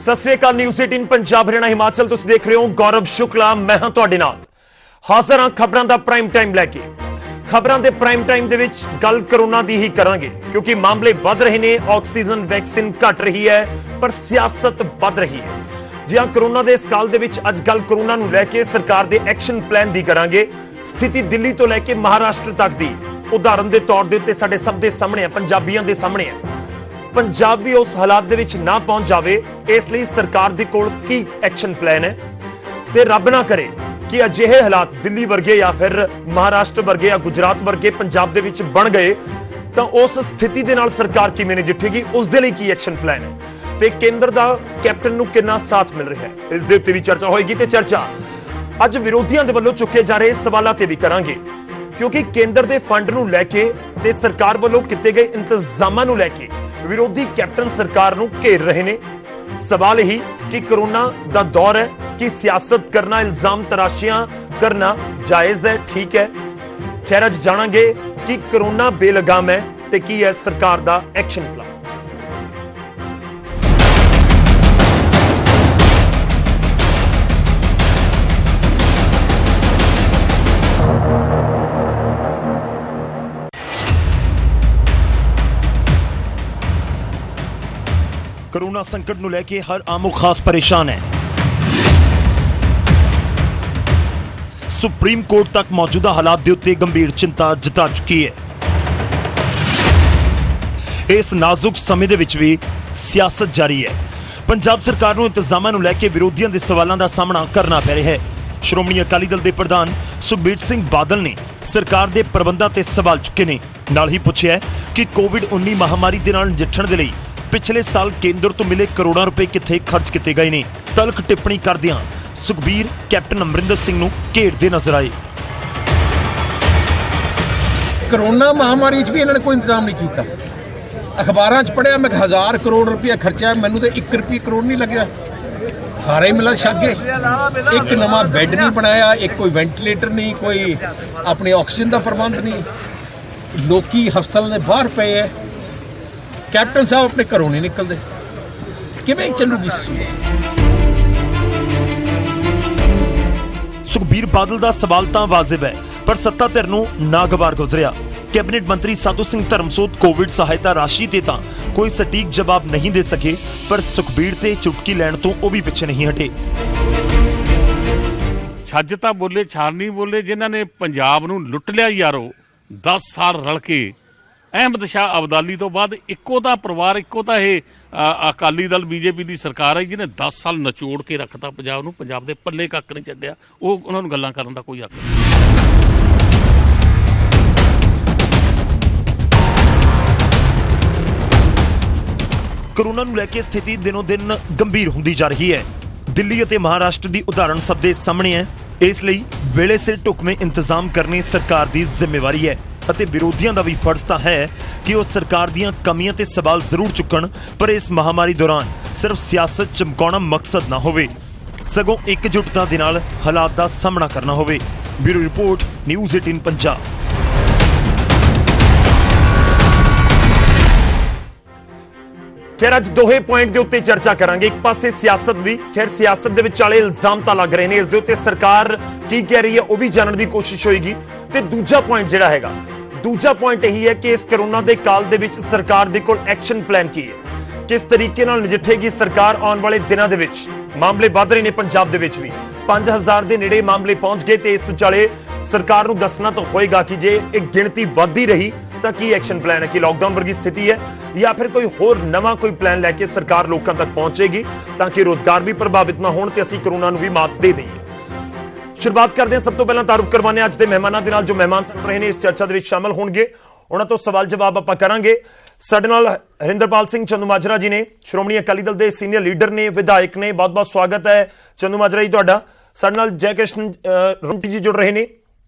सत श्री अकाल। न्यूज़ 18 पंजाब हरियाणा हिमाचल तुसीं देख रहे हो। गौरव शुक्ला मैं हां तुहाडे नाल हाज़र हां खबरां दा प्राइम टाइम लैके। खबरां दे प्राइम टाइम दे विच गल कोरोना दी ही करांगे क्योंकि मामले वध रहे ने, ऑक्सीजन वैक्सीन घट रही है पर सियासत वध रही है। जी हां, कोरोना दे इस काल दे विच अज गल कोरोना नूं लैके सरकार दे एक्शन प्लान दी करांगे। स्थिति दिल्ली तो लैके महाराष्ट्र तक दी उदाहरण दे तौर दे उत्ते साडे सब दे सामणे है, पंजाबियां दे सामणे है। पंजाब भी उस हालात दे विच ना पहुंच जावे इसलिए सरकार दे कोल की एक्शन प्लान है ते रब ना करे कि अजिहे हालात दिल्ली वर्गे या फिर महाराष्ट्र वर्गे या गुजरात वर्गे पंजाब दे विच बन गए तो उस स्थिति दे नाल सरकार किवें नजिठेगी, उस दे लई की एक्शन प्लान है ते केंद्र दा कैप्टन नूं कितना साथ मिल रहा है, इस दे उत्ते भी चर्चा होएगी। ते चर्चा अज विरोधियों दे वल्लों चुके जा रहे सवालों ते भी करांगे क्योंकि केंद्र दे फंड नूं लैके ते सरकार वल्लों किते गए इंतजामां नूं लैके विरोधी कैप्टन सरकार नूं घेर रहे ने। सवाल यही कि कोरोना दा दौर है कि सियासत करना, इल्जाम तराशियां करना जायज है, ठीक है। खैर अज जाणांगे कि कोरोना बेलगाम है ते की है सरकार दा एक्शन प्लान। कोरोना संकट नूं लैके हर आम खास परेशान है। सुप्रीम कोर्ट तक मौजूदा हालात दे उत्ते गंभीर चिंता जता चुकी है। इस नाजुक समय दे विच भी सियासत जारी है। पंजाब सरकार नूं इंतजामां नूं लैके विरोधियों के सवालों का सामना करना पै रहा है। श्रोमणी अकाली दल के प्रधान सुखबीर सिंह बादल ने सरकार के प्रबंधों ते सवाल चुके ने, नाल ही पुछया कि कोविड-19 महामारी दे नाल नजिठण दे लई पिछले साल केंद्र तो मिले करोड़ों रुपए किथे खर्च किए गए ने। तलक टिप्पणी करदियां सुखबीर कैप्टन अमरिंदर सिंह नूं घेरदे नजर आए। कोरोना महामारी भी इन्होंने कोई इंतजाम नहीं किया। अखबारां च पढ़िया मैं 1000 करोड़ रुपया खर्चा, मैनू तो 1 रुपये करोड़ नहीं लग्या। सारे ही मिला छक गए। एक नवा बैड नहीं बनाया, एक कोई वेंटिलेटर नहीं, कोई अपने ऑक्सीजन का प्रबंध नहीं। लोकी हस्पताल के बाहर पे है, कैप्टन साहब अपने घरों नहीं निकलते, किवें चलूगी? सुखबीर बादल का सवाल तो वाजिब है पर सत्ता धिर नूं नागवार गुजरिया। कैबिनेट मंत्री साधू सिंह धर्मसोत कोविड सहायता राशि ते तां कोई सटीक जवाब नहीं दे सके पर सुखबीर ते चुटकी लैण तो वो भी पिछे नहीं हटे। छज तां बोले, छार नहीं बोले। जिन्हां ने पंजाब नूं लुट लिया यारो 10 साल रल के। अहमद शाह अब्दाली तो बाद इक्को दा परिवार, इक्को दा अकाली दल बीजेपी की सरकार है जिन्हें 10 साल नचोड़ के रखता पंजाब नूं। पंजाब दे पल्ले कक्क नहीं छड्डिया। वो उन्हां नूं गल्लां करन दा कोई हक नहीं। कोरोना नूं लैके स्थिति दिनों दिन गंभीर हुंदी जा रही है। दिल्ली और महाराष्ट्र की उदाहरण सब दे सामने है, इसलिए वेले सिर ढुकवें इंतजाम करने सरकार की जिम्मेवारी है। विरोधियों का भी फर्ज तो है कि वह सरकार दीयां कमियां ते सवाल जरूर चुकन पर इस महामारी दौरान सिर्फ सियासत चमकाउणा मकसद ना होवे, सगों एकजुटता दे नाल हालात का सामना करना होवे। Bureau report, news 18 Punjab. खैर अज दोहे पॉइंट के उत्ते चर्चा करांगे। एक पासे सियासत भी, खैर सियासत दे विचाले इल्जाम तो लग रहे हैं, इस दे उत्ते सरकार की कह रही है वह भी जानने की कोशिश होएगी। ते दूजा पॉइंट जिहड़ा हैगा, दूजा पॉइंट यही है कि इस कोरोना के काल दे विच सरकार दे कोल एक्शन प्लान की है, किस तरीके नाल नजिठेगी सरकार। आने वाले दिनों दे विच मामले वध रहे ने, पंजाब दे विच भी 5000 के नेड़े मामले पहुंच गए। ते इस विचाले सरकार नूं दसना तो होएगा कि जे एक गिणती वधदी रही तो की एक्शन प्लान है, कि लॉकडाउन वर्गी स्थिति है या फिर कोई होर नवा कोई प्लान लैके सरकार लोगों तक पहुंचेगी ताकि रोजगार भी प्रभावित ना हो ते असीं कोरोना नूं भी मात दे दईए। शुरुआत करते हैं, सब तो पहला तारुफ करवाने अज के मेहमानों के नाल। जो मेहमान सन रहे हैं इस चर्चा दे विच शामिल होणगे, उन्हां तो सवाल जवाब आपां करांगे। साडे नाल हरिंदरपाल सिंह चंदूमाजरा जी ने, श्रोमणी अकाली दल के सीनियर लीडर ने, विधायक ने। बहुत बहुत स्वागत है चंदूमाजरा जी तुहाडा। साडे नाल जयकृष्ण रोड़ी जी जुड़ रहे हैं।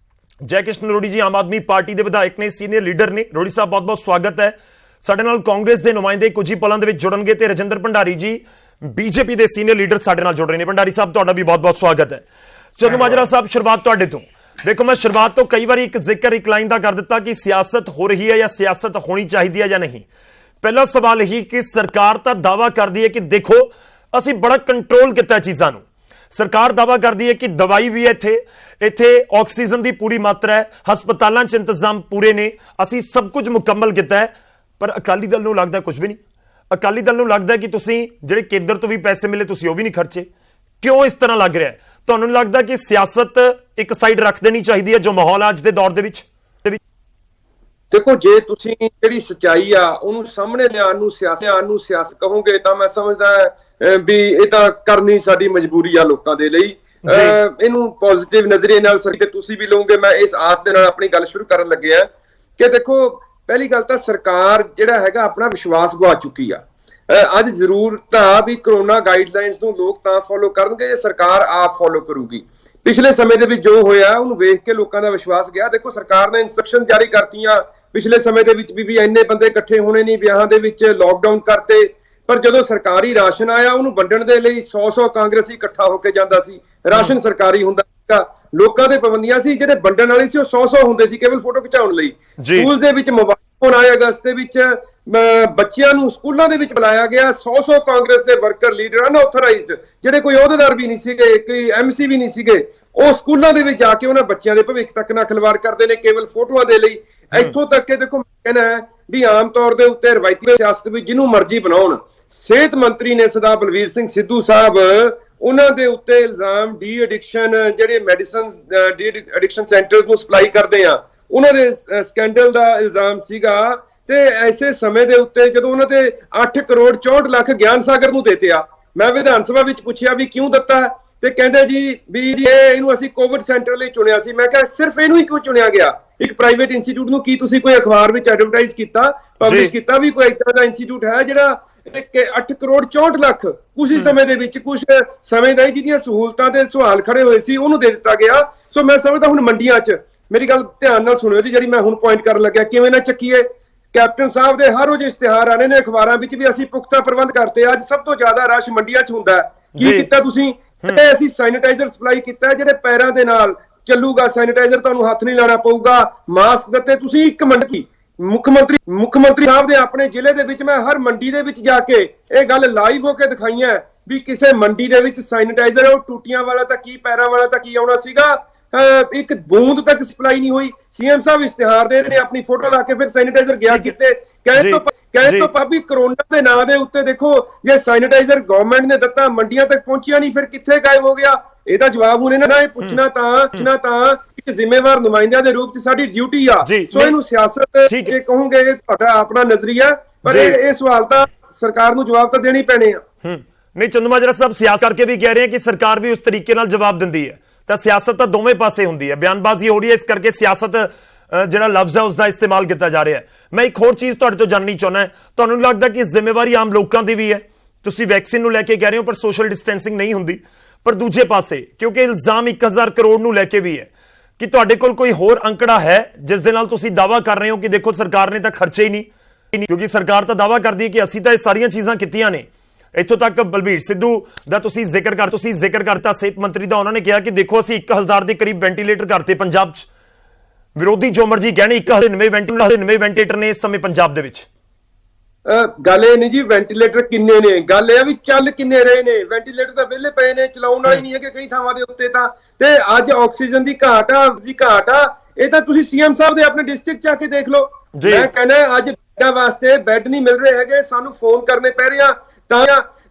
जयकृष्ण रोड़ी जी आम आदमी पार्टी के विधायक ने, सीनियर लीडर ने। रोड़ी साहब बहुत बहुत स्वागत है। साडे नाल कांग्रेस के नुमाइंदे कुछ ही पलों दे विच जुड़नगे ते रजिंदर भंडारी जी बीजेपी के सीनियर लीडर साडे नाल जुड़ रहे हैं। भंडारी साहब तुहाडा भी बहुत बहुत स्वागत है। चंदूमाजरा साहब शुरुआत तुहाडे तो। देखो मैं शुरुआत तो कई बार एक जिक्र एक लाइन का कर दिता कि सियासत हो रही है या सियासत होनी चाहिए है या नहीं। पहला सवाल यही कि सरकार तो दावा कर दी है कि देखो ਅਸੀਂ ਬੜਾ ਕੰਟਰੋਲ ਕੀਤਾ ਚੀਜ਼ਾਂ ਨੂੰ। ਸਰਕਾਰ ਦਾਵਾ ਕਰਦੀ ਹੈ ਕਿ ਦਵਾਈ ਵੀ ਹੈ ਇੱਥੇ ਆਕਸੀਜਨ ਦੀ ਪੂਰੀ ਮਾਤਰਾ ਹੈ, ਹਸਪਤਾਲਾਂ 'ਚ ਇੰਤਜ਼ਾਮ ਪੂਰੇ ਨੇ, ਅਸੀਂ ਸਭ ਕੁਝ ਮੁਕੰਮਲ ਕੀਤਾ ਹੈ। ਪਰ ਅਕਾਲੀ ਦਲ ਨੂੰ ਲੱਗਦਾ ਕੁਝ ਵੀ ਨਹੀਂ। ਅਕਾਲੀ ਦਲ ਨੂੰ ਲੱਗਦਾ ਕਿ ਤੁਸੀਂ ਜਿਹੜੇ ਕੇਂਦਰ ਤੋਂ ਵੀ ਪੈਸੇ ਮਿਲੇ ਤੁਸੀਂ ਉਹ ਵੀ ਨਹੀਂ ਖਰਚੇ। ਕਿਉਂ ਇਸ ਤਰ੍ਹਾਂ ਲੱਗ ਰਿਹਾ ਹੈ? ਤੁਹਾਨੂੰ ਲੱਗਦਾ ਕਿ ਸਿਆਸਤ ਇੱਕ ਸਾਈਡ ਰੱਖ ਦੇਣੀ ਚਾਹੀਦੀ ਹੈ ਜੋ ਮਾਹੌਲ ਹੈ ਅੱਜ ਦੇ ਦੌਰ ਦੇ ਵਿੱਚ? ਦੇਖੋ, ਜੇ ਤੁਸੀਂ ਜਿਹੜੀ ਸੱਚਾਈ ਆ ਉਹਨੂੰ ਸਾਹਮਣੇ ਲਿਆਉਣ ਨੂੰ ਸਿਆਸਤ ਕਹੋਗੇ ਤਾਂ ਮੈਂ ਸਮਝਦਾ ਵੀ ਇਹ ਤਾਂ ਕਰਨੀ ਸਾਡੀ ਮਜਬੂਰੀ ਆ ਲੋਕਾਂ ਦੇ ਲਈ। ਇਹਨੂੰ ਪੋਜ਼ਿਟਿਵ ਨਜ਼ਰੀਏ ਨਾਲ ਤੇ ਤੁਸੀਂ ਵੀ ਲਓਗੇ। ਮੈਂ ਇਸ ਆਸ ਦੇ ਨਾਲ ਆਪਣੀ ਗੱਲ ਸ਼ੁਰੂ ਕਰਨ ਲੱਗਿਆ ਕਿ ਦੇਖੋ, ਪਹਿਲੀ ਗੱਲ ਤਾਂ ਸਰਕਾਰ ਜਿਹੜਾ ਹੈਗਾ ਆਪਣਾ ਵਿਸ਼ਵਾਸ ਗਵਾ ਚੁੱਕੀ ਆ। ਅੱਜ ਜ਼ਰੂਰਤ ਆ ਵੀ ਕਰੋਨਾ ਗਾਈਡਲਾਈਨਸ ਨੂੰ ਲੋਕ ਤਾਂ ਫੋਲੋ ਕਰਨਗੇ ਜੇ ਸਰਕਾਰ ਆਪ ਫੋਲੋ ਕਰੂਗੀ। ਪਿਛਲੇ ਸਮੇਂ ਦੇ ਵਿੱਚ ਜੋ ਹੋਇਆ ਉਹਨੂੰ ਵੇਖ ਕੇ ਲੋਕਾਂ ਦਾ ਵਿਸ਼ਵਾਸ ਗਿਆ। ਦੇਖੋ, ਸਰਕਾਰ ਨੇ ਇਨਸਟਰਕਸ਼ਨ ਜਾਰੀ ਕਰਤੀਆਂ ਪਿਛਲੇ ਸਮੇਂ ਦੇ ਵਿੱਚ ਵੀ ਇੰਨੇ ਬੰਦੇ ਇਕੱਠੇ ਹੋਣੇ ਨਹੀਂ, ਵਿਆਹਾਂ ਦੇ ਵਿੱਚ ਲੋਕਡਾਊਨ ਕਰਤੇ। ਪਰ ਜਦੋਂ ਸਰਕਾਰੀ ਰਾਸ਼ਨ ਆਇਆ ਉਹਨੂੰ ਵੰਡਣ ਦੇ ਲਈ 100 ਕਾਂਗਰਸੀ ਇਕੱਠਾ ਹੋ ਕੇ ਜਾਂਦਾ ਸੀ। ਰਾਸ਼ਨ ਸਰਕਾਰੀ ਹੁੰਦਾ ਸੀਗਾ, ਲੋਕਾਂ ਦੇ ਪਾਬੰਦੀਆਂ ਸੀ, ਜਿਹੜੇ ਵੰਡਣ ਵਾਲੇ ਸੀ ਉਹ 100 ਹੁੰਦੇ ਸੀ ਕੇਵਲ ਫੋਟੋ ਖਿਚਾਉਣ ਲਈ। ਸਕੂਲ ਦੇ ਵਿੱਚ ਮੋਬਾਈਲ ਫੋਨ ਆਏ ਅਗਸਤ ਦੇ ਵਿੱਚ, ਬੱਚਿਆਂ ਨੂੰ ਸਕੂਲਾਂ ਦੇ ਵਿੱਚ ਬੁਲਾਇਆ ਗਿਆ। 100 ਕਾਂਗਰਸ ਦੇ ਵਰਕਰ ਲੀਡਰ ਅਨਆਥੋਰਾਈਜ਼ਡ, ਜਿਹੜੇ ਕੋਈ ਅਹੁਦੇਦਾਰ ਵੀ ਨਹੀਂ ਸੀਗੇ, ਕੋਈ ਐਮਸੀ ਵੀ ਨਹੀਂ ਸੀਗੇ, ਉਹ ਸਕੂਲਾਂ ਦੇ ਵਿੱਚ ਜਾ ਕੇ ਉਹਨਾਂ ਬੱਚਿਆਂ ਦੇ ਭਵਿੱਖ ਤੱਕ ਨਾਲ ਖਿਲਵਾੜ ਕਰਦੇ ਨੇ ਕੇਵਲ ਫੋਟੋਆਂ ਦੇ ਲਈ। ਇੱਥੋਂ ਤੱਕ ਕਿ ਦੇਖੋ, ਮੈਂ ਕਹਿਣਾ ਵੀ ਆਮ ਤੌਰ ਦੇ ਉੱਤੇ ਰਵਾਇਤੀ ਸਿਆਸਤ ਵਿੱਚ ਜਿਹਨੂੰ ਮਰਜ਼ੀ ਬਣਾਉਣ, ਸਿਹਤ ਮੰਤਰੀ ਨੇ ਸਰਦਾਰ ਬਲਵੀਰ ਸਿੰਘ ਸਿੱਧੂ ਸਾਹਿਬ ਉਹਨਾਂ ਦੇ ਉੱਤੇ ਇਲਜ਼ਾਮ ਡੀ ਐਡਿਕਸ਼ਨ, ਜਿਹੜੇ ਮੈਡੀਸਨ ਡੀ ਐਡਿਕਸ਼ਨ ਸੈਂਟਰਸ ਨੂੰ ਸਪਲਾਈ ਕਰਦੇ ਆ, ਉਹਨਾਂ ਦੇ ਸਕੈਂਡਲ ਦਾ ਇਲਜ਼ਾਮ ਸੀਗਾ। ਤੇ ਐਸੇ ਸਮੇਂ ਦੇ ਉੱਤੇ ਜਦੋਂ ਉਹਨਾਂ ਤੇ 8 ਕਰੋੜ 64 ਲੱਖ ਗਿਆਨ ਸਾਗਰ ਨੂੰ ਦੇਤੇ ਆ, ਮੈਂ ਵਿਧਾਨ ਸਭਾ ਵਿੱਚ ਪੁੱਛਿਆ ਵੀ ਕਿਉਂ ਦਿੱਤਾ, ਤੇ ਕਹਿੰਦੇ ਜੀ ਵੀ ਇਹਨੂੰ ਅਸੀਂ ਕੋਵਿਡ ਸੈਂਟਰ ਲਈ ਚੁਣਿਆ ਸੀ। ਮੈਂ ਕਿਹਾ ਸਿਰਫ ਇਹਨੂੰ ਹੀ ਕਿਉਂ ਚੁਣਿਆ ਗਿਆ? ਇੱਕ ਪ੍ਰਾਈਵੇਟ ਇੰਸਟੀਚਿਊਟ ਨੂੰ ਕੀ ਤੁਸੀਂ ਕੋਈ ਅਖਬਾਰ ਵਿੱਚ ਐਡਵਰਟਾਈਜ਼ ਕੀਤਾ, ਪਬਲਿਸ਼ ਕੀਤਾ ਵੀ ਕੋਈ ਇਦਾਂ ਦਾ ਇੰਸਟੀਚਿਊਟ ਹੈ ਜਿਹੜਾ 8 ਕਰੋੜ 64 ਲੱਖ ਕੁਝ ਸਮੇਂ ਦੇ ਵਿੱਚ, ਕੁਝ ਸਮੇਂ ਦਾ ਜਿਹਦੀਆਂ ਸਹੂਲਤਾਂ ਤੇ ਸਵਾਲ ਖੜੇ ਹੋਏ ਸੀ ਉਹਨੂੰ ਦੇ ਦਿੱਤਾ ਗਿਆ। ਸੋ ਮੈਂ ਸਮਝਦਾ ਹੁਣ ਮੰਡੀਆਂ 'ਚ, ਮੇਰੀ ਗੱਲ ਧਿਆਨ ਨਾਲ ਸੁਣਿਓ ਜੀ, ਜਿਹੜੀ ਮੈਂ ਹੁਣ ਪੁਆਇੰਟ ਕਰਨ ਲੱਗਿਆ, ਕਿਵੇਂ ਨਾ ਚੱਕੀਏ। ਕੈਪਟਨ ਸਾਹਿਬ ਦੇ ਹਰ ਰੋਜ਼ ਇਸ਼ਤਿਹਾਰ ਆਣੇ ਨੇ ਅਖਬਾਰਾਂ ਵਿੱਚ ਵੀ ਅਸੀਂ ਪੁਖਤਾ ਪ੍ਰਬੰਧ ਕਰਤੇ। ਅੱਜ ਸਭ ਤੋਂ ਜ਼ਿਆਦਾ ਰਸ਼ ਮੰਡੀਆਂ 'ਚ ਹੁੰਦਾ। ਕੀ ਕੀਤਾ ਤੁਸੀਂ? ਅਸੀਂ ਸੈਨੀਟਾਈਜ਼ਰ ਸਪਲਾਈ ਕੀਤਾ ਜਿਹੜੇ ਪੈਰਾਂ ਦੇ ਨਾਲ ਚੱਲੂਗਾ। ਸੈਨੀਟਾਈਜ਼ਰ ਤੁਹਾਨੂੰ ਹੱਥ ਨਹੀਂ ਲਾਣਾ ਪਊਗਾ। ਮਾਸਕ ਦਿੱਤੇ ਤੁਸੀਂ। ਇੱਕ ਮੰਡੀ ਮੁੱਖ ਮੰਤਰੀ ਸਾਹਿਬ ਦੇ ਆਪਣੇ ਜ਼ਿਲ੍ਹੇ ਦੇ ਵਿੱਚ ਮੈਂ ਹਰ ਮੰਡੀ ਦੇ ਵਿੱਚ ਜਾ ਕੇ ਇਹ ਗੱਲ ਲਾਈਵ ਹੋ ਕੇ ਦਿਖਾਈਆਂ ਵੀ ਕਿਸੇ ਮੰਡੀ ਦੇ ਵਿੱਚ ਸੈਨੀਟਾਈਜ਼ਰ ਉਹ ਟੂਟੀਆਂ ਵਾਲਾ ਤਾਂ ਕੀ, ਪੈਰਾਂ ਵਾਲਾ ਤਾਂ ਕੀ ਆਉਣਾ ਸੀਗਾ, ਇੱਕ ਬੂੰਦ ਤੱਕ ਸਪਲਾਈ ਨਹੀਂ ਹੋਈ। ਸੀਐਮ ਸਾਹਿਬ ਇਸ਼ਤਿਹਾਰ ਦੇ ਰਹੇ ਨੇ, ਆਪਣੀ ਫੋਟੋ ਲਾ ਕੇ ਫਿਰ ਸੈਨੀਟਾਈਜ਼ਰ ਗਿਆ ਕਿਤੇ। ਕਹਿ ਤੋਂ ਭਾਬੀ ਕਰੋਨਾ ਦੇ ਨਾਂ ਦੇ ਉੱਤੇ ਦੇਖੋ, ਜੇ ਸੈਨੀਟਾਈਜ਼ਰ ਗਵਰਨਮੈਂਟ ਨੇ ਦਿੱਤਾ, ਮੰਡੀਆਂ ਤੱਕ ਪਹੁੰਚਿਆ ਨਹੀਂ, ਫਿਰ ਕਿੱਥੇ ਗਾਇਬ ਹੋ ਗਿਆ? ਇਹਦਾ ਜਵਾਬ ਹੁਣ ਇਹਨਾਂ ਨੇ ਪੁੱਛਣਾ ਤਾਂ ਇੱਕ ਜ਼ਿੰਮੇਵਾਰ ਨੁਮਾਇੰਦਿਆਂ ਦੇ ਰੂਪ 'ਚ ਸਾਡੀ ਡਿਊਟੀ ਆ। ਸੋ ਇਹਨੂੰ ਸਿਆਸਤ ਜੇ ਕਹੋਗੇ ਤੁਹਾਡਾ ਆਪਣਾ ਨਜ਼ਰੀਆ, ਪਰ ਇਹ ਸਵਾਲ ਤਾਂ ਸਰਕਾਰ ਨੂੰ ਜਵਾਬ ਤਾਂ ਦੇਣੇ ਹੀ ਪੈਣੇ ਆ। ਨਹੀਂ, ਚੰਦੂਮਾਜਰਾ ਸਾਹਿਬ ਸਿਆਸਤ ਕਰਕੇ ਵੀ ਕਹਿ ਰਹੇ ਕਿ ਸਰਕਾਰ ਵੀ ਉਸ ਤਰੀਕੇ ਨਾਲ ਜਵਾਬ ਦਿੰਦੀ ਹੈ, ਤਾਂ ਸਿਆਸਤ ਤਾਂ ਦੋਵੇਂ ਪਾਸੇ ਹੁੰਦੀ ਹੈ। ਬਿਆਨਬਾਜ਼ੀ ਹੋ ਰਹੀ ਹੈ, ਇਸ ਕਰਕੇ ਸਿਆਸਤ ਜਿਹੜਾ ਲਫ਼ਜ਼ ਹੈ ਉਸ ਦਾ ਇਸਤੇਮਾਲ ਕੀਤਾ ਜਾ ਰਿਹਾ ਹੈ। ਮੈਂ ਇੱਕ ਹੋਰ ਚੀਜ਼ ਤੁਹਾਡੇ ਤੋਂ ਜਾਣਨੀ ਚਾਹੁੰਦਾ, ਤੁਹਾਨੂੰ ਲੱਗਦਾ ਕਿ ਜ਼ਿੰਮੇਵਾਰੀ ਆਮ ਲੋਕਾਂ ਦੀ ਵੀ ਹੈ? ਤੁਸੀਂ ਵੈਕਸੀਨ ਨੂੰ ਲੈ ਕੇ ਕਹਿ ਰਹੇ ਹੋ ਪਰ ਸੋਸ਼ਲ ਡਿਸਟੈਂਸਿੰਗ ਨਹੀਂ ਹੁੰਦੀ, ਪਰ ਦੂਜੇ ਪਾਸੇ ਕਿਉਂਕਿ ਇਲਜ਼ਾਮ 1000 ਕਰੋੜ ਨੂੰ ਲੈ ਕੇ ਵੀ ਹੈ, ਕਿ ਤੁਹਾਡੇ ਕੋਲ ਕੋਈ ਹੋਰ ਅੰਕੜਾ ਹੈ ਜਿਸ ਦੇ ਨਾਲ ਤੁਸੀਂ ਦਾਵਾ ਕਰ ਰਹੇ ਹੋ ਕਿ ਦੇਖੋ ਸਰਕਾਰ ਨੇ ਤਾਂ ਖਰਚੇ ਹੀ ਨਹੀਂ? ਕਿਉਂਕਿ ਸਰਕਾਰ ਤਾਂ ਦਾਵਾ ਕਰਦੀ ਹੈ ਕਿ ਅਸੀਂ ਤਾਂ ਇਹ ਸਾਰੀਆਂ ਚੀਜ਼ਾਂ ਕੀਤੀਆਂ ਨੇ। ਇੱਥੋਂ ਤੱਕ ਬਲਬੀਰ ਸਿੱਧੂ ਦਾ ਤੁਸੀਂ ਜ਼ਿਕਰ ਕਰਤਾ, ਸਿਹਤ ਮੰਤਰੀ ਦਾ, ਉਹਨਾਂ ਨੇ ਕਿਹਾ ਕਿ ਦੇਖੋ ਅਸੀਂ 1000 ਦੇ ਕਰੀਬ ਵੈਂਟੀਲੇਟਰ ਕਰਤੇ ਪੰਜਾਬ 'ਚ। ਵਿਰੋਧੀ ਜੋ ਮਰਜੀ ਕਹਿਣੇ, 1099 ਵੈਂਟੀਲੇਟਰ ਨੇ ਇਸ ਸਮੇਂ ਪੰਜਾਬ ਦੇ ਵਿੱਚ। ਗੱਲ ਇਹ ਨਹੀਂ ਜੀ ਵੈਂਟੀਲੇਟਰ ਕਿੰਨੇ ਨੇ, ਗੱਲ ਇਹ ਆ ਵੀ ਚੱਲ ਕਿੰਨੇ ਰਹੇ ਨੇ। ਵੈਂਟੀਲੇਟਰ ਤਾਂ ਵਿਹਲੇ ਪਏ ਨੇ, ਚਲਾਉਣ ਵਾਲੇ ਨਹੀਂ ਹੈਗੇ ਕਈ ਥਾਵਾਂ ਦੇ ਉੱਤੇ ਤਾਂ। ਤੇ ਅੱਜ ਆਕਸੀਜਨ ਦੀ ਘਾਟ ਆ, ਇਹ ਤਾਂ ਤੁਸੀਂ ਸੀਐਮ ਸਾਹਿਬ ਦੇ ਆਪਣੇ ਡਿਸਟ੍ਰਿਕਟ 'ਚ ਆ ਕੇ ਦੇਖ ਲਓ। ਮੈਂ ਕਹਿੰਦਾ ਅੱਜ ਬੈੱਡਾਂ ਵਾਸਤੇ ਬੈੱਡ ਨਹੀਂ ਮਿਲ ਰਹੇ ਹੈਗੇ, ਸਾਨੂੰ ਫੋਨ ਕਰਨੇ ਪੈ ਰਹੇ ਆ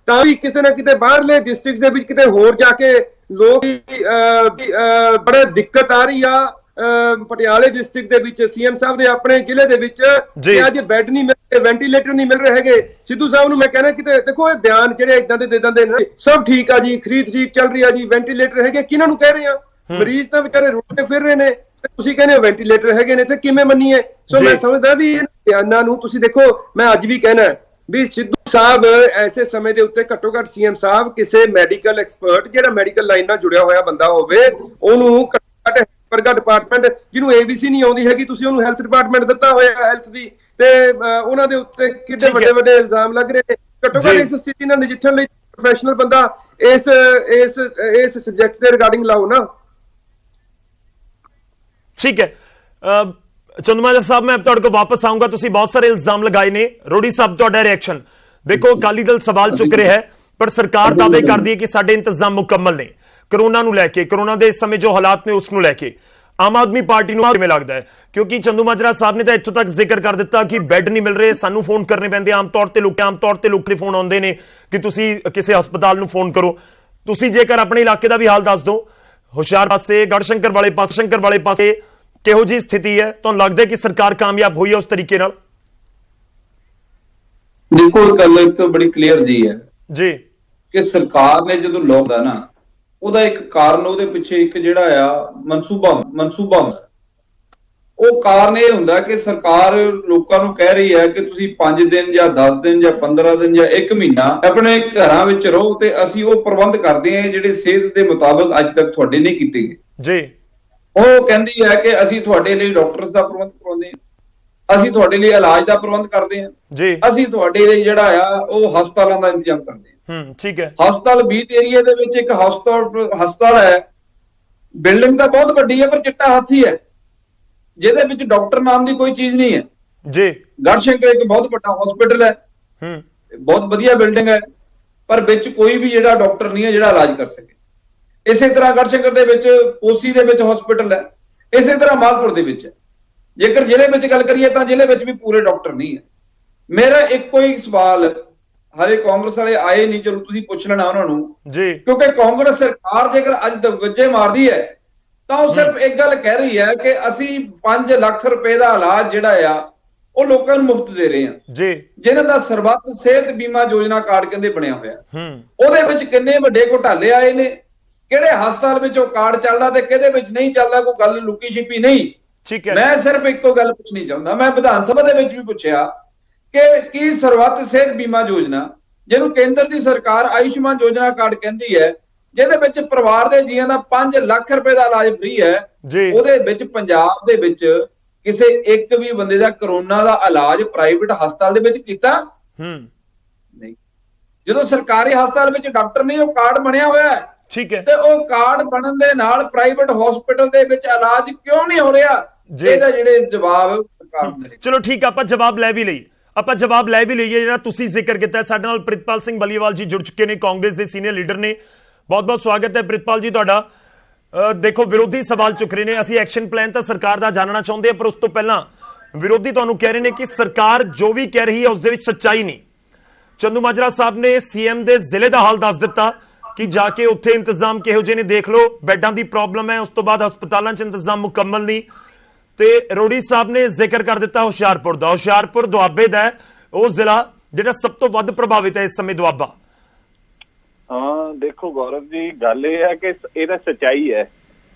ਤਾਂ ਵੀ ਕਿਸੇ ਨਾ ਕਿਤੇ ਬਾਹਰਲੇ ਡਿਸਟ੍ਰਿਕਟ ਦੇ ਵਿੱਚ ਕਿਤੇ ਹੋਰ ਜਾ ਕੇ ਲੋਕ ਬੜਾ ਦਿੱਕਤ ਆ ਰਹੀ ਆ। ਪਟਿਆਲੇ ਡਿਸਟ੍ਰਿਕਟ ਦੇ ਵਿੱਚ ਸੀਐਮ ਸਾਹਿਬ ਦੇ ਆਪਣੇ ਜ਼ਿਲ੍ਹੇ ਦੇ ਵਿੱਚ ਅੱਜ ਬੈੱਡ ਨਹੀਂ ਮਿਲ ਰਹੇ, ਵੈਂਟੀਲੇਟਰ ਨਹੀਂ ਮਿਲ ਰਹੇ ਹੈਗੇ। ਸਿੱਧੂ ਸਾਹਿਬ ਨੂੰ ਮੈਂ ਕਹਿਣਾ ਕਿਤੇ ਦੇਖੋ ਇਹ ਬਿਆਨ ਜਿਹੜੇ ਇਦਾਂ ਦੇ ਦੇ ਦਿੰਦੇ ਨੇ, ਸਭ ਠੀਕ ਆ ਜੀ, ਖਰੀਦ ਠੀਕ ਚੱਲ ਰਹੀ ਆ ਜੀ, ਵੈਂਟੀਲੇਟਰ ਹੈਗੇ, ਕਿਹਨਾਂ ਨੂੰ ਕਹਿ ਰਹੇ ਆ? ਮਰੀਜ਼ ਤਾਂ ਵਿਚਾਰੇ ਰੋਡ ਤੇ ਫਿਰ ਰਹੇ ਨੇ, ਤੁਸੀਂ ਕਹਿੰਦੇ ਹੋ ਵੈਂਟੀਲੇਟਰ ਹੈਗੇ ਨੇ, ਤੇ ਕਿਵੇਂ ਮੰਨੀਏ? ਸੋ ਮੈਂ ਸਮਝਦਾ ਵੀ ਇਹ ਬਿਆਨਾਂ ਨੂੰ ਤੁਸੀਂ ਦੇਖੋ, ਮੈਂ ਅੱਜ ਵੀ ਕਹਿਣਾ ਵੀ ਸਿੱਧੂ ਸਾਹਿਬ ਐਸੇ ਸਮੇਂ ਦੇ ਉੱਤੇ ਘੱਟੋ ਘੱਟ ਸੀਐਮ ਸਾਹਿਬ ਕਿਸੇ ਮੈਡੀਕਲ ਐਕਸਪਰਟ, ਜਿਹੜਾ ਮੈਡੀਕਲ ਲਾਈਨ ਨਾਲ ਜੁੜਿਆ ਹੋਇਆ ਬੰਦਾ ਹੋਵੇ, ਉਹਨੂੰ ਵਰਗਾ ਡਿਪਾਰਟਮੈਂਟ, ਜਿਹਨੂੰ ABC ਨਹੀਂ ਆਉਂਦੀ ਹੈਗੀ, ਤੁਸੀਂ ਉਹਨੂੰ ਹੈਲਥ ਡਿਪਾਰਟਮੈਂਟ ਦਿੱਤਾ ਹੋਇਆ ਹੈਲਥ ਦੀ, ਤੇ ਉਹਨਾਂ ਦੇ ਉੱਤੇ ਕਿੰਨੇ ਵੱਡੇ ਵੱਡੇ ਇਲਜ਼ਾਮ ਲੱਗ ਰਹੇ ਨੇ। ਘੱਟੋ ਘੱਟ ਇਸ ਸਥਿਤੀ ਨਾਲ ਨਜਿੱਠਣ ਲਈ ਪ੍ਰੋਫੈਸ਼ਨਲ ਬੰਦਾ ਇਸ ਸਬਜੈਕਟ ਦੇ ਰਿਗਾਰਡਿੰਗ ਲਾਓ ਨਾ। ਠੀਕ ਹੈ ਚੰਦੂਮਾਜਰਾ ਸਾਹਿਬ, ਮੈਂ ਤੁਹਾਡੇ ਕੋਲ ਵਾਪਸ ਆਉਂਗਾ। ਤੁਸੀਂ ਬਹੁਤ ਸਾਰੇ ਇਲਜ਼ਾਮ ਲਗਾਏ ਨੇ। ਰੋੜੀ ਸਾਹਿਬ, ਤੁਹਾਡਾ ਰਿਐਕਸ਼ਨ ਦੇਖੋ। ਅਕਾਲੀ ਦਲ ਸਵਾਲ ਚੁੱਕ ਰਿਹਾ ਹੈ ਪਰ ਸਰਕਾਰ ਦਾਅਵੇ ਕਰਦੀ ਹੈ ਕਿ ਸਾਡੇ ਇੰਤਜ਼ਾਮ ਮੁਕੰਮਲ ਨੇ ਕਰੋਨਾ ਨੂੰ ਲੈ ਕੇ, ਕਰੋਨਾ ਦੇ ਇਸ ਸਮੇਂ ਜੋ ਹਾਲਾਤ ਨੇ ਉਸ ਨੂੰ ਲੈ ਕੇ। ਆਮ ਆਦਮੀ ਪਾਰਟੀ ਨੂੰ ਕਿਵੇਂ ਲੱਗਦਾ ਹੈ? ਕਿਉਂਕਿ ਚੰਦੂਮਾਜਰਾ ਸਾਹਿਬ ਨੇ ਤਾਂ ਇੱਥੋਂ ਤੱਕ ਜ਼ਿਕਰ ਕਰ ਦਿੱਤਾ ਕਿ ਬੈੱਡ ਨਹੀਂ ਮਿਲ ਰਹੇ, ਸਾਨੂੰ ਫੋਨ ਕਰਨੇ ਪੈਂਦੇ, ਆਮ ਤੌਰ ਤੇ ਲੋਕ ਦੇ ਫੋਨ ਆਉਂਦੇ ਨੇ ਕਿ ਤੁਸੀਂ ਕਿਸੇ ਹਸਪਤਾਲ ਨੂੰ ਫੋਨ ਕਰੋ। ਤੁਸੀਂ ਜੇਕਰ ਆਪਣੇ ਇਲਾਕੇ ਦਾ ਵੀ ਹਾਲ ਦੱਸ ਦਿਓ, ਹੁਸ਼ਿਆਰ ਪਾਸੇ, ਗੜਸ਼ੰਕਰ ਵਾਲੇ ਪਾਸੇ ਕਿਹੋ ਜੀ ਸਥਿਤੀ ਹੈ? ਤੁਹਾਨੂੰ ਲੱਗਦਾ ਕਿ ਸਰਕਾਰ ਕਾਮਯਾਬ ਹੋਈ ਹੈ ਉਸ ਤਰੀਕੇ ਨਾਲ? ਦੇਖੋ, ਗੱਲ ਇੱਕ ਬੜੀ ਕਲੀਅਰ ਜੀ ਹੈ ਜੀ ਕਿ ਸਰਕਾਰ ਨੇ ਜਦੋਂ ਲਾਉਂਦਾ ਨਾ, ਉਹਦਾ ਇੱਕ ਕਾਰਨ, ਉਹਦੇ ਪਿੱਛੇ ਇੱਕ ਜਿਹੜਾ ਆ ਮਨਸੂਬਾ ਹੁੰਦਾ। ਉਹ ਕਾਰਨ ਇਹ ਹੁੰਦਾ ਕਿ ਸਰਕਾਰ ਲੋਕਾਂ ਨੂੰ ਕਹਿ ਰਹੀ ਹੈ ਕਿ ਤੁਸੀਂ 5 ਦਿਨ ਜਾਂ 10 ਦਿਨ ਜਾਂ 15 ਦਿਨ ਜਾਂ 1 ਮਹੀਨਾ ਆਪਣੇ ਘਰਾਂ ਵਿੱਚ ਰਹੋ ਤੇ ਅਸੀਂ ਉਹ ਪ੍ਰਬੰਧ ਕਰਦੇ ਹਾਂ ਜਿਹੜੇ ਸਿਹਤ ਦੇ ਮੁਤਾਬਕ ਅੱਜ ਤੱਕ ਤੁਹਾਡੇ ਨਹੀਂ ਕੀਤੇ ਗਏ ਜੀ। ਉਹ ਕਹਿੰਦੀ ਹੈ ਕਿ ਅਸੀਂ ਤੁਹਾਡੇ ਲਈ ਡਾਕਟਰਸ ਦਾ ਪ੍ਰਬੰਧ ਕਰਵਾਉਂਦੇ ਹਾਂ, ਅਸੀਂ ਤੁਹਾਡੇ ਲਈ ਇਲਾਜ ਦਾ ਪ੍ਰਬੰਧ ਕਰਦੇ ਹਾਂ ਜੀ, ਅਸੀਂ ਤੁਹਾਡੇ ਲਈ ਜਿਹੜਾ ਆ ਉਹ ਹਸਪਤਾਲਾਂ ਦਾ ਇੰਤਜ਼ਾਮ ਕਰਦੇ ਹਾਂ। ਠੀਕ ਹੈ। ਹਸਪਤਾਲ ਬੀਚ ਏਰੀਆ ਦੇ ਵਿੱਚ ਇੱਕ ਹਸਪਤਾਲ ਹੈ, ਬਿਲਡਿੰਗ ਤਾਂ ਬਹੁਤ ਵੱਡੀ ਹੈ ਪਰ ਚਿੱਟਾ ਹਾਥੀ ਹੈ, ਜਿਹਦੇ ਵਿੱਚ ਡਾਕਟਰ ਨਾਮ ਦੀ ਕੋਈ ਚੀਜ਼ ਨਹੀਂ ਹੈ ਜੀ। ਗੜਸ਼ੰਕਰ ਇੱਕ ਬਹੁਤ ਵੱਡਾ ਹਸਪੀਟਲ ਹੈ, ਬਹੁਤ ਵਧੀਆ ਬਿਲਡਿੰਗ ਹੈ, ਪਰ ਵਿੱਚ ਕੋਈ ਵੀ ਜਿਹੜਾ ਡਾਕਟਰ ਨਹੀਂ ਹੈ ਜਿਹੜਾ ਇਲਾਜ ਕਰ ਸਕੇ। ਇਸੇ ਤਰ੍ਹਾਂ ਗੜਸ਼ੰਕਰ ਦੇ ਵਿੱਚ ਕੋਸੀ ਦੇ ਵਿੱਚ ਹਸਪੀਟਲ ਹੈ, ਇਸੇ ਤਰ੍ਹਾਂ ਮਾਲਪੁਰ ਦੇ ਵਿੱਚ ਹੈ। ਜੇਕਰ ਜ਼ਿਲ੍ਹੇ ਵਿੱਚ ਗੱਲ ਕਰੀਏ ਤਾਂ ਜ਼ਿਲ੍ਹੇ ਵਿੱਚ ਵੀ ਪੂਰੇ ਡਾਕਟਰ ਨਹੀਂ ਹੈ। ਮੇਰਾ ਇੱਕੋ ਹੀ ਸਵਾਲ, ਹਰੇ ਕਾਂਗਰਸ ਵਾਲੇ ਆਏ ਨਹੀਂ, ਚਲੋ ਤੁਸੀਂ ਪੁੱਛ ਲੈਣਾ ਉਹਨਾਂ ਨੂੰ ਜੀ, ਕਿਉਂਕਿ ਕਾਂਗਰਸ ਸਰਕਾਰ ਜੇਕਰ ਅੱਜ ਦਵਜੇ ਮਾਰਦੀ ਹੈ ਤਾਂ ਉਹ ਸਿਰਫ ਇੱਕ ਗੱਲ ਕਹਿ ਰਹੀ ਹੈ ਕਿ ਅਸੀਂ 5 ਲੱਖ ਰੁਪਏ ਦਾ ਇਲਾਜ ਜਿਹੜਾ ਆ ਉਹ ਲੋਕਾਂ ਨੂੰ ਮੁਫਤ ਦੇ ਰਹੇ ਹਾਂ ਜੀ, ਜਿਨ੍ਹਾਂ ਦਾ ਸਰਬੱਤ ਸਿਹਤ ਬੀਮਾ ਯੋਜਨਾ ਕਾਰਡ ਕਹਿੰਦੇ ਬਣਿਆ ਹੋਇਆ। ਉਹਦੇ ਵਿੱਚ ਕਿੰਨੇ ਵੱਡੇ ਘੁਟਾਲੇ ਆਏ ਨੇ, ਕਿਹੜੇ ਹਸਪਤਾਲ ਵਿੱਚ ਉਹ ਕਾਰਡ ਚੱਲਦਾ ਤੇ ਕਿਹਦੇ ਵਿੱਚ ਨਹੀਂ ਚੱਲਦਾ, ਕੋਈ ਗੱਲ ਲੁਕੀ ਛਿਪੀ ਨਹੀਂ। ਠੀਕ ਹੈ। ਮੈਂ ਸਿਰਫ ਇੱਕੋ ਗੱਲ ਪੁੱਛਣੀ ਚਾਹੁੰਦਾ, ਮੈਂ ਵਿਧਾਨ ਸਭਾ ਦੇ ਵਿੱਚ ਵੀ ਪੁੱਛਿਆ ਕਿ ਕੀ ਸਰਬੱਤ ਸਿਹਤ ਬੀਮਾ ਯੋਜਨਾ, ਜਿਹਨੂੰ ਕੇਂਦਰ ਦੀ ਸਰਕਾਰ ਆਯੁਸ਼ਮਾਨ ਯੋਜਨਾ ਕਾਰਡ ਕਹਿੰਦੀ ਹੈ, ਜਿਹਦੇ ਵਿੱਚ ਪਰਿਵਾਰ ਦੇ ਜੀਆਂ ਦਾ 5 ਲੱਖ ਰੁਪਏ ਦਾ ਇਲਾਜ ਫ੍ਰੀ ਹੈ, ਉਹਦੇ ਵਿੱਚ ਪੰਜਾਬ ਦੇ ਵਿੱਚ ਕਿਸੇ ਇੱਕ ਵੀ ਬੰਦੇ ਦਾ ਕਰੋਨਾ ਦਾ ਇਲਾਜ ਪ੍ਰਾਈਵੇਟ ਹਸਪਤਾਲ ਦੇ ਵਿੱਚ ਕੀਤਾ ਨਹੀਂ। ਜਦੋਂ ਸਰਕਾਰੀ ਹਸਪਤਾਲ ਵਿੱਚ ਡਾਕਟਰ ਨਹੀਂ, ਉਹ ਕਾਰਡ ਬਣਿਆ ਹੋਇਆ ਹੈ, ਠੀਕ ਹੈ, ਤੇ ਉਹ ਕਾਰਡ ਬਣਨ ਦੇ ਨਾਲ ਪ੍ਰਾਈਵੇਟ ਹਸਪੀਟਲ ਦੇ ਵਿੱਚ ਇਲਾਜ ਕਿਉਂ ਨਹੀਂ ਹੋ ਰਿਹਾ? ਇਹਦਾ ਜਿਹੜੇ ਜਵਾਬ ਸਰਕਾਰ ਨੂੰ ਮਿਲੇ। ਚਲੋ ਠੀਕ, ਆਪਾਂ ਜਵਾਬ ਲੈ ਵੀ ਲਈਏ। ਜਿਹੜਾ ਤੁਸੀਂ ਜ਼ਿਕਰ ਕੀਤਾ, ਸਾਡੇ ਨਾਲ ਪ੍ਰਿਤਪਾਲ ਸਿੰਘ ਬਲੀਵਾਲ ਜੀ ਜੁੜ ਚੁੱਕੇ ਨੇ, ਕਾਂਗਰਸ ਦੇ ਸੀਨੀਅਰ ਲੀਡਰ ਨੇ। ਬਹੁਤ ਸਵਾਗਤ ਹੈ ਪ੍ਰਿਤਪਾਲ ਜੀ ਤੁਹਾਡਾ। ਦੇਖੋ, ਵਿਰੋਧੀ ਸਵਾਲ ਚੁੱਕ ਰਹੇ ਨੇ, ਅਸੀਂ ਐਕਸ਼ਨ ਪਲਾਨ ਤਾਂ ਸਰਕਾਰ ਦਾ ਜਾਣਨਾ ਚਾਹੁੰਦੇ ਹਾਂ, ਪਰ ਉਸ ਤੋਂ ਪਹਿਲਾਂ ਵਿਰੋਧੀ ਤੁਹਾਨੂੰ ਕਹਿ ਰਹੇ ਨੇ ਕਿ ਸਰਕਾਰ ਜੋ ਵੀ ਕਹਿ ਰਹੀ ਹੈ ਉਸ ਦੇ ਵਿੱਚ ਸੱਚਾਈ ਨਹੀਂ। ਚੰਦੂਮਾਜਰਾ ਸਾਹਿਬ ਨੇ ਸੀਐਮ ਦੇ ਜ਼ਿਲ੍ਹੇ ਦਾ ਹਾਲ ਦੱਸ ਦਿੱਤਾ ਕਿ ਜਾ ਕੇ ਉੱਥੇ ਇੰਤਜ਼ਾਮ ਕਿਹੋ ਜਿਹੇ ਨੇ ਦੇਖ ਲਓ, ਬੈੱਡਾਂ ਦੀ ਪ੍ਰੋਬਲਮ ਹੈ, ਉਸ ਤੋਂ ਬਾਅਦ ਹਸਪਤਾਲਾਂ 'ਚ ਇੰਤਜ਼ਾਮ ਮੁਕੰਮਲ ਨਹੀਂ। ਤੇ ਰੋੜੀ ਸਾਹਿਬ ਨੇ ਜ਼ਿਕਰ ਕਰ ਦਿੱਤਾ ਹੁਸ਼ਿਆਰਪੁਰ ਦਾ। ਹੁਸ਼ਿਆਰਪੁਰ ਦੁਆਬੇ ਦਾ ਉਹ ਜ਼ਿਲ੍ਹਾ ਜਿਹੜਾ ਸਭ ਤੋਂ ਵੱਧ ਪ੍ਰਭਾਵਿਤ ਹੈ ਇਸ ਸਮੇਂ, ਦੁਆਬਾ। ਹਾਂ, ਦੇਖੋ ਗੌਰਵ ਜੀ, ਗੱਲ ਇਹ ਹੈ ਕਿ ਇਹਦਾ ਸੱਚਾਈ ਹੈ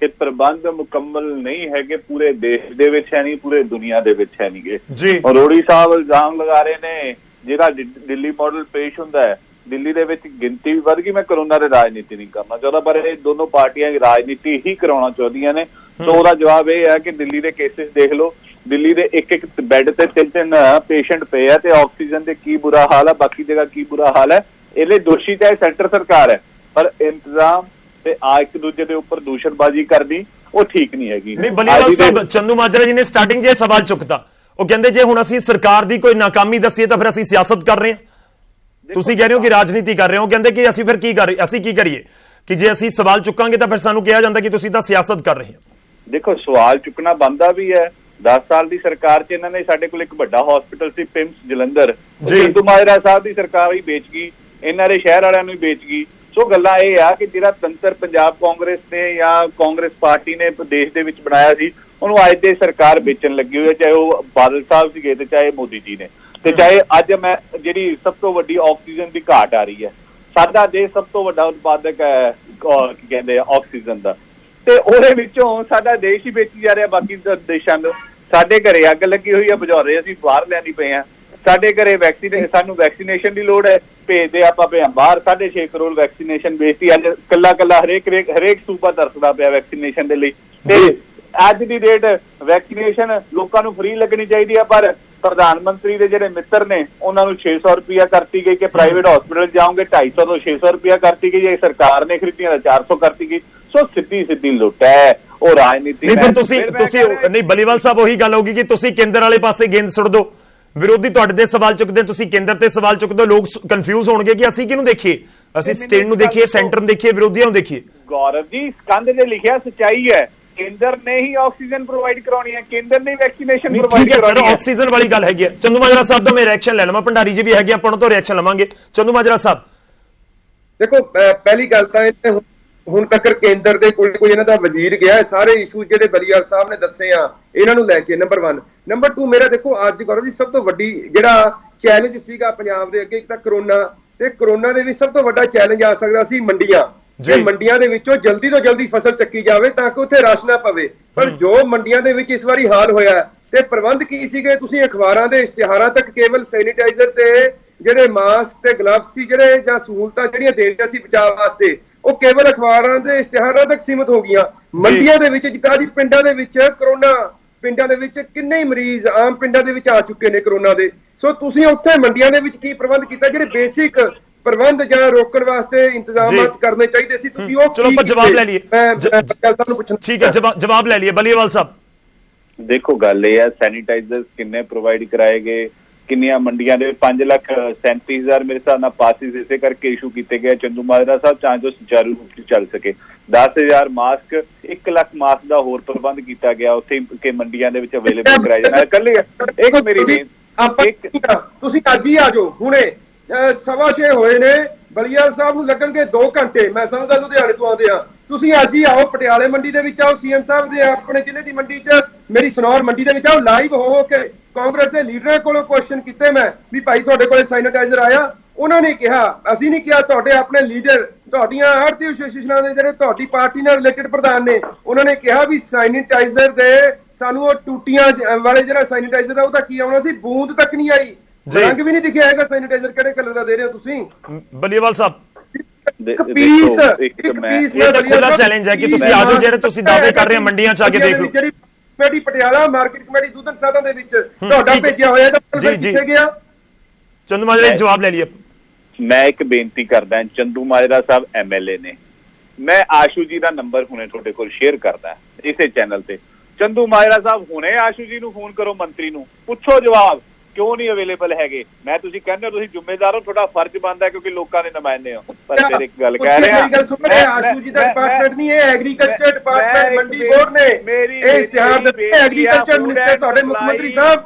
ਕਿ ਪ੍ਰਬੰਧ ਮੁਕੰਮਲ ਨਹੀਂ ਹੈਗੇ, ਪੂਰੇ ਦੇਸ਼ ਦੇ ਵਿੱਚ ਹੈ ਨਹੀਂ, ਪੂਰੇ ਦੁਨੀਆ ਦੇ ਵਿੱਚ ਹੈ ਨਹੀਂਗੇ ਜੀ। ਰੋੜੀ ਸਾਹਿਬ ਇਲਜ਼ਾਮ ਲਗਾ ਰਹੇ ਨੇ ਜਿਹੜਾ ਦਿੱਲੀ ਮਾਡਲ ਪੇਸ਼ ਹੁੰਦਾ ਹੈ, ਦਿੱਲੀ ਦੇ ਵਿੱਚ ਗਿਣਤੀ ਵੀ ਵੱਧ ਗਈ। ਮੈਂ ਕਰੋਨਾ ਦੇ ਰਾਜਨੀਤੀ ਨਹੀਂ ਕਰਨਾ ਚਾਹੁੰਦਾ, ਪਰ ਇਹ ਦੋਨੋਂ ਪਾਰਟੀਆਂ ਰਾਜਨੀਤੀ ਹੀ ਕਰਾਉਣਾ ਚਾਹੁੰਦੀਆਂ ਨੇ। ਤਾਂ ਉਹਦਾ ਜਵਾਬ ਇਹ ਹੈ ਕਿ ਦਿੱਲੀ ਦੇ ਕੇਸਿਸ ਦੇਖ ਲਓ, ਦਿੱਲੀ ਦੇ ਇੱਕ ਬੈੱਡ ਤੇ 3 ਪੇਸ਼ੈਂਟ ਪਏ ਆ ਤੇ ਆਕਸੀਜਨ ਦੇ ਕੀ ਬੁਰਾ ਹਾਲ ਹੈ, ਬਾਕੀ ਜਗ੍ਹਾ ਕੀ ਬੁਰਾ ਹਾਲ ਹੈ। ਇਹਦੇ ਦੋਸ਼ੀ ਚਾਹੇ ਸੈਂਟਰ ਸਰਕਾਰ ਹੈ, ਪਰ ਇੰਤਜ਼ਾਮ ਤੇ ਇੱਕ ਦੂਜੇ ਦੇ ਉੱਪਰ ਦੂਸ਼ਣਬਾਜ਼ੀ ਕਰਨੀ ਉਹ ਠੀਕ ਨਹੀਂ ਹੈਗੀ। ਨਹੀਂ, ਬਲੀਵਾਲ ਸਾਹਿਬ, ਚੰਦੂਮਾਜਰਾ ਜੀ ਨੇ ਸਟਾਰਟਿੰਗ 'ਚ ਇਹ ਸਵਾਲ ਚੁੱਕਤਾ, ਉਹ ਕਹਿੰਦੇ ਜੇ ਹੁਣ ਅਸੀਂ ਸਰਕਾਰ ਦੀ ਕੋਈ ਨਾਕਾਮੀ ਦੱਸੀਏ ਤਾਂ ਫਿਰ ਅਸੀਂ ਸਿਆਸਤ ਕਰ ਰਹੇ ਹਾਂ। ਤੁਸੀਂ ਕਹਿ ਰਹੇ ਹੋ ਕਿ ਰਾਜਨੀਤੀ ਕਰ ਰਹੇ ਹੋ, ਕਹਿੰਦੇ ਕਿ ਅਸੀਂ ਫਿਰ ਕੀ ਕਰੀਏ ਕਿ ਜੇ ਅਸੀਂ ਸਵਾਲ ਚੁੱਕਾਂਗੇ ਤਾਂ ਫਿਰ ਸਾਨੂੰ ਕਿਹਾ ਜਾਂਦਾ ਕਿ ਤੁਸੀਂ ਤਾਂ ਸਿਆਸਤ ਕਰ ਰਹੇ ਹੋ। ਦੇਖੋ, ਸਵਾਲ ਚੁੱਕਣਾ ਬਣਦਾ ਵੀ ਹੈ। 10 ਸਾਲ ਦੀ ਸਰਕਾਰ 'ਚ ਇਹਨਾਂ ਨੇ ਸਾਡੇ ਕੋਲ ਇੱਕ ਵੱਡਾ ਹਸਪੀਟਲ ਸੀ ਪਿੰਮਸ ਜਲੰਧਰ, ਚੰਦੂਮਾਜਰਾ ਸਾਹਿਬ ਦੀ ਸਰਕਾਰ ਹੀ ਵੇਚ ਗਈ, ਇਹਨਾਂ ਦੇ ਸ਼ਹਿਰ ਵਾਲਿਆਂ ਨੂੰ ਹੀ ਵੇਚ ਗਈ। ਸੋ ਗੱਲਾਂ ਇਹ ਆ ਕਿ ਜਿਹੜਾ ਤੰਤਰ ਪੰਜਾਬ ਕਾਂਗਰਸ ਨੇ ਜਾਂ ਕਾਂਗਰਸ ਪਾਰਟੀ ਨੇ ਦੇਸ਼ ਦੇ ਵਿੱਚ ਬਣਾਇਆ ਸੀ, ਉਹਨੂੰ ਅੱਜ ਦੇ ਸਰਕਾਰ ਵੇਚਣ ਲੱਗੀ ਹੋਈ ਹੈ, ਚਾਹੇ ਉਹ ਬਾਦਲ ਸਾਹਿਬ ਸੀਗੇ ਤੇ ਚਾਹੇ ਮੋਦੀ ਜੀ ਨੇ, ਤੇ ਚਾਹੇ ਅੱਜ ਮੈਂ ਜਿਹੜੀ ਸਭ ਤੋਂ ਵੱਡੀ ਆਕਸੀਜਨ ਦੀ ਘਾਟ ਆ ਰਹੀ ਹੈ। ਸਾਡਾ ਦੇਸ਼ ਸਭ ਤੋਂ ਵੱਡਾ ਉਤਪਾਦਕ ਹੈ ਕੀ ਕਹਿੰਦੇ ਆਕਸੀਜਨ ਦਾ, ਤੇ ਉਹਦੇ ਵਿੱਚੋਂ ਸਾਡਾ ਦੇਸ਼ ਹੀ ਵੇਚੀ ਜਾ ਰਿਹਾ ਬਾਕੀ ਦੇਸ਼ਾਂ ਨੂੰ। ਸਾਡੇ ਘਰੇ ਅੱਗ ਲੱਗੀ ਹੋਈ ਆ, ਬੁਝਾ ਰਹੇ, ਅਸੀਂ ਬਾਹਰ ਲੈਣੀ ਪਏ ਆ। ਸਾਡੇ ਘਰੇ ਸਾਨੂੰ ਵੈਕਸੀਨੇਸ਼ਨ ਦੀ ਲੋੜ ਹੈ, ਭੇਜਦੇ ਆਪਾਂ ਪਏ ਬਾਹਰ। 6.5 ਕਰੋੜ ਵੈਕਸੀਨੇਸ਼ਨ ਵੇਚਤੀ। ਅੱਜ ਕੱਲਾ ਹਰੇਕ ਸੂਬਾ ਤਰਸਦਾ ਪਿਆ ਵੈਕਸੀਨੇਸ਼ਨ ਦੇ ਲਈ। ਤੇ ਅੱਜ ਦੀ ਡੇਟ ਵੈਕਸੀਨੇਸ਼ਨ ਲੋਕਾਂ ਨੂੰ ਫ੍ਰੀ ਲੱਗਣੀ ਚਾਹੀਦੀ ਆ, ਪਰ ਪ੍ਰਧਾਨ ਮੰਤਰੀ ਦੇ ਜਿਹੜੇ ਮਿੱਤਰ ਨੇ ਉਹਨਾਂ ਨੂੰ 600 ਰੁਪਇਆ ਕਰਤੀ ਗਈ ਕਿ ਪ੍ਰਾਈਵੇਟ ਹਸਪੀਟਲ ਜਾਓਗੇ 250 ਤੋਂ 600 ਰੁਪਇਆ ਕਰਤੀ ਗਈ। ਇਹ ਸਰਕਾਰ ਨੇ ਖਰੀਦੀਆਂ ਤਾਂ 400 ਕਰਤੀ ਗਈ। ਸੋ ਸਿੱਧੀ ਲੁੱਟ ਹੈ, ਉਹ ਰਾਜਨੀਤੀ ਨਹੀਂ। ਤੁਸੀਂ ਨਹੀਂ, ਬਲੀਵਾਲ ਸਾਹਿਬ, ਉਹੀ ਗੱਲ ਹੋਗੀ ਕਿ ਤੁਸੀਂ ਕੇਂਦਰ ਵਾਲੇ ਪਾਸੇ ਗੇਂਦ ਸੁੱਟ ਦਿਓ, ਵਿਰੋਧੀ ਤੁਹਾਡੇ ਤੇ ਸਵਾਲ ਚੁੱਕਦੇ, ਤੁਸੀਂ ਕੇਂਦਰ ਤੇ ਸਵਾਲ ਚੁੱਕਦੇ, ਲੋਕ ਕਨਫਿਊਜ਼ ਹੋਣਗੇ ਕਿ ਅਸੀਂ ਕਿਹਨੂੰ ਦੇਖੀਏ। ਅਸੀਂ ਸਟੇਟ ਨੂੰ ਦੇਖੀਏ, ਸੈਂਟਰ ਨੂੰ ਦੇਖੀਏ, ਵਿਰੋਧੀਆਂ ਨੂੰ ਦੇਖੀਏ। ਗੌਰਵ ਜੀ, ਸਕੰਦ ਦੇ ਲਿਖਿਆ ਸੱਚਾਈ ਹੈ, ਕੇਂਦਰ ਨੇ ਹੀ ਆਕਸੀਜਨ ਪ੍ਰੋਵਾਈਡ ਕਰਾਉਣੀ ਹੈ, ਕੇਂਦਰ ਨੇ ਵੈਕਸੀਨੇਸ਼ਨ ਪ੍ਰੋਵਾਈਡ ਕਰਾਉਣੀ ਹੈ। ਆਕਸੀਜਨ ਵਾਲੀ ਗੱਲ ਹੈਗੀ ਹੈ। ਚੰਦੂ ਮਾਜਰਾ ਸਾਹਿਬ ਤੋਂ ਮੈਂ ਰਿਐਕਸ਼ਨ ਲੈ ਲਵਾਂ, ਭੰਡਾਰੀ ਜੀ ਵੀ ਹੈਗੇ, ਆਪਾਂ ਉਹਨਾਂ ਤੋਂ ਰਿਐਕਸ਼ਨ ਲਵਾਂਗੇ। ਚੰਦੂ ਮਾਜਰਾ ਸਾਹਿਬ, ਦੇਖੋ ਪਹਿਲੀ ਗੱਲ ਤਾਂ ਇਹ ਹੁਣ ਤੱਕ ਕੇਂਦਰ ਦੇ ਕੋਈ ਇਹਨਾਂ ਦਾ ਵਜ਼ੀਰ ਗਿਆ, ਸਾਰੇ ਇਸ਼ੂ ਜਿਹੜੇ ਬਲੀਵਾਲ ਸਾਹਿਬ ਨੇ ਦੱਸੇ ਆ ਇਹਨਾਂ ਨੂੰ ਲੈ ਕੇ, ਨੰਬਰ 1। ਨੰਬਰ 2, ਮੇਰਾ ਦੇਖੋ ਅੱਜ ਗੌਰਵ ਜੀ ਸਭ ਤੋਂ ਵੱਡੀ ਜਿਹੜਾ ਚੈਲੰਜ ਸੀਗਾ ਪੰਜਾਬ ਦੇ ਅੱਗੇ, ਇੱਕ ਤਾਂ ਕਰੋਨਾ, ਤੇ ਕਰੋਨਾ ਦੇ ਵਿੱਚ ਸਭ ਤੋਂ ਵੱਡਾ ਚੈਲੰਜ ਆ ਸਕਦਾ ਸੀ ਮੰਡੀਆਂ। ਜੇ ਮੰਡੀਆਂ ਦੇ ਵਿੱਚੋਂ ਜਲਦੀ ਤੋਂ ਜਲਦੀ ਫਸਲ ਚੱਕੀ ਜਾਵੇ ਤਾਂ ਕਿ ਉੱਥੇ ਰਸ਼ ਨਾ ਪਵੇ, ਪਰ ਜੋ ਮੰਡੀਆਂ ਦੇ ਵਿੱਚ ਇਸ ਵਾਰੀ ਹਾਲ ਹੋਇਆ ਤੇ ਪ੍ਰਬੰਧ ਕੀ ਸੀਗੇ, ਤੁਸੀਂ ਅਖਬਾਰਾਂ ਦੇ ਇਸ਼ਤਿਹਾਰਾਂ ਤੱਕ ਕੇਵਲ ਸੈਨੀਟਾਈਜ਼ਰ ਤੇ ਜਿਹੜੇ ਮਾਸਕ ਤੇ ਗਲਵਸ ਸੀ ਜਿਹੜੇ ਜਾਂ ਸਹੂਲਤਾਂ ਜਿਹੜੀਆਂ ਦੇ ਰਹੀਆਂ ਸੀ ਬਚਾਅ ਵਾਸਤੇ, ਉਹ ਕੇਵਲ ਅਖਬਾਰਾਂ ਦੇ ਇਸ਼ਤਿਹਾਰਾਂ ਤੱਕ ਸੀਮਿਤ ਹੋ ਗਈਆਂ। ਮੰਡੀਆਂ ਦੇ ਵਿੱਚ ਜਿੱਦਾਂ ਜੀ ਪਿੰਡਾਂ ਦੇ ਵਿੱਚ ਕਰੋਨਾ, ਪਿੰਡਾਂ ਦੇ ਵਿੱਚ ਕਿੰਨੇ ਹੀ ਮਰੀਜ਼ ਆਮ ਪਿੰਡਾਂ ਦੇ ਵਿੱਚ ਆ ਚੁੱਕੇ ਨੇ ਕਰੋਨਾ ਦੇ। ਸੋ ਤੁਸੀਂ ਉੱਥੇ ਮੰਡੀਆਂ ਦੇ ਵਿੱਚ ਕੀ ਪ੍ਰਬੰਧ ਕੀਤਾ, ਜਿਹੜੇ ਬੇਸਿਕ ਪ੍ਰਬੰਧ ਜਾਂ ਰੋਕਣ ਵਾਸਤੇ ਇੰਤਜ਼ਾਮਾਤ ਕਰਨੇ ਚਾਹੀਦੇ ਸੀ, ਤੁਸੀਂ ਉਹ ਚਲੋ ਆਪਾਂ ਜਵਾਬ ਲੈ ਲਈਏ। ਮੈਂ ਤੁਹਾਨੂੰ ਪੁੱਛਣਾ, ਠੀਕ ਹੈ, ਜਵਾਬ ਲੈ ਲਈਏ ਬਲੀਵਾਲ ਸਾਹਿਬ। ਦੇਖੋ ਗੱਲ ਇਹ ਹੈ, ਸੈਨੀਟਾਈਜ਼ਰ ਕਿੰਨੇ ਪ੍ਰੋਵਾਈਡ ਕਰਾਏ ਗਏ, ਕਿੰਨੀਆਂ ਮੰਡੀਆਂ ਦੇ 5,37,000 ਮੇਰੇ ਹਿਸਾਬ ਨਾਲ ਪਾਸਿਸ ਇਸੇ ਕਰਕੇ ਇਸ਼ੂ ਕੀਤੇ ਗਏ ਚੰਦੂ ਮਾਜਰਾ ਸਾਹਿਬ, ਤਾਂ ਜੋ ਸੁਚਾਰੂ ਰੂਪ ਚ ਚੱਲ ਸਕੇ। 10,000 ਮਾਸਕ, 1 ਲੱਖ ਮਾਸਕ ਦਾ ਹੋਰ ਪ੍ਰਬੰਧ ਕੀਤਾ ਗਿਆ ਉੱਥੇ ਕਿ ਮੰਡੀਆਂ ਦੇ ਵਿੱਚ ਅਵੇਲੇਬਲ ਕਰਾਏ ਜਾਣ। ਕੱਲੀ ਇੱਕ ਮੇਰੀ ਤੁਸੀਂ ਅੱਜ ਹੀ ਆ ਜਾਓ, ਹੁਣੇ 6:15 ਹੋਏ ਨੇ, ਬਲੀਵਾਲ ਸਾਹਿਬ ਨੂੰ ਲੱਗਣਗੇ 2 ਘੰਟੇ, ਮੈਂ ਸਮਝਦਾ ਲੁਧਿਆਣੇ ਤੋਂ ਆਉਂਦੇ ਆ। ਤੁਸੀਂ ਅੱਜ ਹੀ ਆਓ, ਪਟਿਆਲੇ ਮੰਡੀ ਦੇ ਵਿੱਚ ਆਓ, ਸੀਐਮ ਸਾਹਿਬ ਦੇ ਆਪਣੇ ਜ਼ਿਲ੍ਹੇ ਦੀ ਮੰਡੀ 'ਚ, ਮੇਰੀ ਸਨੌਰ ਮੰਡੀ ਦੇ ਵਿੱਚ ਆਓ, ਲਾਈਵ ਹੋ ਕੇ ਕਾਂਗਰਸ ਦੇ ਲੀਡਰਾਂ ਕੋਲੋਂ ਕੁਐਸਚਨ ਕੀਤੇ ਮੈਂ ਵੀ ਭਾਈ ਤੁਹਾਡੇ ਕੋਲੇ ਸੈਨੀਟਾਈਜ਼ਰ ਆਇਆ? ਉਹਨਾਂ ਨੇ ਕਿਹਾ, ਅਸੀਂ ਨਹੀਂ ਕਿਹਾ, ਤੁਹਾਡੇ ਆਪਣੇ ਲੀਡਰ, ਤੁਹਾਡੀਆਂ ਆੜਤੀ ਐਸੋਸੀਏਸ਼ਨਾਂ ਦੇ ਜਿਹੜੇ ਤੁਹਾਡੀ ਪਾਰਟੀ ਨਾਲ ਰਿਲੇਟਡ ਪ੍ਰਧਾਨ ਨੇ, ਉਹਨਾਂ ਨੇ ਕਿਹਾ ਵੀ ਸੈਨੀਟਾਈਜ਼ਰ ਦੇ ਸਾਨੂੰ ਉਹ ਟੂਟੀਆਂ ਵਾਲੇ ਜਿਹੜਾ ਸੈਨੀਟਾਈਜ਼ਰ ਦਾ ਉਹਦਾ ਕੀ ਆਉਣਾ ਸੀ, ਬੂੰਦ ਤੱਕ ਨਹੀਂ ਆਈ, ਰੰਗ ਵੀ ਨਹੀਂ ਦਿਖਿਆ ਹੈਗਾ ਸੈਨੀਟਾਈਜ਼ਰ ਕਿਹੜੇ ਕਲਰ ਦਾ ਦੇ ਰਹੇ ਹੋ ਤੁਸੀਂ। ਬਲੀਵਾਲ ਸਾਹਿਬ, ਇੱਕ ਪੀਸ ਇਹ ਖੁੱਲਾ ਚੈਲੰਜ ਹੈ ਕਿ ਤੁਸੀਂ ਆਜੋ, ਜਿਹੜੇ ਤੁਸੀਂ ਦਾਅਵੇ ਕਰ ਰਹੇ ਹੋ ਮੰਡੀਆਂ 'ਚ ਆ ਕੇ ਦੇਖ ਲਓ। ਜਿਹੜੀ ਕਮੇਟੀ ਪਟਿਆਲਾ ਮਾਰਕੀਟ ਕਮੇਟੀ ਦੁੱਧਨ ਸਾਧਾਂ ਦੇ ਵਿੱਚ ਤੁਹਾਡਾ ਭੇਜਿਆ ਹੋਇਆ ਤਾਂ ਕਿੱਥੇ ਗਿਆ? ਚੰਦੂ ਮਾਜਰਾ ਜਵਾਬ ਲੈ ਲਈਏ। ਮੈਂ ਇੱਕ ਬੇਨਤੀ ਕਰਦਾ, ਚੰਦੂ ਮਾਜਰਾ ਸਾਹਿਬ MLA ਨੇ, ਮੈਂ ਆਸ਼ੂ ਜੀ ਦਾ ਨੰਬਰ ਹੁਣੇ ਤੁਹਾਡੇ ਕੋਲ ਸ਼ੇਅਰ ਕਰਦਾ ਇਸੇ ਚੈਨਲ ਤੇ। ਚੰਦੂ ਮਾਜਰਾ ਸਾਹਿਬ ਹੁਣੇ ਆਸ਼ੂ ਜੀ ਨੂੰ ਫੋਨ ਕਰੋ, ਮੰਤਰੀ ਨੂੰ ਪੁੱਛੋ ਜਵਾਬ ਕਿਉਂ ਨਹੀਂ ਅਵੇਲੇਬਲ ਹੈਗੇ। ਮੈਂ ਤੁਸੀਂ ਕਹਿੰਦੇ ਹੋ ਤੁਸੀਂ ਜ਼ਿੰਮੇਦਾਰ ਹੋ, ਤੁਹਾਡਾ ਫਰਜ਼ ਬਣਦਾ ਕਿਉਂਕਿ ਲੋਕਾਂ ਦੇ ਨੁਮਾਇੰਦੇ ਹੋ, ਪਰ ਫਿਰ ਇੱਕ ਗੱਲ ਕਹਿ ਰਿਹਾ, ਆਸ਼ੂ ਜੀ ਦਾ ਡਿਪਾਰਟਮੈਂਟ ਨਹੀਂ, ਇਹ ਐਗਰੀਕਲਚਰ ਡਿਪਾਰਟਮੈਂਟ ਮੰਡੀ ਬੋਰਡ ਨੇ ਇਹ ਇਸ਼ਤਿਹਾਰ ਦਿੱਤੇ। ਐਗਰੀਕਲਚਰ ਮਿਨਿਸਟਰ ਤੁਹਾਡੇ ਮੁੱਖ ਮੰਤਰੀ ਸਾਹਿਬ,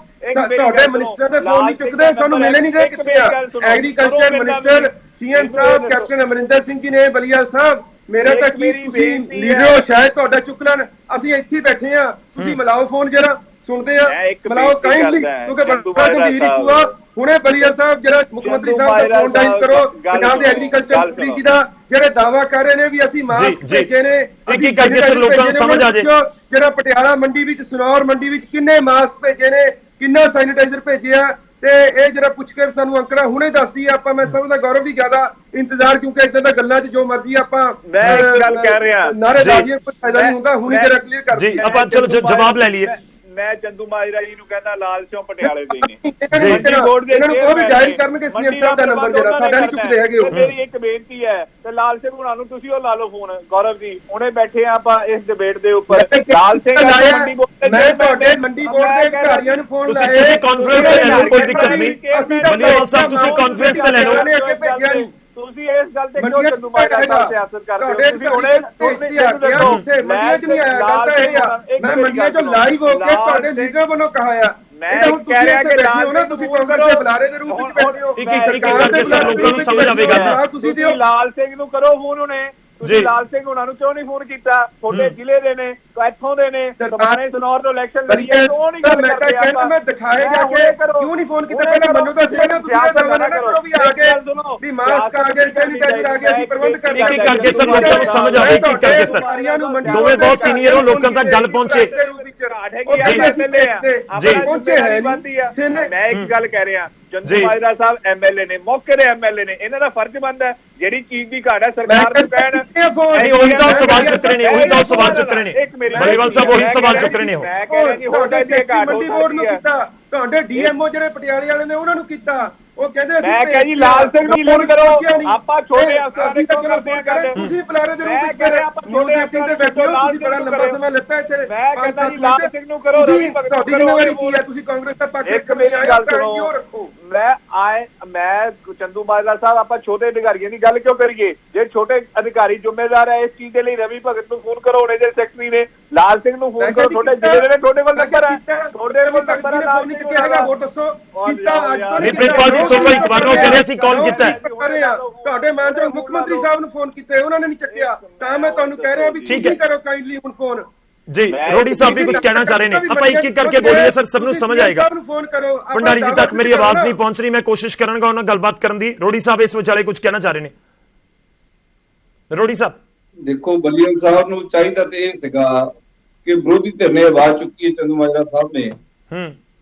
ਤੁਹਾਡੇ ਮਿਨਿਸਟਰ ਦੇ ਫੋਨ ਨਹੀਂ ਚੁੱਕਦੇ, ਸਾਨੂੰ ਮਿਲੇ ਨਹੀਂ ਰਹੇ ਕਿਸੇ ਆ। ਐਗਰੀਕਲਚਰ ਮਿਨਿਸਟਰ ਸੀਐਮ ਸਾਹਿਬ ਕੈਪਟਨ ਅਮਰਿੰਦਰ ਸਿੰਘ ਜੀ ਨੇ, ਬਲੀਵਾਲ ਸਾਹਿਬ, ਮੇਰਾ ਤਾਂ ਕੀ ਤੁਸੀਂ ਲੀਡਰ ਹੋ, ਸ਼ਾਇਦ ਤੁਹਾਡਾ ਚੁੱਕ ਲੈਣ, ਅਸੀਂ ਇੱਥੇ ਬੈਠੇ ਆ, ਤੁਸੀਂ ਮਿਲਾਓ ਫੋਨ ਜਰਾ, ਸੁਣਦੇ ਆ, ਮਿਲਾਓ ਕਾਈਂਡਲੀ, ਕਿਉਂਕਿ ਬੜਾ ਗੰਭੀਰ ਇਸ਼ੂ ਆ। ਹੁਣੇ ਬਲੀਵਾਲ ਸਾਹਿਬ ਜਿਹੜਾ ਮੁੱਖ ਮੰਤਰੀ ਸਾਹਿਬ ਦਾ ਫੋਨ ਡਾਇਲ ਕਰੋ, ਪੰਜਾਬ ਦੇ ਐਗਰੀਕਲਚਰ ਮੰਤਰੀ ਜੀ ਦਾ, ਜਿਹੜੇ ਦਾਅਵਾ ਕਰ ਰਹੇ ਨੇ ਵੀ ਅਸੀਂ ਮਾਸਕ ਭੇਜੇ ਨੇ, ਅਸੀਂ ਲੋਕਾਂ ਨੂੰ ਸਮਝ ਆ ਜਾਏ, ਜਿਹੜਾ ਪਟਿਆਲਾ ਮੰਡੀ ਵਿੱਚ, ਸਨੌਰ ਮੰਡੀ ਵਿੱਚ ਕਿੰਨੇ ਮਾਸਕ ਭੇਜੇ ਨੇ, ਕਿੰਨਾ ਸੈਨੀਟਾਈਜ਼ਰ ਭੇਜਿਆ, ਤੇ ਇਹ ਜਿਹੜਾ ਪੁੱਛ ਕੇ ਸਾਨੂੰ ਅੰਕੜਾ ਹੁਣੇ ਦੱਸਦੀ ਆ। ਆਪਾਂ ਮੈਂ ਸਮਝਦਾ ਗੌਰਵ ਵੀ ਜ਼ਿਆਦਾ ਇੰਤਜ਼ਾਰ, ਕਿਉਂਕਿ ਇਦਾਂ ਦਾ ਗੱਲਾਂ 'ਚ ਜੋ ਮਰਜ਼ੀ ਆਪਾਂ ਗੱਲ ਕਹਿ ਰਿਹਾ ਨਾਅਰੇਬਾਜ਼ੀ ਕੋਈ ਫਾਇਦਾ ਨਹੀਂ ਹੁੰਦਾ, ਹੁਣੀ ਜਰਾ ਕਲੀਅਰ ਕਰ ਜੀ। ਆਪਾਂ ਚਲੋ ਜਵਾਬ ਲੈ ਲਈਏ। ਮੈਂ ਚੰਦੂ ਮਾਜਰਾ ਜੀ ਨੂੰ ਕਹਿੰਦਾ ਲਾਲ ਚੌਂ ਪਟਿਆਲੇ ਦੇ ਨੇ, ਇਹਨਾਂ ਨੂੰ ਕੋਈ ਵੀ ਡਾਇਲ ਕਰਨਗੇ ਸੀਐਮ ਸਾਹਿਬ ਦਾ ਨੰਬਰ, ਜਿਹੜਾ ਸਾਡਾ ਨਹੀਂ ਚੁੱਕਦੇ ਹੈਗੇ ਉਹ। ਮੇਰੀ ਇੱਕ ਬੇਨਤੀ ਹੈ, ਤੇ ਲਾਲ ਸਿੰਘ ਹੁਣਾਂ ਨੂੰ ਤੁਸੀਂ ਉਹ ਲਾ ਲਓ ਫੋਨ, ਗੌਰਵ ਜੀ ਹੁਣੇ ਬੈਠੇ ਆ ਆਪਾਂ ਇਸ ਡਿਬੇਟ ਦੇ ਉੱਪਰ। ਲਾਲ ਸਿੰਘ ਮੰਡੀ ਬੋਰਡ, ਮੈਂ ਤੁਹਾਡੇ ਮੰਡੀ ਬੋਰਡ ਦੇ ਅਧਿਕਾਰੀਆਂ ਨੂੰ ਫੋਨ ਲਾਇਆ, ਤੁਸੀਂ ਕਾਨਫਰੰਸ ਤੇ ਲੈ ਲਓ, ਕੋਈ ਦਿੱਕਤ ਨਹੀਂ। ਬਲੀਵਾਲ ਸਾਹਿਬ ਤੁਸੀਂ ਕਾਨਫਰੰਸ ਤੇ ਲੈ ਲਓ। ਅੱਗੇ ਭੇਜਿਆ ਨਹੀਂ, ਤੁਸੀਂ ਇਸ ਗੱਲ ਤੇ ਕਿਉਂ ਚੰਦੂ ਮਾਜਰਾ ਸਾਹਿਬ ਸਿਆਸਤ ਕਰਦੇ ਹੋ? ਤੁਸੀਂ ਹੁਣੇ ਮੰਡੀਆਂ 'ਚ ਨਹੀਂ ਆਇਆ, ਗੱਲ ਤਾਂ ਇਹ ਆ, ਮੈਂ ਮੰਡੀਆਂ 'ਚੋਂ ਲਾਈਵ ਹੋ ਕੇ ਤੁਹਾਡੇ ਲੀਡਰਾਂ ਵੱਲੋਂ ਕਹਾ ਆ। ਮੈਂ ਕਹਿ ਰਿਹਾ ਕਿ ਲਾਲ ਨਾ ਤੁਸੀਂ ਕਾਂਗਰਸ ਦੇ ਬੁਲਾਰੇ ਦੇ ਰੂਪ ਵਿੱਚ ਬੈਠੇ ਹੋ, ਇੱਕ ਕਰਕੇ ਸਭ ਲੋਕਾਂ ਨੂੰ ਸਮਝ ਆਵੇਗਾ। ਤੁਸੀਂ ਲਾਲ ਸਿੰਘ ਨੂੰ ਕਰੋ ਫੋਨ, ਉਹਨੇ ਤੁਸੀਂ ਲਾਲ ਸਿੰਘ ਉਹਨਾਂ ਨੂੰ ਕਿਉਂ ਨਹੀਂ ਫੋਨ ਕੀਤਾ? ਤੁਹਾਡੇ ਜ਼ਿਲ੍ਹੇ ਦੇ ਨੇ, ਇੱਥੋਂ ਦੇ ਨੇ, ਸਮਾਣੇ ਸਨੌਰ ਤੋਂ ਇਲੈਕਸ਼ਨ ਲੜੀ ਹੈ, ਕਿਉਂ ਨਹੀਂ ਗੱਲ ਕਰਦੇ? ਮੈਂ ਦਿਖਾਏ ਜਾ ਕੇ ਕਿਉਂ ਨਹੀਂ ਫੋਨ ਕੀਤਾ? ਪਹਿਲਾਂ ਮੈਨੂੰ ਤਾਂ ਸਿਆਣਾ ਤੁਸੀਂ ਇਹ ਦਾਅਵਾ ਨਾ ਕਰੋ ਵੀ ਆ ਗਏ, ਵੀ ਮਾਸਕ ਆ ਗਏ, ਸੈਨੀਟਾਈਜ਼ਰ ਆ ਗਏ, ਅਸੀਂ ਪ੍ਰਬੰਧ ਕਰ ਇੱਕ ਇੱਕ ਕਰਕੇ ਸਰ ਲੋਕਾਂ ਨੂੰ ਸਮਝ ਆਵੇ, ਇੱਕ ਇੱਕ ਕਰਕੇ ਸਰ ਦੋਵੇਂ ਬਹੁਤ ਸੀਨੀਅਰ ਹੋ, ਲੋਕਾਂ ਤੱਕ ਗੱਲ ਪਹੁੰਚੇ। ਜੀ ਪਹੁੰਚੇ ਹੈ ਨਹੀਂ। ਮੈਂ ਇੱਕ ਗੱਲ ਕਹਿ ਰਿਹਾ, ਚੰਦੂ ਮਾਜਰਾ ਸਾਹਿਬ MLA ਨੇ, ਮੌਕੇ ਦੇ MLA ਨੇ, ਇਹਨਾਂ ਦਾ ਫਰਜ਼ ਬਣਦਾ ਜਿਹੜੀ ਚੀਜ਼ ਦੀ ਘਾਟ ਹੈ ਸਰਕਾਰ ਨੂੰ ਕਹਿਣ। ਉਹੀ ਤਾਂ ਸਵਾਲ ਚੁੱਕ ਰਹੇ ਨੇ, ਉਹੀ ਤਾਂ ਸਵਾਲ ਚੁੱਕ ਰਹੇ ਨੇ ਬਲੀਵਾਲ ਸਾਹਿਬ, ਉਹੀ ਸਵਾਲ ਚੁੱਕ ਰਹੇ ਨੇ। ਮੈਂ ਕਹਿ ਰਿਹਾ ਕਿ ਤੁਹਾਡੇ ਮੰਡੀ ਬੋਰਡ ਨੂੰ ਕੀਤਾ, ਤੁਹਾਡੇ DMO ਜਿਹੜੇ ਪਟਿਆਲੇ ਵਾਲੇ ਨੇ ਉਹਨਾਂ ਨੂੰ ਕੀਤਾ, ਉਹ ਕਹਿੰਦੇ ਅਸੀਂ ਮੈਂ ਕਿਹਾ ਜੀ ਲਾਲ ਸਿੰਘ ਨੂੰ ਫੋਨ ਕਰੋ, ਆਪਾਂ ਛੋਟੇ ਅਸੀਂ ਤਾਂ ਚਲੋ ਫੋਨ ਕਰ ਰਹੇ, ਤੁਸੀਂ ਬੁਲਾਰੇ ਦੇ ਰੂਪ ਵਿੱਚ ਫਿਰ ਨਿਊਜ਼ 18 ਤੇ ਬੈਠੇ ਹੋ, ਤੁਸੀਂ ਬੜਾ ਲੰਬਾ ਸਮਾਂ ਲੱਤਾ ਇੱਥੇ। ਮੈਂ ਕਹਿੰਦਾ ਜੀ ਲਾਲ ਸਿੰਘ ਨੂੰ ਕਰੋ, ਤੁਹਾਡੀ ਜ਼ਿੰਮੇਵਾਰੀ ਕੀ ਹੈ? ਤੁਸੀਂ ਕਾਂਗਰਸ ਦਾ ਪੱਖ ਰੱਖਣ ਲਈ ਆਏ ਹੋ, ਕਿਉਂ ਰੱਖੋ? ਮੈਂ ਮੈਂ ਚੰਦੂ ਮਾਜਰਾ ਸਾਹਿਬ, ਆਪਾਂ ਛੋਟੇ ਅਧਿਕਾਰੀਆਂ ਦੀ ਗੱਲ ਕਿਉਂ ਕਰੀਏ? ਜੇ ਛੋਟੇ ਅਧਿਕਾਰੀ ਜ਼ਿੰਮੇਦਾਰ ਹੈ ਇਸ ਚੀਜ਼ ਦੇ ਲਈ, ਰਵੀ ਭਗਤ ਨੂੰ ਫੋਨ ਕਰੋ, ਉਹਨੇ ਜਿਹੜੇ ਸੈਕਟਰੀ ਨੇ, ਲਾਲ ਸਿੰਘ ਨੂੰ ਫੋਨ ਕਰੋ, ਤੁਹਾਡੇ ਜ਼ਿਲ੍ਹੇ ਦੇ ਤੁਹਾਡੇ ਕੋਲ ਨੰਬਰ ਹੈ, ਤੁਹਾਡੇ ਕੋਲ ਨੰਬਰ ਹੈ, ਲਾਲ ਸਿੰਘ ਹੈਗਾ, ਹੋਰ ਦੱਸੋ ਕੀਤਾ ਅੱਜ ਤੋਂ ਨਹੀਂ ਪ੍ਰਿਤਪਾਲ ਜੀ ਸੁਣ ਲਓ, ਇੱਕ ਵਾਰ ਉਹ ਕਹਿੰਦੇ ਅਸੀਂ ਕਾਲ ਕੀਤਾ ਹੈ, ਤੁਹਾਡੇ ਮਾਨਯੋਗ ਮੁੱਖ ਮੰਤਰੀ ਸਾਹਿਬ ਨੂੰ ਫੋਨ ਕੀਤਾ, ਉਹਨਾਂ ਨੇ ਨਹੀਂ ਚੱਕਿਆ, ਤਾਂ ਮੈਂ ਤੁਹਾਨੂੰ ਕਹਿ ਰਿਹਾ ਵੀ ਤੁਸੀਂ ਕਰੋ ਕਾਈਂਡਲੀ ਹੁਣ ਫੋਨ। जी रोडी साहब भी कुछ कहना चाह रहे हैं, आप एक एक करके बोलिए सर, सबनू समझ आएगा। भंडारी जी तक मेरी आवाज नहीं पहुंच रही, मैं कोशिश करांगा उन्हां गलबात करन दी। रोडी साहब इस विचाले कुछ कहना चाह रहे ने। रोडी साहब ਦੇਖੋ ਬੱਲੀਅਲ ਸਾਹਿਬ ਨੂੰ ਚਾਹੀਦਾ ਤੇ ਇਹ ਸੀਗਾ ਕਿ ਵਿਰੋਧੀ ਧਿਰ ਨੇ ਆਵਾਜ਼ ਚੁੱਕੀ ਹੈ ਚੰਦੂ ਮਾਜਰਾ ਸਾਹਿਬ ਨੇ,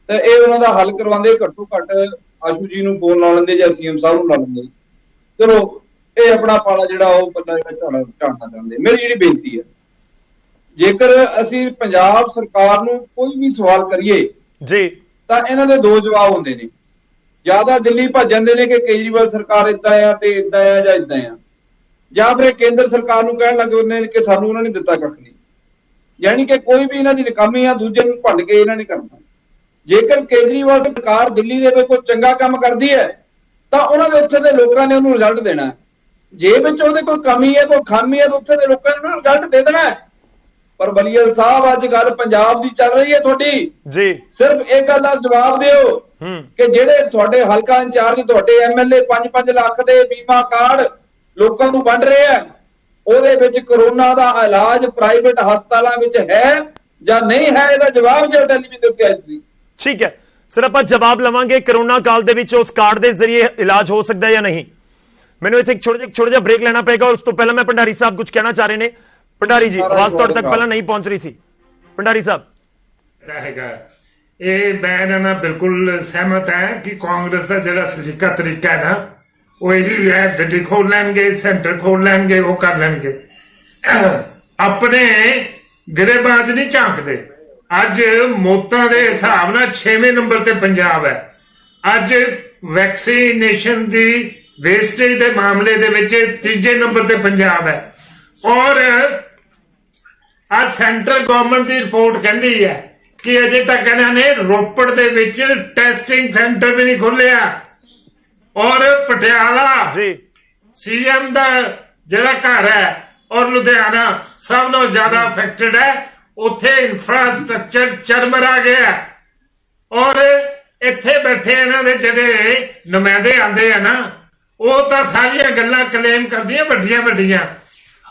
ਤੇ ਇਹ ਉਹਨਾਂ ਦਾ ਹੱਲ ਕਰਵਾਉਂਦੇ, ਘੱਟੋ ਘੱਟ ਆਸ਼ੂ ਜੀ ਨੂੰ ਫੋਨ ਲਾ ਲੈਂਦੇ ਜਾਂ ਸੀਐਮ ਸਾਹਿਬ ਨੂੰ ਲਾ ਲੈਂਦੇ। ਚਲੋ ਇਹ ਆਪਣਾ ਪਾਲਾ ਜਿਹੜਾ ਉਹ ਬੰਦਾ ਜਿਹੜਾ ਝਾੜਨਾ ਚਾਹੁੰਦੇ। ਮੇਰੀ ਜਿਹੜੀ ਬੇਨਤੀ ਹੈ, ਜੇਕਰ ਅਸੀਂ ਪੰਜਾਬ ਸਰਕਾਰ ਨੂੰ ਕੋਈ ਵੀ ਸਵਾਲ ਕਰੀਏ ਜੀ ਤਾਂ ਇਹਨਾਂ ਦੇ ਦੋ ਜਵਾਬ ਹੁੰਦੇ ਨੇ। ਜਿਆਦਾ ਦਿੱਲੀ ਭੱਜ ਜਾਂਦੇ ਨੇ ਕਿ ਕੇਜਰੀਵਾਲ ਸਰਕਾਰ ਇਦਾਂ ਆ ਤੇ ਇਦਾਂ ਆ ਜਾਂ ਇਦਾਂ ਆ, ਜਾਂ ਫਿਰ ਕੇਂਦਰ ਸਰਕਾਰ ਨੂੰ ਕਹਿਣ ਲੱਗੇ ਉਹਨੇ ਕਿ ਸਾਨੂੰ ਉਹਨਾਂ ਨੇ ਦਿੱਤਾ ਕੱਖ ਨਹੀਂ। ਯਾਨੀ ਕਿ ਕੋਈ ਵੀ ਇਹਨਾਂ ਦੀ ਨਕਾਮੀ ਆ ਦੂਜੇ ਨੂੰ ਭੰਡ ਕੇ ਇਹਨਾਂ ਨੇ ਕਰਨਾ। ਜੇਕਰ ਕੇਜਰੀਵਾਲ ਸਰਕਾਰ ਦਿੱਲੀ ਦੇ ਵਿੱਚ ਕੋਈ ਚੰਗਾ ਕੰਮ ਕਰਦੀ ਹੈ ਤਾਂ ਉਹਨਾਂ ਦੇ ਉੱਥੇ ਦੇ ਲੋਕਾਂ ਨੇ ਉਹਨੂੰ ਰਿਜ਼ਲਟ ਦੇਣਾ। ਜੇ ਵਿੱਚ ਉਹਦੇ ਕੋਈ ਕਮੀ ਹੈ, ਕੋਈ ਖਾਮੀ ਹੈ, ਤਾਂ ਉੱਥੇ ਦੇ ਲੋਕਾਂ ਨੇ ਉਹਨੂੰ ਰਿਜ਼ਲਟ ਦੇ ਦੇਣਾ। ਪਰ ਬਲੀਅਲ ਸਾਹਿਬ ਅੱਜ ਗੱਲ ਪੰਜਾਬ ਦੀ ਚੱਲ ਰਹੀ ਹੈ ਤੁਹਾਡੀ ਜੀ, ਸਿਰਫ ਇੱਕ ਗੱਲ ਦਾ ਜਵਾਬ ਦਿਓ ਕਿ ਜਿਹੜੇ ਤੁਹਾਡੇ ਹਲਕਾ ਇੰਚਾਰਜ, ਤੁਹਾਡੇ ਐਮਐਲਏ 5-5 ਲੱਖ ਦੇ ਬੀਮਾ ਕਾਰਡ ਲੋਕਾਂ ਨੂੰ ਵੰਡ ਰਹੇ ਆ, ਉਹਦੇ ਵਿੱਚ ਕਰੋਨਾ ਦਾ ਇਲਾਜ ਪ੍ਰਾਈਵੇਟ ਹਸਪਤਾਲਾਂ ਵਿੱਚ ਹੈ ਜਾਂ ਨਹੀਂ ਹੈ? ਇਹਦਾ ਜਵਾਬ ਜਿਹੜਾ ਟੈਲੀਵਿਜ਼ਨ ਦੇ ਉੱਤੇ ਅੱਜ ਦੀ। ਠੀਕ ਹੈ ਸਰ, ਆਪਾਂ ਜਵਾਬ ਲਵਾਂਗੇ। ਕਰੋਨਾ ਕਾਲ ਦੇ ਵਿੱਚ ਉਸ ਕਾਰਡ ਦੇ ਜ਼ਰੀਏ ਇਲਾਜ ਹੋ ਸਕਦਾ ਹੈ ਜਾਂ ਨਹੀਂ? ਮੈਨੂੰ ਇੱਥੇ ਛੋਟਾ ਜਿਹਾ ਬ੍ਰੇਕ ਲੈਣਾ ਪਏਗਾ। ਉਸ ਤੋਂ ਪਹਿਲਾਂ ਮੈਂ ਭੰਡਾਰੀ ਸਾਹਿਬ ਕੁਝ ਕਹਿਣਾ ਚਾਹ ਰਹੇ ਨੇ। ਭੰਡਾਰੀ ਜੀ ਆਵਾਜ਼ ਤੁਹਾਡੇ ਤੱਕ ਪਹਿਲਾਂ ਨਹੀਂ ਪਹੁੰਚ ਰਹੀ ਸੀ। ਭੰਡਾਰੀ ਸਾਹਿਬ ਹੈਗਾ ਇਹ ਮੈਂ ਇਹਨਾਂ ਨਾਲ ਬਿਲਕੁਲ ਸਹਿਮਤ ਹੈ ਕਿ ਕਾਂਗਰਸ ਦਾ ਜਿਹੜਾ ਸਲੀਕਾ ਤਰੀਕਾ ਹੈ ਨਾ, ਉਹ ਇਹੀ ਹੈ, ਦਿੱਲੀ ਖੋਲ ਲੈਣਗੇ, ਸੈਂਟਰ ਖੋਲ ਲੈਣਗੇ, ਉਹ ਕਰ ਲੈਣਗੇ, ਆਪਣੇ ਗਰੇਬਾਜ਼ ਨਹੀਂ ਝਾਂਕਦੇ। ਅੱਜ ਮੌਤਾਂ ਦੇ ਹਿਸਾਬ ਨਾਲ 6ਵੇਂ ਨੰਬਰ ਤੇ ਪੰਜਾਬ ਹੈ। ਅੱਜ ਵੈਕਸੀਨੇਸ਼ਨ ਦੀ ਵੇਸਟੇਜ ਦੇ ਮਾਮਲੇ ਦੇ ਵਿੱਚ 3ਜੇ ਨੰਬਰ ਤੇ ਪੰਜਾਬ ਹੈ। ਔਰ ਅੱਜ ਸੈਂਟਰਲ ਗਵਰਨਮੈਂਟ ਦੀ ਰਿਪੋਰਟ ਕਹਿੰਦੀ ਹੈ ਕਿ ਅਜੇ ਤੱਕ ਇਹਨਾਂ ਨੇ ਰੋਪੜ ਦੇ ਵਿੱਚ ਟੈਸਟਿੰਗ ਸੈਂਟਰ ਵੀ ਨਹੀਂ ਖੋਲਿਆ। ਔਰ ਪਟਿਆਲਾ ਸੀਐਮ ਦਾ ਜਿਹੜਾ ਘਰ ਹੈ ਔਰ ਲੁਧਿਆਣਾ ਸਭ ਤੋਂ ਜ਼ਿਆਦਾ ਅਫੈਕਟਡ ਹੈ। ਉੱਥੇ ਇਨਫਰਾਸਟ੍ਰਕਚਰ ਚਰਮਰਾ ਗਿਆ। ਔਰ ਇੱਥੇ ਬੈਠੇ ਇਹਨਾਂ ਦੇ ਜਿਹੜੇ ਨੁਮਾਇੰਦੇ ਆਉਂਦੇ ਆ ਨਾ, ਉਹ ਤਾਂ ਸਾਰੀਆਂ ਗੱਲਾਂ ਕਲੇਮ ਕਰਦੀਆਂ ਵੱਡੀਆਂ ਵੱਡੀਆਂ।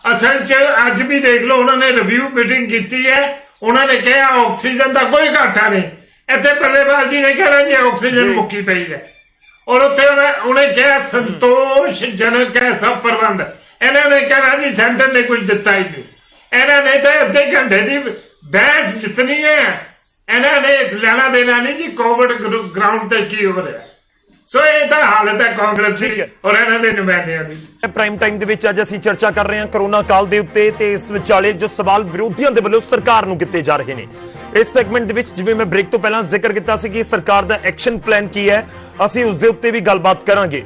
ਅਸਲ 'ਚ ਅੱਜ ਵੀ ਦੇਖ ਲਓ, ਉਹਨਾਂ ਨੇ ਰਿਵਿਊ ਮੀਟਿੰਗ ਕੀਤੀ ਹੈ, ਉਹਨਾਂ ਨੇ ਕਿਹਾ ਆਕਸੀਜਨ ਦਾ ਕੋਈ ਘਾਟਾ ਨਹੀਂ। ਇੱਥੇ ਬੱਲੇਬਾਜ਼ੀ ਨੇ ਕਹਿਣਾ ਜੀ ਆਕਸੀਜਨ ਮੁੱਕੀ ਪਈ ਹੈ। ਔਰ ਉੱਥੇ ਉਹਨੇ ਕਿਹਾ ਸੰਤੋਸ਼ਜਨਕ ਹੈ ਸਭ ਪ੍ਰਬੰਧ। ਇਹਨਾਂ ਨੇ ਕਹਿਣਾ ਜੀ ਸੈਂਟਰ ਨੇ ਕੁਝ ਦਿੱਤਾ ਹੀ ਨਹੀਂ। ਇਹਨਾਂ ਨੇ ਤਾਂ ਅੱਧੇ ਘੰਟੇ ਦੀ ਬਹਿਸ ਜਿੱਤਣੀ ਹੈ। ਇਹਨਾਂ ਨੇ ਲੈਣਾ ਦੇਣਾ ਨਹੀਂ ਜੀ ਕੋਵਿਡ ਗਰਾਊਂਡ ਤੇ ਕੀ ਹੋ ਰਿਹਾ। ਸੋ ਇਹ ਤਾਂ ਹਾਲਤ ਹੈ ਕਾਂਗਰਸ ਦੀ ਔਰ ਇਹਨਾਂ ਦੇ ਨੁਮਾਇੰਦਿਆਂ ਦੀ। ਪ੍ਰਾਈਮ ਟਾਈਮ ਦੇ ਵਿੱਚ ਅੱਜ ਅਸੀਂ ਚਰਚਾ ਕਰ ਰਹੇ ਹਾਂ ਕਰੋਨਾ ਕਾਲ ਦੇ ਉੱਤੇ, ਤੇ ਇਸ ਵਿਚਾਲੇ ਜੋ ਸਵਾਲ ਵਿਰੋਧੀਆਂ ਦੇ ਵੱਲੋਂ ਸਰਕਾਰ ਨੂੰ ਕੀਤੇ ਜਾ ਰਹੇ ਨੇ। ਇਸ ਸੈਗਮੈਂਟ ਦੇ ਵਿੱਚ ਜਿਵੇਂ ਮੈਂ ਬ੍ਰੇਕ ਤੋਂ ਪਹਿਲਾਂ ਜ਼ਿਕਰ ਕੀਤਾ ਸੀ ਕਿ ਸਰਕਾਰ ਦਾ ਐਕਸ਼ਨ ਪਲਾਨ ਕੀ ਹੈ, ਅਸੀਂ ਉਸ ਦੇ ਉੱਤੇ ਵੀ ਗੱਲਬਾਤ ਕਰਾਂਗੇ।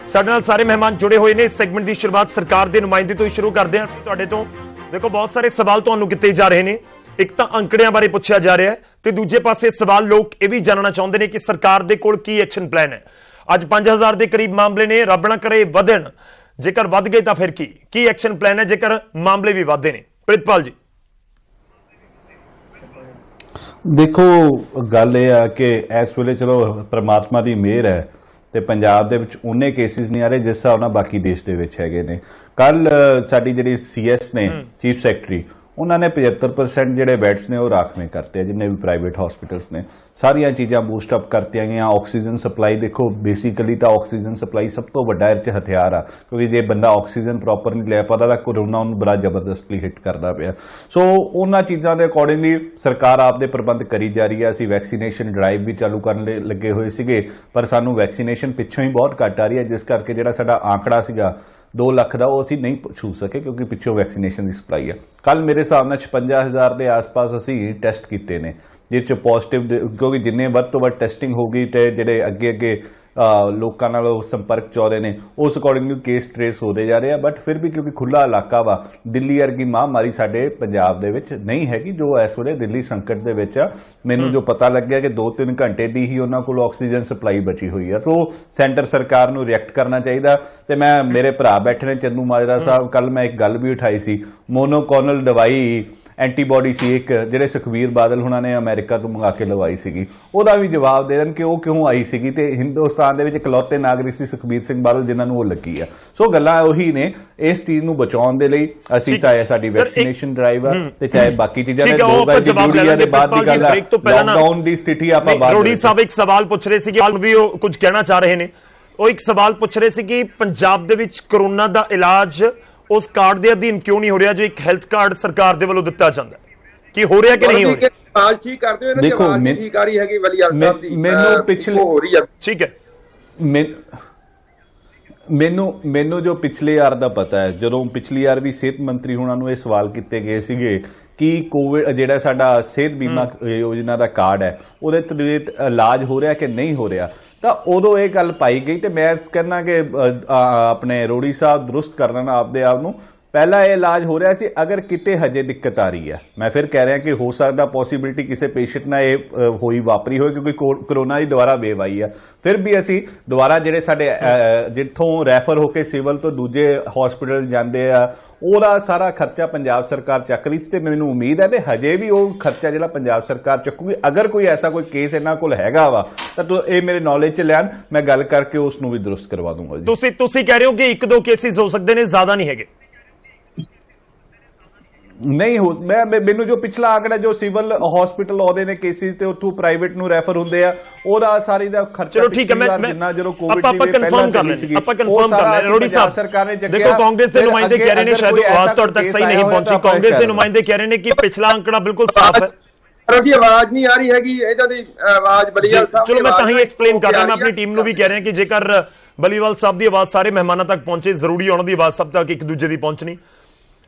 ਸਾਡੇ ਨਾਲ ਸਾਰੇ ਮਹਿਮਾਨ ਜੁੜੇ ਹੋਏ ਨੇ। ਇਸ ਸੈਗਮੈਂਟ ਦੀ ਸ਼ੁਰੂਆਤ ਸਰਕਾਰ ਦੇ ਨੁਮਾਇੰਦੇ ਤੋਂ ਹੀ ਸ਼ੁਰੂ ਕਰਦੇ ਹਾਂ। ਤੁਹਾਡੇ ਤੋਂ ਦੇਖੋ ਬਹੁਤ ਸਾਰੇ ਸਵਾਲ ਤੁਹਾਨੂੰ ਕੀਤੇ ਜਾ ਰਹੇ ਨੇ। ਇੱਕ ਤਾਂ ਅੰਕੜਿਆਂ ਬਾਰੇ ਪੁੱਛਿਆ ਜਾ ਰਿਹਾ ਹੈ, ਤੇ ਦੂਜੇ ਪਾਸੇ ਸਵਾਲ ਲੋਕ ਇਹ ਵੀ ਜਾਣਨਾ ਚਾਹੁੰਦੇ ਨੇ ਕਿ ਸਰਕਾਰ ਦੇ ਕੋਲ ਕੀ ਐਕਸ਼ਨ ਪਲਾਨ ਹੈ। ਅੱਜ 5000 ਦੇ ਕਰੀਬ ਮਾਮਲੇ ਨੇ, ਰੱਬ ਨਾ ਕਰੇ ਵਧਣ, ਜੇਕਰ ਵੱਧ ਗਏ ਤਾਂ ਫਿਰ ਕੀ ਐਕਸ਼ਨ ਪਲਾਨ ਹੈ ਜੇਕਰ ਮਾਮਲੇ ਵੀ ਵਧਦੇ ਨੇ? ਪ੍ਰਿਤਪਾਲ ਜੀ ਦੇਖੋ ਗੱਲ ਇਹ ਆ ਕਿ ਇਸ ਵੇਲੇ ਚਲੋ ਪ੍ਰਮਾਤਮਾ ਦੀ ਮਿਹਰ ਹੈ ਤੇ ਪੰਜਾਬ ਦੇ ਵਿੱਚ ਉਹਨੇ ਕੇਸਿਸ ਨਹੀਂ ਆ ਰਹੇ ਜਿਸ ਹਿਸਾਬ ਨਾਲ ਬਾਕੀ ਦੇਸ਼ ਦੇ ਵਿੱਚ ਹੈਗੇ ਨੇ। ਕੱਲ ਸਾਡੀ ਜਿਹੜੀ ਸੀਐਸ ਨੇ, ਚੀਫ ਸੈਕਟਰੀ, ਉਹਨਾਂ ਨੇ 75% ਜਿਹੜੇ ਬੈਡਸ ਨੇ ਉਹ ਰਾਖਵੇਂ ਕਰਤੇ ਆ, ਜਿੰਨੇ ਵੀ ਪ੍ਰਾਈਵੇਟ ਹਸਪੀਟਲਸ ਨੇ। ਸਾਰੀਆਂ ਚੀਜ਼ਾਂ ਬੂਸਟ ਅਪ ਕਰਤੀਆਂ ਗਈਆਂ। ਆਕਸੀਜਨ ਸਪਲਾਈ ਦੇਖੋ, ਬੇਸਿਕਲੀ ਤਾਂ ਆਕਸੀਜਨ ਸਪਲਾਈ ਸਭ ਤੋਂ ਵੱਡਾ ਇਹ 'ਚ ਹਥਿਆਰ ਆ, ਕਿਉਂਕਿ ਜੇ ਬੰਦਾ ਆਕਸੀਜਨ ਪ੍ਰੋਪਰ ਨਹੀਂ ਲੈ ਪਾਦਾ ਤਾਂ ਕੋਰੋਨਾ ਉਹਨੂੰ ਬੜਾ ਜ਼ਬਰਦਸਤਲੀ ਹਿੱਟ ਕਰਦਾ ਪਿਆ। ਸੋ ਉਹਨਾਂ ਚੀਜ਼ਾਂ ਦੇ ਅਕੋਰਡਿੰਗਲੀ ਸਰਕਾਰ ਆਪਦੇ ਪ੍ਰਬੰਧ ਕਰੀ ਜਾ ਰਹੀ ਹੈ। ਅਸੀਂ ਵੈਕਸੀਨੇਸ਼ਨ ਡਰਾਈਵ ਵੀ ਚਾਲੂ ਕਰਨ ਲੱਗੇ ਹੋਏ ਸੀਗੇ, ਪਰ ਸਾਨੂੰ ਵੈਕਸੀਨੇਸ਼ਨ ਪਿੱਛੋਂ ਹੀ ਬਹੁਤ ਘੱਟ ਆ ਰਹੀ ਹੈ, ਜਿਸ ਕਰਕੇ ਜਿਹੜਾ ਸਾਡਾ ਆંકੜਾ ਸੀਗਾ 2 ਲੱਖ ਦਾ ਉਹ ਅਸੀਂ ਨਹੀਂ ਛੂ ਸਕੇ, ਕਿਉਂਕਿ ਪਿੱਛੋਂ ਵੈਕਸੀਨੇਸ਼ਨ ਦੀ ਸਪਲਾਈ ਹੈ। ਕੱਲ ਮੇਰੇ ਹਿਸਾਬ ਨਾਲ 55000 ਦੇ ਆਸ-ਪਾਸ ਅਸੀਂ ਟੈਸਟ ਕੀਤੇ ਨੇ, ਜਿਸ 'ਚ ਪੋਜ਼ਿਟਿਵ, ਕਿਉਂਕਿ ਜਿੰਨੇ ਵੱਧ ਤੋਂ ਵੱਧ ਟੈਸਟਿੰਗ ਹੋਊਗੀ ਤੇ ਜਿਹੜੇ ਅੱਗੇ ਲੋਕਾਂ ਨਾਲ ਉਹ ਸੰਪਰਕ ਚਾਹੁੰਦੇ ਨੇ, ਉਸ ਅਕੋਰਡਿੰਗਲੀ ਕੇਸ ਟ੍ਰੇਸ ਹੋਦੇ ਜਾ ਰਹੇ ਆ। ਬਟ ਫਿਰ ਵੀ ਕਿਉਂਕਿ ਖੁੱਲਾ ਇਲਾਕਾ ਵਾ, ਦਿੱਲੀ ਵਰਗੀ ਮਹਾਂਮਾਰੀ ਸਾਡੇ ਪੰਜਾਬ ਦੇ ਵਿੱਚ ਨਹੀਂ ਹੈਗੀ ਜੋ ਇਸ ਵੇਲੇ ਦਿੱਲੀ ਸੰਕਟ ਦੇ ਵਿੱਚ ਆ। ਮੈਨੂੰ ਜੋ ਪਤਾ ਲੱਗਿਆ ਕਿ 2-3 ਘੰਟੇ ਦੀ ਹੀ ਉਹਨਾਂ ਕੋਲ ਆਕਸੀਜਨ ਸਪਲਾਈ ਬਚੀ ਹੋਈ ਆ। ਸੋ ਸੈਂਟਰ ਸਰਕਾਰ ਨੂੰ ਰਿਐਕਟ ਕਰਨਾ ਚਾਹੀਦਾ। ਤੇ ਮੈਂ ਮੇਰੇ ਭਰਾ ਬੈਠੇ ਨੇ ਚੰਦੂ ਮਾਜਰਾ ਸਾਹਿਬ, ਕੱਲ ਮੈਂ ਇੱਕ ਗੱਲ ਵੀ ਉਠਾਈ ਸੀ, ਮੋਨੋਕੋਨਲ ਦਵਾਈ ਐਂਟੀਬਾਡੀ ਸੀ ਇੱਕ, ਜਿਹੜੇ ਸੁਖਬੀਰ ਬਾਦਲ ਹੁਣਾਂ ਨੇ ਅਮਰੀਕਾ ਤੋਂ ਮੰਗਾ ਕੇ ਲਵਾਈ ਸੀਗੀ, ਉਹਦਾ ਵੀ ਜਵਾਬ ਦੇ ਦੇਣ ਕਿ ਉਹ ਕਿਉਂ ਆਈ ਸੀਗੀ ਤੇ ਹਿੰਦੁਸਤਾਨ ਦੇ ਵਿੱਚ ਇਕਲੌਤੇ ਨਾਗਰਿਕ ਸੀ ਸੁਖਬੀਰ ਸਿੰਘ ਬਾਦਲ ਜਿਨ੍ਹਾਂ ਨੂੰ ਉਹ ਲੱਗੀ ਆ। ਸੋ ਗੱਲਾਂ ਉਹੀ ਨੇ। ਇਸ ਚੀਜ਼ ਨੂੰ ਬਚਾਉਣ ਦੇ ਲਈ ਅਸੀਂ ਚਾਹੇ ਸਾਡੀ ਵੈਕਸੀਨੇਸ਼ਨ ਡਰਾਈਵ ਆ ਤੇ ਚਾਹੇ ਬਾਕੀ ਚੀਜ਼ਾਂ ਨੇ, 2 ਗਜ ਦੀ ਦੂਰੀ ਦੇ ਬਾਅਦ ਦੀ ਗੱਲ ਆ, ਲਾਕਡਾਊਨ ਦੀ ਸਥਿਤੀ ਆਪਾਂ ਬਾਅਦ ਰੋੜੀ ਸਾਹਿਬ ਇੱਕ ਸਵਾਲ ਪੁੱਛ ਰਹੇ ਸੀ ਕਿ ਵੀ ਉਹ ਕੁਝ ਕਹਿਣਾ ਚਾਹ ਰਹੇ ਨੇ। ਉਹ ਇੱਕ ਸਵਾਲ ਪੁੱਛ ਰਹੇ ਸੀ ਕਿ ਪੰਜਾਬ ਦੇ ਵਿੱਚ ਕਰੋਨਾ ਦਾ ਇਲਾਜ ਉਸ ਕਾਰਡ ਦੇ ਅਧੀਨ ਕਿਉਂ ਨਹੀਂ ਹੋ ਰਿਹਾ ਜੋ ਇੱਕ ਹੈਲਥ ਕਾਰਡ ਸਰਕਾਰ ਦੇ ਵੱਲੋਂ ਦਿੱਤਾ ਜਾਂਦਾ, ਕੀ ਹੋ ਰਿਹਾ ਕਿ ਨਹੀਂ ਹੋ ਰਿਹਾ? ਆਵਾਜ਼ ਠੀਕ ਕਰਦੇ ਹੋ, ਇਹਨਾਂ ਦੀ ਆਵਾਜ਼ ਠੀਕ ਆ ਰਹੀ ਹੈਗੀ ਵਲੀਵਾਲ ਸਾਹਿਬ ਦੀ, ਮੈਨੂੰ ਪਿਛਲੇ ਹੋ ਰਹੀ ਹੈ। ਠੀਕ ਹੈ, ਮੈਨੂੰ ਜੋ ਪਿਛਲੇ ਵਾਰ ਦਾ ਪਤਾ ਹੈ, ਜਦੋਂ ਪਿਛਲੀ ਵਾਰ ਵੀ ਸਿਹਤ ਮੰਤਰੀ ਹੁਣਾਂ ਨੂੰ ਇਹ ਸਵਾਲ ਕੀਤੇ ਗਏ ਸੀਗੇ ਕਿ ਕੋਵਿਡ ਜਿਹੜਾ ਸਾਡਾ ਸਿਹਤ ਬੀਮਾ ਯੋਜਨਾ ਦਾ ਕਾਰਡ ਹੈ ਉਹਦੇ ਤਹਿਤ ਇਲਾਜ ਹੋ ਰਿਹਾ ਕਿ ਨਹੀਂ ਹੋ ਰਿਹਾ, ਤਾਂ ਉਦੋਂ ਇਹ ਗੱਲ ਪਾਈ ਗਈ। ਤੇ ਮੈਂ ਕਹਿੰਦਾ ਕਿ ਆਪਣੇ ਰੋੜੀ ਸਾਹਿਬ ਦਰੁਸਤ ਕਰਨਾ ਆਪਦੇ ਆਪ ਨੂੰ, ਪਹਿਲਾਂ ਇਹ ਇਲਾਜ ਹੋ ਰਿਹਾ ਸੀ, ਅਗਰ ਕਿਤੇ ਹਜੇ ਦਿੱਕਤ ਆ ਰਹੀ ਹੈ, ਮੈਂ ਫਿਰ ਕਹਿ ਰਿਹਾ ਕਿ ਹੋ ਸਕਦਾ ਪੋਸੀਬਿਲਿਟੀ ਕਿਸੇ ਪੇਸ਼ੈਂਟ ਨਾਲ ਇਹ ਹੋਈ ਵਾਪਰੀ ਹੋਏ ਕਿਉਂਕਿ ਕਰੋਨਾ ਦੀ ਦੁਬਾਰਾ ਵੇਵ ਆਈ ਹੈ, ਫਿਰ ਵੀ ਅਸੀਂ ਦੁਬਾਰਾ ਜਿਹੜੇ ਸਾਡੇ ਜਿੱਥੋਂ ਰੈਫਰ ਹੋ ਕੇ ਸਿਵਲ ਤੋਂ ਦੂਜੇ ਹਸਪੀਟਲ ਜਾਂਦੇ ਆ ਉਹਦਾ ਸਾਰਾ ਖਰਚਾ ਪੰਜਾਬ ਸਰਕਾਰ ਚੱਕ ਰਹੀ ਸੀ। ਤੇ ਮੈਨੂੰ ਉਮੀਦ ਹੈ ਤੇ ਹਜੇ ਵੀ ਉਹ ਖਰਚਾ ਜਿਹੜਾ ਪੰਜਾਬ ਸਰਕਾਰ ਚੱਕੂਗੀ। ਅਗਰ ਕੋਈ ਐਸਾ ਕੋਈ ਕੇਸ ਇਹਨਾਂ ਕੋਲ ਹੈਗਾ ਵਾ ਤਾਂ ਇਹ ਮੇਰੇ ਨੌਲੇਜ 'ਚ ਲੈਣ, ਮੈਂ ਗੱਲ ਕਰਕੇ ਉਸ ਨੂੰ ਵੀ ਦਰੁਸਤ ਕਰਵਾ ਦੂੰਗਾ ਜੀ। ਤੁਸੀਂ ਕਹਿ ਰਹੇ ਹੋ ਕਿ 1-2 ਕੇਸਿਸ ਹੋ ਸਕਦੇ ਨੇ, ਜ਼ਿਆਦਾ ਨਹੀਂ ਹੈਗੇ? ਨਹੀਂ ਹੋ, ਮੈਨੂੰ ਜੋ ਪਿਛਲਾ ਆંકੜਾ ਜੋ ਸਿਵਲ ਹਸਪੀਟਲ ਆਉਂਦੇ ਨੇ ਕੇਸਿਸ ਤੇ ਉੱਥੋਂ ਪ੍ਰਾਈਵੇਟ ਨੂੰ ਰੈਫਰ ਹੁੰਦੇ ਆ, ਉਹਦਾ ਸਾਰੀ ਦਾ ਖਰਚਾ ਚਲੋ ਠੀਕ ਹੈ, ਮੈਂ ਜਿੰਨਾ ਜਦੋਂ ਕੋਵਿਡ ਆਪਾਂ ਕਨਫਰਮ ਕਰ ਲੈਂਦੇ ਆਪਾਂ ਕਨਫਰਮ ਕਰ ਲੈਂਦੇ। ਰੋੜੀ ਸਾਹਿਬ ਸਰਕਾਰ ਨੇ ਚੱਕਿਆ। ਦੇਖੋ ਕਾਂਗਰਸ ਦੇ ਨੁਮਾਇੰਦੇ ਕਹਿ ਰਹੇ ਨੇ, ਸ਼ਾਇਦ ਆਵਾਜ਼ ਤੁਹਾਡੇ ਤੱਕ ਸਹੀ ਨਹੀਂ ਪਹੁੰਚੀ, ਕਾਂਗਰਸ ਦੇ ਨੁਮਾਇੰਦੇ ਕਹਿ ਰਹੇ ਨੇ ਕਿ ਪਿਛਲਾ ਅੰਕੜਾ ਬਿਲਕੁਲ ਸਾਫ਼ ਹੈ। ਰਵੀ ਆਵਾਜ਼ ਨਹੀਂ ਆ ਰਹੀ ਹੈਗੀ ਇਹਨਾਂ ਦੀ ਆਵਾਜ਼ ਬਲੀਵਾਲ ਸਾਹਿਬ। ਚਲੋ ਮੈਂ ਤਾਂ ਹੀ ਐਕਸਪਲੇਨ ਕਰ ਰਿਹਾ, ਮੈਂ ਆਪਣੀ ਟੀਮ ਨੂੰ ਵੀ ਕਹਿ ਰਿਹਾ ਕਿ ਜੇਕਰ ਬਲੀਵਾਲ ਸਾਹਿਬ ਦੀ ਆਵਾਜ਼ ਸਾਰੇ ਮਹਿਮਾਨਾਂ ਤੱਕ ਪਹੁੰਚੇ, ਜ਼ਰੂਰੀ ਉਹਨਾਂ ਦੀ ਆਵਾਜ਼ ਸਭ ਤੱਕ ਇੱਕ ਦੂਜੇ ਦੀ ਪਹੁੰਚਣੀ।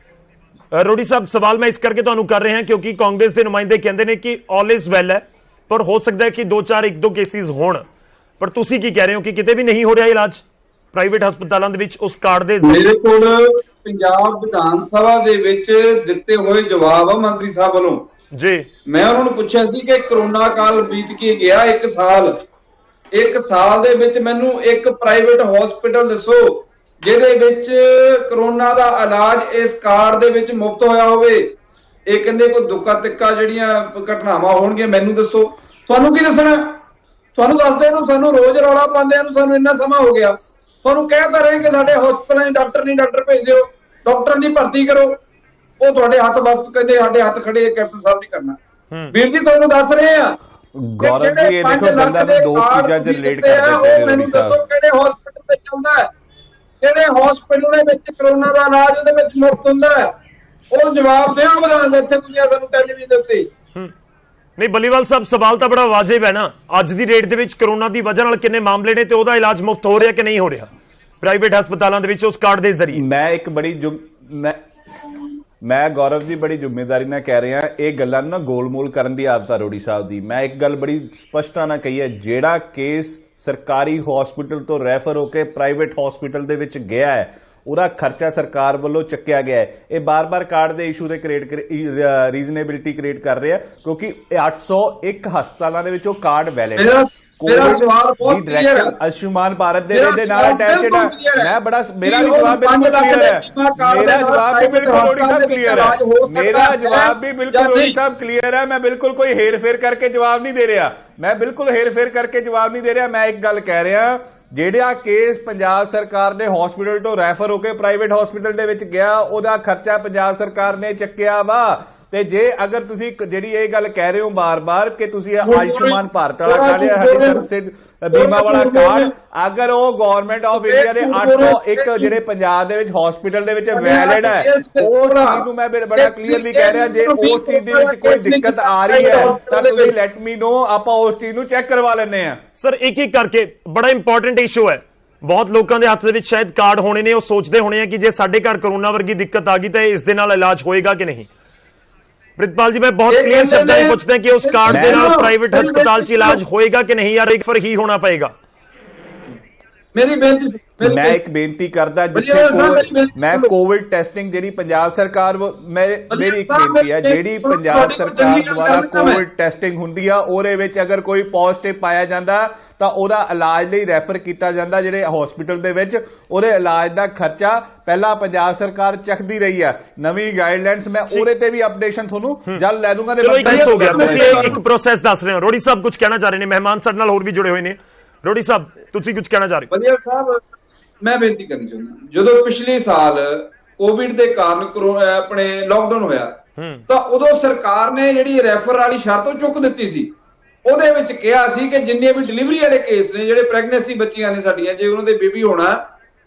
ਰੋੜੀ ਸਾਹਿਬ ਸਵਾਲ ਮੈਂ ਇਸ ਕਰਕੇ ਤੁਹਾਨੂੰ ਕਰ ਰਿਹਾ ਕਿਉਂਕਿ ਕਾਂਗਰਸ ਦੇ ਨੁਮਾਇੰਦੇ ਕਹਿੰਦੇ ਨੇ ਕਿ ਆਲ ਇਜ਼ ਵੈਲ ਹੈ, ਪਰ ਹੋ ਸਕਦਾ ਹੈ ਕਿ 2-4 ਕੇਸਿਸ ਹੋਣ, ਪਰ ਤੁਸੀਂ ਕੀ ਕਹਿ ਰਹੇ ਹੋ ਕਿ ਕਿਤੇ ਵੀ ਨਹੀਂ ਹੋ ਰਿਹਾ ਇਲਾਜ ਪ੍ਰਾਈਵੇਟ ਹਸਪਤਾਲਾਂ ਦੇ ਵਿੱਚ ਉਸ ਕਾਰਡ ਦੇ? ਮੇਰੇ ਕੋਲ ਪੰਜਾਬ ਵਿਧਾਨ ਸਭਾ ਦੇ ਵਿੱਚ ਦਿੱਤੇ ਹੋਏ ਜਵਾਬ ਆ ਮੰਤਰੀ ਸਾਹਿਬ ਵੱਲੋਂ ਜੀ। ਮੈਂ ਉਹਨਾਂ ਨੂੰ ਪੁੱਛਿਆ ਸੀ ਕਿ ਕਰੋਨਾ ਕਾਲ ਬੀਤ ਕੇ ਗਿਆ 1 ਸਾਲ ਦੇ ਵਿੱਚ ਮੈਨੂੰ ਇੱਕ ਪ੍ਰਾਈਵੇਟ ਹਸਪੀਟਲ ਦੱਸੋ ਜਿਹਦੇ ਵਿੱਚ ਕਰੋਨਾ ਦਾ ਇਲਾਜ ਇਸ ਕਾਰਡ ਦੇ ਵਿੱਚ ਮੁਫਤ ਹੋਇਆ ਹੋਵੇ। ਇਹ ਕਹਿੰਦੇ ਕੋਈ ਦੁੱਕਾ ਤਿੱਕਾ ਜਿਹੜੀਆਂ ਘਟਨਾਵਾਂ ਹੋਣਗੀਆਂ ਮੈਨੂੰ ਦੱਸੋ। ਤੁਹਾਨੂੰ ਕੀ ਦੱਸਣਾ? ਤੁਹਾਨੂੰ ਦੱਸਦੇ ਨੂੰ ਸਾਨੂੰ ਰੋਜ਼ ਰੌਲਾ ਪਾਉਂਦਿਆਂ ਨੂੰ ਸਾਨੂੰ ਇੰਨਾ ਸਮਾਂ ਹੋ ਗਿਆ। ਤੁਹਾਨੂੰ ਕਹਿ ਤਾਂ ਰਹੇ ਕਿ ਸਾਡੇ ਹਸਪਤਾਲਾਂ 'ਚ ਡਾਕਟਰ ਨਹੀਂ, ਡਾਕਟਰ ਭੇਜ ਦਿਓ, ਡਾਕਟਰਾਂ ਦੀ ਭਰਤੀ ਕਰੋ। ਉਹ ਤੁਹਾਡੇ ਹੱਥ ਬਸ ਕਹਿੰਦੇ ਸਾਡੇ ਹੱਥ ਖੜੇ ਕੈਪਟਨ ਸਾਹਿਬ ਨਹੀਂ ਕਰਨਾ। ਵੀਰ ਜੀ ਤੁਹਾਨੂੰ ਦੱਸ ਰਹੇ ਆ ਗੌਰਵ ਜੀ, ਇਹ ਦੇਖੋ ਗੱਲਾਂ ਨੂੰ 2 ਚੀਜ਼ਾਂ 'ਚ ਰਿਲੇਟ ਕਰ ਦਿੱਤੇ ਨੇ। ਮੈਨੂੰ ਦੱਸੋ ਕਿਹੜੇ ਹਸਪਤਾਲ ਤੇ ਚੱਲਦਾ ਹੈ, ਕਿਹੜੇ ਹਸਪੀਟਲ ਦੇ ਵਿੱਚ ਕਰੋਨਾ ਦਾ ਇਲਾਜ ਉਹਦੇ ਵਿੱਚ ਮੁਫਤ ਹੁੰਦਾ ਹੈ? ਉਹ ਜਵਾਬ ਦਿਓ ਵਿਧਾਨ ਇੱਥੇ ਦੁਨੀਆ ਸਾਨੂੰ ਟੈਲੀਵਿਜ਼ਨ ਦੇ ਉੱਤੇ। ਨਹੀਂ ਬਲੀਵਾਲ ਸਾਹਿਬ, ਸਵਾਲ ਤਾਂ ਬੜਾ ਵਾਜਿਬ ਹੈ ਨਾ, ਅੱਜ ਦੀ ਡੇਟ ਦੇ ਵਿੱਚ ਕਰੋਨਾ ਦੀ ਵਜ੍ਹਾ ਨਾਲ ਕਿੰਨੇ ਮਾਮਲੇ ਨੇ ਤੇ ਉਹਦਾ ਇਲਾਜ ਮੁਫਤ ਹੋ ਰਿਹਾ ਕਿ ਨਹੀਂ ਹੋ ਰਿਹਾ ਪ੍ਰਾਈਵੇਟ ਹਸਪਤਾਲਾਂ ਦੇ ਵਿੱਚ ਉਸ ਕਾਰਡ ਦੇ ਜ਼ਰੀਏ? ਮੈਂ ਗੌਰਵ ਜੀ ਬੜੀ ਜ਼ਿੰਮੇਵਾਰੀ ਨਾਲ ਕਹਿ ਰਿਹਾ, ਇਹ ਗੱਲਾਂ ਨੂੰ ਨਾ ਗੋਲਮੋਲ ਕਰਨ ਦੀ ਆਦਤ ਆ ਰੋੜੀ ਸਾਹਿਬ ਦੀ। ਮੈਂ ਇੱਕ ਗੱਲ ਬੜੀ ਸਪਸ਼ਟਤਾ ਨਾਲ ਕਹੀ ਹੈ, ਜਿਹੜਾ ਕੇਸ ਸਰਕਾਰੀ ਹਸਪੀਟਲ ਤੋਂ ਰੈਫਰ ਹੋ ਕੇ ਪ੍ਰਾਈਵੇਟ ਹਸਪੀਟਲ ਦੇ ਵਿੱਚ ਗਿਆ ਹੈ ਉਹਦਾ ਖਰਚਾ ਸਰਕਾਰ ਵੱਲੋਂ ਚੱਕਿਆ ਗਿਆ ਹੈ। ਇਹ ਬਾਰ-ਬਾਰ ਕਾਰਡ ਦੇ ਇਸ਼ੂ ਦੇ ਰੀਜ਼ਨੇਬਿਲਿਟੀ ਕ੍ਰੀਏਟ ਕਰ ਰਿਹਾ ਕਿਉਂਕਿ 801 ਹਸਪਤਾਲਾਂ ਦੇ ਵਿੱਚ ਉਹ ਕਾਰਡ ਵੈਲਿਡ ਹੈ। ਮੇਰਾ ਸਵਾਲ ਬਹੁਤ ਕਲੀਅਰ ਹੈ। ਆਯੁਸ਼ਮਾਨ ਭਾਰਤ ਦੇ ਨਾਲ ਅਟੈਚਡ ਹੈ। ਮੇਰਾ ਵੀ ਜਵਾਬ ਬਿਲਕੁਲ ਕਲੀਅਰ ਹੈ। ਮੇਰਾ ਜਵਾਬ ਵੀ ਬਿਲਕੁਲ ਰੋੜੀ ਸਾਹਿਬ ਕਲੀਅਰ ਹੈ। ਮੇਰਾ ਜਵਾਬ ਵੀ ਬਿਲਕੁਲ ਰੋੜੀ ਸਾਹਿਬ ਕਲੀਅਰ ਹੈ। ਮੈਂ ਬਿਲਕੁਲ ਕੋਈ ਹੇਰ-ਫੇਰ ਕਰਕੇ ਜਵਾਬ ਨਹੀਂ ਦੇ ਰਿਹਾ। ਮੈਂ ਇੱਕ ਗੱਲ ਕਹਿ ਰਿਹਾ, ਜਿਹੜਾ ਕੇਸ ਪੰਜਾਬ ਸਰਕਾਰ ਦੇ ਹਸਪੀਟਲ ਤੋਂ ਰੈਫਰ ਹੋ ਕੇ ਪ੍ਰਾਈਵੇਟ ਹਸਪੀਟਲ ਦੇ ਵਿੱਚ ਗਿਆ ਉਹਦਾ ਖਰਚਾ ਪੰਜਾਬ ਸਰਕਾਰ ਨੇ ਚੱਕਿਆ ਵਾ। ਤੇ ਜੇ ਅਗਰ ਤੁਸੀਂ ਜਿਹੜੀ ਇਹ ਗੱਲ ਕਹਿ ਰਹੇ ਹੋ ਬਾਰ-ਬਾਰ ਕਿ ਤੁਸੀਂ ਆਯੁਸ਼ਮਾਨ ਭਾਰਤ ਵਾਲਾ ਕਾਰਡ ਬੀਮਾ ਵਾਲਾ ਕਾਰਡ, ਅਗਰ ਉਹ ਗਵਰਨਮੈਂਟ ਆਫ ਇੰਡੀਆ ਦੇ 801 ਜਿਹੜੇ ਪੰਜਾਬ ਦੇ ਵਿੱਚ ਹਸਪੀਟਲ ਦੇ ਵਿੱਚ ਵੈਲਿਡ ਹੈ, ਉਸ ਚੀਜ਼ ਨੂੰ ਮੈਂ ਬੜਾ ਕਲੀਅਰਲੀ ਕਹਿ ਰਿਹਾ, ਜੇ ਉਸ ਚੀਜ਼ ਦੇ ਵਿੱਚ ਕੋਈ ਦਿੱਕਤ ਆ ਰਹੀ ਹੈ ਤਾਂ ਤੁਸੀਂ ਲੈਟ ਮੀ ਨੋ, ਆਪਾਂ ਉਸ ਚੀਜ਼ ਨੂੰ ਚੈੱਕ ਕਰਵਾ ਲੈਂਦੇ ਆ। ਸਰ ਇੱਕ ਕਰਕੇ ਬੜਾ ਇੰਪੋਰਟੈਂਟ ਇਸ਼ੂ ਹੈ, ਬਹੁਤ ਲੋਕਾਂ ਦੇ ਹੱਥ ਦੇ ਵਿੱਚ ਸ਼ਾਇਦ ਕਾਰਡ ਹੋਣੇ ਨੇ, ਉਹ ਸੋਚਦੇ ਹੋਣੇ ਆ ਕਿ ਜੇ ਸਾਡੇ ਘਰ ਕਰੋਨਾ ਵਰਗੀ ਦਿੱਕਤ ਆ ਗਈ ਤਾਂ ਇਸ ਦੇ ਨਾਲ ਇਲਾਜ ਹੋਏਗਾ ਕਿ ਨਹੀਂ। ਪ੍ਰਿਤਪਾਲ ਜੀ, ਮੈਂ ਬਹੁਤ ਕਲੀਅਰ ਸ਼ਬਦਾਂ ਵਿੱਚ ਪੁੱਛਦਾ ਕਿ ਉਸ ਕਾਰਡ ਦੇ ਨਾਲ ਪ੍ਰਾਈਵੇਟ ਹਸਪਤਾਲ 'ਚ ਇਲਾਜ ਹੋਏਗਾ ਕਿ ਨਹੀਂ, ਜਾਂ ਰੈਫਰ ਹੀ ਹੋਣਾ ਪਏਗਾ? ਮੇਰੀ ਬੇਨਤੀ ਮੈਂ ਇੱਕ ਬੇਨਤੀ ਕਰਦਾ ਬਲੀਵਾਲ ਸਾਹਿਬ, ਮੇਰੀ ਬੇਨਤੀ ਮੈਂ ਸੁਣੋ। ਕੋਵਿਡ ਟੈਸਟਿੰਗ ਜਿਹੜੀ ਪੰਜਾਬ ਸਰਕਾਰ ਮੇਰੀ ਇੱਕ ਸਾਹਿਬ, ਬੇਨਤੀ ਹੈ, ਜਿਹੜੀ ਸੁਣੋ, ਪੰਜਾਬ ਤੁਹਾਡੀ ਕੋਈ ਸਰਕਾਰ ਚੰਗੀ ਗੱਲ ਦੁਆਰਾ ਕਰਦਾ ਮੈਂ। ਕੋਵਿਡ ਟੈਸਟਿੰਗ ਹੁੰਦੀ ਆ, ਉਹਦੇ ਵਿੱਚ ਅਗਰ ਕੋਈ ਪੋਜ਼ਿਟਿਵ ਪਾਇਆ ਜਾਂਦਾ ਤਾਂ ਉਹਦਾ ਇਲਾਜ ਲਈ ਰੈਫਰ ਕੀਤਾ ਜਾਂਦਾ ਜਿਹੜੇ ਹਸਪੀਟਲ ਦੇ ਵਿੱਚ, ਉਹਦੇ ਇਲਾਜ ਦਾ ਖਰਚਾ ਪਹਿਲਾਂ ਪੰਜਾਬ ਸਰਕਾਰ ਚੱਕਦੀ ਰਹੀ ਆ। ਨਵੀਂ ਗਾਈਡਲਾਈਨਸ ਮੈਂ ਉਹਦੇ ਤੇ ਵੀ ਅਪਡੇਸ਼ਨ ਤੁਹਾਨੂੰ ਜਲ ਲੈ ਦੂੰਗਾ। ਚਲੋ ਇੱਕ ਮਿਸ ਹੋ ਗਿਆ, ਤੁਸੀਂ ਇੱਕ ਪ੍ਰੋਸੈਸ ਦੱਸ ਰਹੇ ਹੋ। ਰੋੜੀ ਸਾਹਿਬ ਕੁਝ ਕਹਿਣਾ ਚਾਹ ਰਹੇ ਨੇ, ਮਹਿਮਾਨ ਸਾਡੇ ਨਾਲ ਹੋਰ ਵੀ ਜੁੜੇ ਹੋਏ ਨੇ। ਰੋੜੀ ਸਾਹਿਬ ਤੁਸੀਂ ਕੁਝ ਕਹਿਣਾ ਚਾਹ ਰਹੇ ਹੋ? ਬਲੀਵਾਲ ਸਾਹਿਬ, ਮੈਂ ਬੇਨਤੀ ਕਰਨੀ ਚਾਹੁੰਦਾ, ਜਦੋਂ ਪਿਛਲੇ ਸਾਲ ਕੋਵਿਡ ਦੇ ਕਾਰਨ ਆਪਣੇ ਲਾਕਡਾਊਨ ਹੋਇਆ ਤਾਂ ਉਦੋਂ ਸਰਕਾਰ ਨੇ ਜਿਹੜੀ ਰੈਫਰ ਵਾਲੀ ਸ਼ਰਤ ਉਹ ਚੁੱਕ ਦਿੱਤੀ ਸੀ। ਉਹਦੇ ਵਿੱਚ ਕਿਹਾ ਸੀ ਕਿ ਜਿੰਨੇ ਵੀ ਡਿਲੀਵਰੀ ਵਾਲੇ ਕੇਸ ਨੇ, ਜਿਹੜੇ ਪ੍ਰੈਗਨੈਂਸੀ ਬੱਚੀਆਂ ਨੇ ਸਾਡੀਆਂ, ਜੇ ਉਹਨਾਂ ਦੇ ਬੇਬੀ ਹੋਣਾ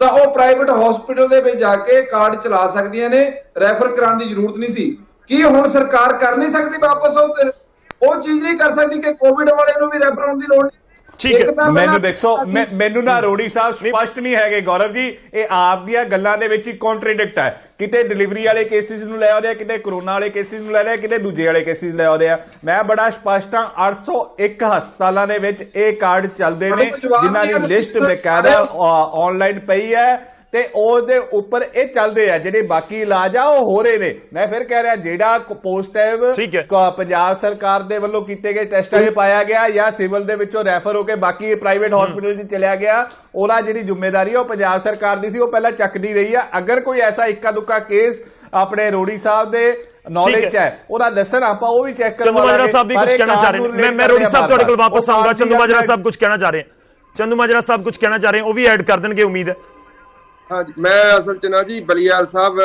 ਤਾਂ ਉਹ ਪ੍ਰਾਈਵੇਟ ਹਸਪੀਟਲ ਦੇ ਵਿੱਚ ਜਾ ਕੇ ਕਾਰਡ ਚਲਾ ਸਕਦੀਆਂ ਨੇ, ਰੈਫਰ ਕਰਾਉਣ ਦੀ ਜ਼ਰੂਰਤ ਨਹੀਂ ਸੀ। ਕੀ ਹੁਣ ਸਰਕਾਰ ਕਰ ਨਹੀਂ ਸਕਦੀ ਵਾਪਸ ਉਹ ਚੀਜ਼ ਨਹੀਂ ਕਰ ਸਕਦੀ ਕਿ ਕੋਵਿਡ ਵਾਲੇ ਨੂੰ ਵੀ ਰੈਫਰ ਹੋਣ ਦੀ ਲੋੜ ਨਹੀਂ? ਠੀਕ ਹੈ, ਮੈਨੂੰ ਦੇਖੋ, ਮੈਨੂੰ ਨਾ ਰੋੜੀ ਸਾਹਿਬ ਸਪਸ਼ਟ ਨਹੀਂ ਹੈਗੇ ਗੌਰਵ ਜੀ, ਇਹ ਆਪ ਦੀਆਂ ਗੱਲਾਂ ਦੇ ਵਿੱਚ ਹੀ ਕੰਟਰਡਿਕਟ ਹੈ। ਕਿਤੇ ਡਿਲੀਵਰੀ ਵਾਲੇ ਕੇਸਿਸ ਨੂੰ ਲੈ ਆਉਂਦੇ ਆ, ਕਿਤੇ ਕਰੋਨਾ ਵਾਲੇ ਕੇਸਿਸ ਨੂੰ ਲੈ ਰਹੇ ਆ, ਕਿਤੇ ਦੂਜੇ ਵਾਲੇ ਕੇਸਿਸ ਲੈ ਆਉਂਦੇ ਆ। ਮੈਂ ਬੜਾ ਸਪਸ਼ਟ ਹਾਂ, 801 ਹਸਪਤਾਲਾਂ ਦੇ ਵਿੱਚ ਇਹ ਕਾਰਡ ਚੱਲਦੇ ਨੇ ਜਿਨ੍ਹਾਂ ਦੀ ਲਿਸਟ ਬਕਾਇਦਾ ਆਨਲਾਈਨ ਪਈ ਹੈ ਤੇ ਉਹਦੇ ਉੱਪਰ ਇਹ ਚੱਲਦੇ ਆ। ਜਿਹੜੇ ਬਾਕੀ ਇਲਾਜ ਆ ਉਹ ਹੋ ਰਹੇ ਨੇ। ਮੈਂ ਫਿਰ ਕਹਿ ਰਿਹਾ, ਜਿਹੜਾ ਪੋਜ਼ਿਟਿਵ ਪੰਜਾਬ ਸਰਕਾਰ ਦੇ ਵੱਲੋਂ ਕੀਤੇ ਗਏ ਟੈਸਟਾਂ 'ਚ ਪਾਇਆ ਗਿਆ ਜਾਂ ਸਿਵਲ ਦੇ ਵਿੱਚੋਂ ਰੈਫਰ ਹੋ ਕੇ ਬਾਕੀ ਪ੍ਰਾਈਵੇਟ ਹਸਪੀਟਲ 'ਚ ਚਲਿਆ ਗਿਆ, ਉਹਦਾ ਜਿਹੜੀ ਜ਼ਿੰਮੇਵਾਰੀ ਉਹ ਪੰਜਾਬ ਸਰਕਾਰ ਦੀ ਸੀ, ਉਹ ਪਹਿਲਾਂ ਚੱਕਦੀ ਰਹੀ ਆ। ਅਗਰ ਕੋਈ ਐਸਾ ਇੱਕਾ ਦੁੱਕਾ ਕੇਸ ਆਪਣੇ ਰੋੜੀ ਸਾਹਿਬ ਦੇ ਨੌਲੇਜ 'ਚ ਹੈ, ਉਹਦਾ ਦੱਸਣ, ਆਪਾਂ ਉਹ ਵੀ ਚੈੱਕ ਕਰਵਾਵਾਂਗੇ। ਚੰਦੂ ਮਾਜਰਾ ਸਾਹਿਬ ਵੀ ਕੁਝ ਕਹਿਣਾ ਚਾਹ ਰਹੇ ਨੇ। ਮੈਂ ਰੋੜੀ ਸਾਹਿਬ ਤੁਹਾਡੇ ਕੋਲ ਵਾਪਸ ਆਉਂਗਾ। ਚੰਦੂ ਮਾਜਰਾ ਸਾਹਿਬ ਕੁਝ ਕਹਿਣਾ ਚਾਹ ਰਹੇ ਹਨ। ਚੰਦੂ ਮਾਜਰਾ ਸਾਹਿਬ ਕੁਝ ਕਹਿਣਾ ਚਾਹ ਰਹੇ ਹਨ, ਉਹ ਵੀ ਐਡ ਕਰ ਦੇਣਗੇ ਉਮੀਦ ਹੈ। ਹਾਂਜੀ, ਮੈਂ ਅਸਲ ਚ ਨਾ ਜੀ ਬਲੀਵਾਲ ਸਾਹਿਬ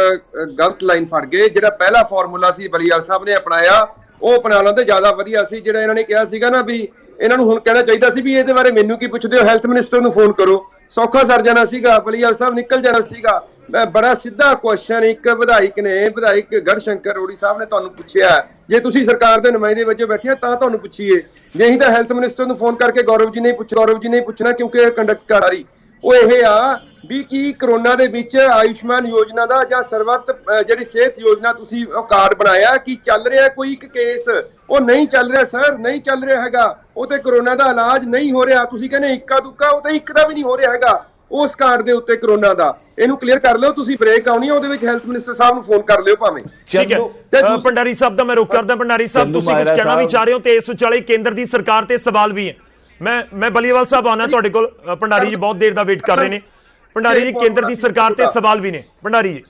ਗਲਤ ਲਾਈਨ ਫੜ ਗਏ। ਜਿਹੜਾ ਪਹਿਲਾ ਫਾਰਮੂਲਾ ਸੀ ਬਲੀਵਾਲ ਸਾਹਿਬ ਨੇ ਅਪਣਾਇਆ, ਉਹ ਅਪਣਾ ਲੈਂਦੇ ਜ਼ਿਆਦਾ ਵਧੀਆ ਸੀ। ਜਿਹੜਾ ਇਹਨਾਂ ਨੇ ਕਿਹਾ ਸੀਗਾ ਨਾ ਵੀ ਇਹਨਾਂ ਨੂੰ ਹੁਣ ਕਹਿਣਾ ਚਾਹੀਦਾ ਸੀ ਵੀ ਇਹਦੇ ਬਾਰੇ ਮੈਨੂੰ ਕੀ ਪੁੱਛਦੇ ਹੋ, ਹੈਲਥ ਮਿਨਿਸਟਰ ਨੂੰ ਫੋਨ ਕਰੋ, ਸੌਖਾ ਸਰ ਜਾਣਾ ਸੀਗਾ, ਬਲੀਵਾਲ ਸਾਹਿਬ ਨਿਕਲ ਜਾਣਾ ਸੀਗਾ। ਮੈਂ ਬੜਾ ਸਿੱਧਾ ਕੁਐਸਚਨ ਇੱਕ ਵਿਧਾਇਕ ਗੜਸ਼ੰਕਰ ਰੋੜੀ ਸਾਹਿਬ ਨੇ ਤੁਹਾਨੂੰ ਪੁੱਛਿਆ, ਜੇ ਤੁਸੀਂ ਸਰਕਾਰ ਦੇ ਨੁਮਾਇੰਦੇ ਵਜੋਂ ਬੈਠੇ ਤਾਂ ਤੁਹਾਨੂੰ ਪੁੱਛੀਏ, ਨਹੀਂ ਤਾਂ ਹੈਲਥ ਮਿਨਿਸਟਰ ਨੂੰ ਫੋਨ ਕਰਕੇ ਗੌਰਵ ਜੀ ਨੇ ਪੁੱਛਣਾ ਕਿਉਂਕਿ ਇਹ ਕੰਡਕਟ ਕਰ ਰਹੀ ਉਹ ਇਹ ਆ ਵੀ ਕੀ ਕਰੋਨਾ ਦੇ ਵਿੱਚ ਆਯੁਸ਼ਮਾਨ ਯੋਜਨਾ ਦਾ ਜਾਂ ਸਰਬੱਤ ਜਿਹੜੀ ਸਿਹਤ ਯੋਜਨਾ ਤੁਸੀਂ ਉਹ ਕਾਰਡ ਬਣਾਇਆ, ਕੀ ਚੱਲ ਰਿਹਾ ਕੋਈ ਇੱਕ ਕੇਸ? ਉਹ ਨਹੀਂ ਚੱਲ ਰਿਹਾ ਸਰ, ਨਹੀਂ ਚੱਲ ਰਿਹਾ ਹੈਗਾ। ਉਹ ਤੇ ਕਰੋਨਾ ਦਾ ਇਲਾਜ ਨਹੀਂ ਹੋ ਰਿਹਾ। ਤੁਸੀਂ ਕਹਿੰਦੇ ਇੱਕਾ ਦੁੱਕਾ, ਉਹ ਤੇ ਇੱਕ ਦਾ ਵੀ ਨਹੀਂ ਹੋ ਰਿਹਾ ਹੈਗਾ ਉਸ ਕਾਰਡ ਦੇ ਉੱਤੇ ਕਰੋਨਾ ਦਾ। ਇਹਨੂੰ ਕਲੀਅਰ ਕਰ ਲਿਓ। ਤੁਸੀਂ ਬ੍ਰੇਕ ਆਉਣੀ ਹੈ, ਉਹਦੇ ਵਿੱਚ ਹੈਲਥ ਮਿਨਿਸਟਰ ਸਾਹਿਬ ਨੂੰ ਫੋਨ ਕਰ ਲਿਓ ਭਾਵੇਂ। ਠੀਕ ਹੈ, ਭੰਡਾਰੀ ਸਾਹਿਬ ਦਾ ਮੈਂ ਰੁਕ ਕਰਦਾ। ਭੰਡਾਰੀ ਸਾਹਿਬ ਤੁਸੀਂ ਕੁਝ ਕਹਿਣਾ ਵੀ ਚਾਹ ਰਹੇ ਹੋ ਤੇ ਇਸ ਵਿਚਾਲੇ ਕੇਂਦਰ ਦੀ ਸਰਕਾਰ ਤੇ ਸਵਾਲ ਵੀ ਹੈ। ਮੈਂ ਬਲੀਵਾਲ ਸਾਹਿਬ ਆਉਣਾ ਤੁਹਾਡੇ ਕੋਲ। ਭੰਡਾਰੀ ਜੀ ਬਹੁਤ ਦੇਰ ਦਾ ਵੇਟ ਕਰ ਰਹੇ ਨੇ। ਭੰਡਾਰੀ ਜੀ, ਕੇਂਦਰ ਦੀ ਸਰਕਾਰ ਤੇ ਸਵਾਲ ਵੀ ਨੇ। ਭੰਡਾਰੀ ਜੀ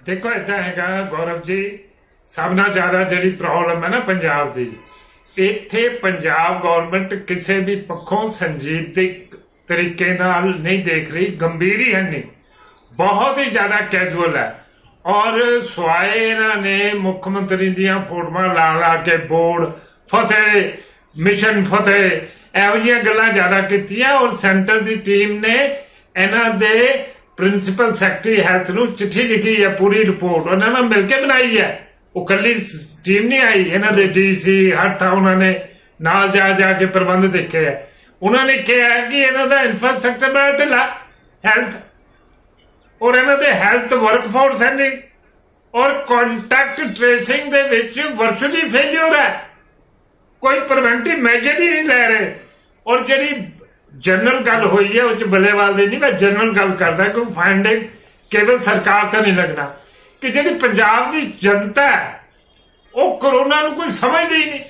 ਦੇਖੋ, ਏਦਾਂ ਹੈਗਾ ਗੌਰਵ ਜੀ, ਸਭ ਨਾਲ ਜ਼ਿਆਦਾ ਜਿਹੜੀ ਪ੍ਰੋਬਲਮ ਹੈ ਨਾ ਪੰਜਾਬ ਦੀ, ਇੱਥੇ ਪੰਜਾਬ ਗਵਰਨਮੈਂਟ ਕਿਸੇ ਵੀ ਪੱਖੋਂ ਸੰਜੀਦਿਕ ਤਰੀਕੇ ਨਾਲ ਨਹੀਂ ਦੇਖ ਰਹੀ, ਗੰਭੀਰੀ ਹੈ ਨਹੀਂ, ਬਹੁਤ ਹੀ ਜ਼ਿਆਦਾ ਕੈਜੂਅਲ ਹੈ। ਔਰ ਸਵਾਏ ਇਹਨਾਂ ਨੇ ਮੁੱਖ ਮੰਤਰੀ ਦੀਆਂ ਫੋਟੋਆਂ ਲਾ ਕੇ ਬੋਰਡ ਫਤਿਹ, ਮਿਸ਼ਨ ਫਤਿਹ, ਇਹੋ ਜਿਹੀਆਂ ਗੱਲਾਂ ਜ਼ਿਆਦਾ ਕੀਤੀਆਂ। ਔਰ ਸੈਂਟਰ ਦੀ ਟੀਮ ਨੇ ਇਹਨਾਂ ਦੇ ਪ੍ਰਿੰਸੀਪਲ ਸੈਕਟਰੀ ਹੈਲਥ ਨੂੰ ਚਿੱਠੀ ਲਿਖੀ ਹੈ, ਪੂਰੀ ਰਿਪੋਰਟ ਉਹਨਾਂ ਨਾਲ ਮਿਲ ਕੇ ਬਣਾਈ ਹੈ। ਉਹ ਕੱਲੀ ਟੀਮ ਨਹੀਂ ਆਈ, ਇਹਨਾਂ ਦੇ ਡੀਸੀ ਹਰ ਥਾਂ ਉਹਨਾਂ ਨੇ ਨਾਲ ਜਾ ਕੇ ਪ੍ਰਬੰਧ ਦੇਖੇ ਹੈ। ਉਹਨਾਂ ਨੇ ਕਿਹਾ ਕਿ ਇਹਨਾਂ ਦਾ ਇਨਫਰਾਸਟ੍ਰਕਚਰ ਬੜਾ ਢਿੱਲਾ ਹੈਲਥ, ਔਰ ਇਹਨਾਂ ਦੇ ਹੈਲਥ ਵਰਕਫੋਰਸ ਹੈ ਨਹੀਂ, ਔਰ ਕੰਟੈਕਟ ਟ੍ਰੇਸਿੰਗ ਦੇ ਵਿੱਚ ਵਰਚੁਅਲੀ ਫੇਲਿਅਰ ਹੈ, ਕੋਈ ਪ੍ਰੀਵੈਂਟਿਵ ਮੈਜਰ ਹੀ ਨਹੀਂ ਲੈ ਰਹੇ। ਔਰ ਜਿਹੜੀ ਜਨਰਲ ਗੱਲ ਹੋਈ ਹੈ ਉਹ ਚ ਬੱਲੇਵਾਲ ਦੀ ਨਹੀਂ, ਮੈਂ ਜਨਰਲ ਗੱਲ ਕਰਦਾ, ਕੋਈ ਫਾਈਂਡਿੰਗ ਕੇਵਲ ਸਰਕਾਰ ਤਾਂ ਨਹੀਂ ਲੱਗਣਾ ਕਿ ਜਿਹੜੀ ਪੰਜਾਬ ਦੀ ਜਨਤਾ ਹੈ ਉਹ ਕਰੋਨਾ ਨੂੰ ਕੋਈ ਸਮਝਦੀ ਹੀ ਨਹੀਂ।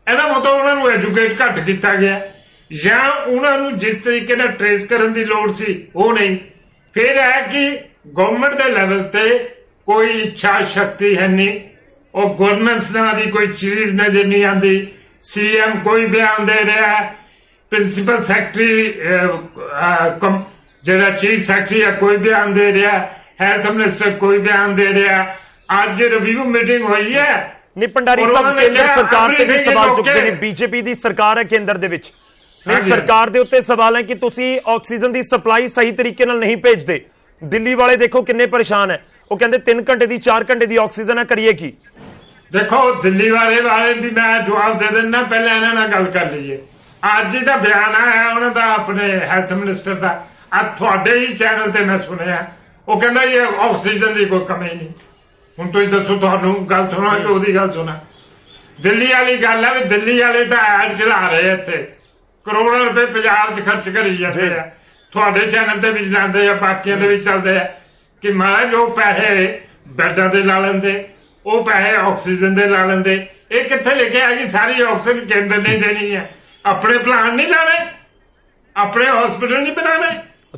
ਇਹਦਾ ਮਤਲਬ ਉਹਨਾਂ ਨੂੰ ਐਜੂਕੇਟ ਘੱਟ ਕੀਤਾ ਗਿਆ, ਜਾਂ ਉਹਨਾਂ ਨੂੰ ਜਿਸ ਤਰੀਕੇ ਨਾਲ ਟ੍ਰੇਸ ਕਰਨ ਦੀ ਲੋੜ ਸੀ ਉਹ ਨਹੀਂ। ਫਿਰ ਹੈ ਕਿ ਗਵਰਨਮੈਂਟ ਦੇ ਲੈਵਲ ਤੇ ਕੋਈ ਇੱਛਾ ਸ਼ਕਤੀ ਹੈ ਨਹੀਂ, ਉਹ ਗਵਰਨੈਂਸ ਨਾਂ ਦੀ ਕੋਈ ਚੀਜ਼ ਨਜ਼ਰ ਨਹੀਂ ਆਉਂਦੀ। ਸੀਐਮ ਕੋਈ ਬਿਆਨ ਦੇ ਰਿਹਾ, ਪ੍ਰਿੰਸੀਪਲ ਸੈਕਟਰੀ ਜਿਹੜਾ ਚੀਫ ਸੈਕਟਰੀ ਹੈ ਕੋਈ ਬਿਆਨ ਦੇ ਰਿਹਾ, ਹੈਲਥ ਮਿਨਿਸਟਰ ਕੋਈ ਬਿਆਨ ਦੇ ਰਿਹਾ। ਅੱਜ ਰਿਵਿਊ ਮੀਟਿੰਗ ਹੋਈ ਹੈ। ਨਹੀਂ ਭੰਡਾਰੀ ਸਾਹਿਬ, ਕੇਂਦਰ ਸਰਕਾਰ ਤੇ ਵੀ ਸਵਾਲ ਚੁੱਕਦੇ ਨੇ। ਬੀਜੇਪੀ ਦੀ ਸਰਕਾਰ ਹੈ ਕੇਂਦਰ ਦੇ ਵਿੱਚ, ਨਹੀਂ ਸਰਕਾਰ ਦੇ ਉੱਤੇ ਸਵਾਲ ਹੈ ਕਿ ਤੁਸੀਂ ਆਕਸੀਜਨ ਦੀ ਸਪਲਾਈ ਸਹੀ ਤਰੀਕੇ ਨਾਲ ਨਹੀਂ ਭੇਜਦੇ। ਦਿੱਲੀ ਵਾਲੇ ਦੇਖੋ ਕਿੰਨੇ ਪਰੇਸ਼ਾਨ ਹੈ, ਉਹ ਕਹਿੰਦੇ 3 ਘੰਟੇ ਦੀ 4 ਘੰਟੇ ਦੀ ਆਕਸੀਜਨ ਹੈ, ਕਰੀਏ ਕੀ? ਦੇਖੋ ਦਿੱਲੀ ਵਾਲੇ ਵੀ ਮੈਂ ਜਵਾਬ ਦੇ ਦਿੰਦਾ, ਪਹਿਲਾਂ ਇਹਨਾਂ ਨਾਲ ਗੱਲ ਕਰ ਲਈਏ। ਅੱਜ ਦਾ ਬਿਆਨ ਆਇਆ ਉਹਨਾਂ ਦਾ ਆਪਣੇ ਹੈਲਥ ਮਿਨਿਸਟਰ ਦਾ, ਅੱਜ ਤੁਹਾਡੇ ਹੀ ਚੈਨਲ ਤੇ ਮੈਂ ਸੁਣਿਆ, ਉਹ ਕਹਿੰਦਾ ਇਹ ਆਕਸੀਜਨ ਦੀ ਕੋਈ ਕਮੀ ਨਹੀਂ। ਹੁਣ ਤੁਸੀਂ ਦੱਸੋ, ਤੁਹਾਨੂੰ ਗੱਲ ਸੁਣਾ ਕਿ ਉਹਦੀ ਗੱਲ ਸੁਣਾ? ਦਿੱਲੀ ਵਾਲੀ ਗੱਲ ਹੈ ਵੀ ਦਿੱਲੀ ਵਾਲੇ ਤਾਂ ਐਡ ਚਲਾ ਰਹੇ ਇੱਥੇ, ਕਰੋੜਾਂ ਰੁਪਏ ਪੰਜਾਬ 'ਚ ਖਰਚ ਕਰੀ ਜਾਂਦੇ ਆ। ਤੁਹਾਡੇ ਚੈਨਲ ਤੇ ਵੀ ਜਾਂਦੇ ਆ, ਬਾਕੀਆਂ ਦੇ ਵੀ ਚੱਲਦੇ ਆ ਕਿ ਮਹਾਰਾਜ ਉਹ ਪੈਸੇ ਬੈੱਡਾਂ ਦੇ ਲਾ ਲੈਂਦੇ, ਉਹ ਪੈਸੇ ਆਕਸੀਜਨ ਦੇ ਲਾ ਲੈਂਦੇ। ਇਹ ਕਿੱਥੇ ਲਿਖਿਆ ਕਿ ਸਾਰੀ ਆਕਸੀਜਨ ਕੇਂਦਰ ਨੇ ਦੇਣੀ ਹੈ? ਆਪਣੇ ਪਲਾਨ ਨਹੀਂ ਲਾਣੇ, ਆਪਣੇ ਹਸਪੀਟਲ ਨਹੀਂ ਬਣਾਣੇ,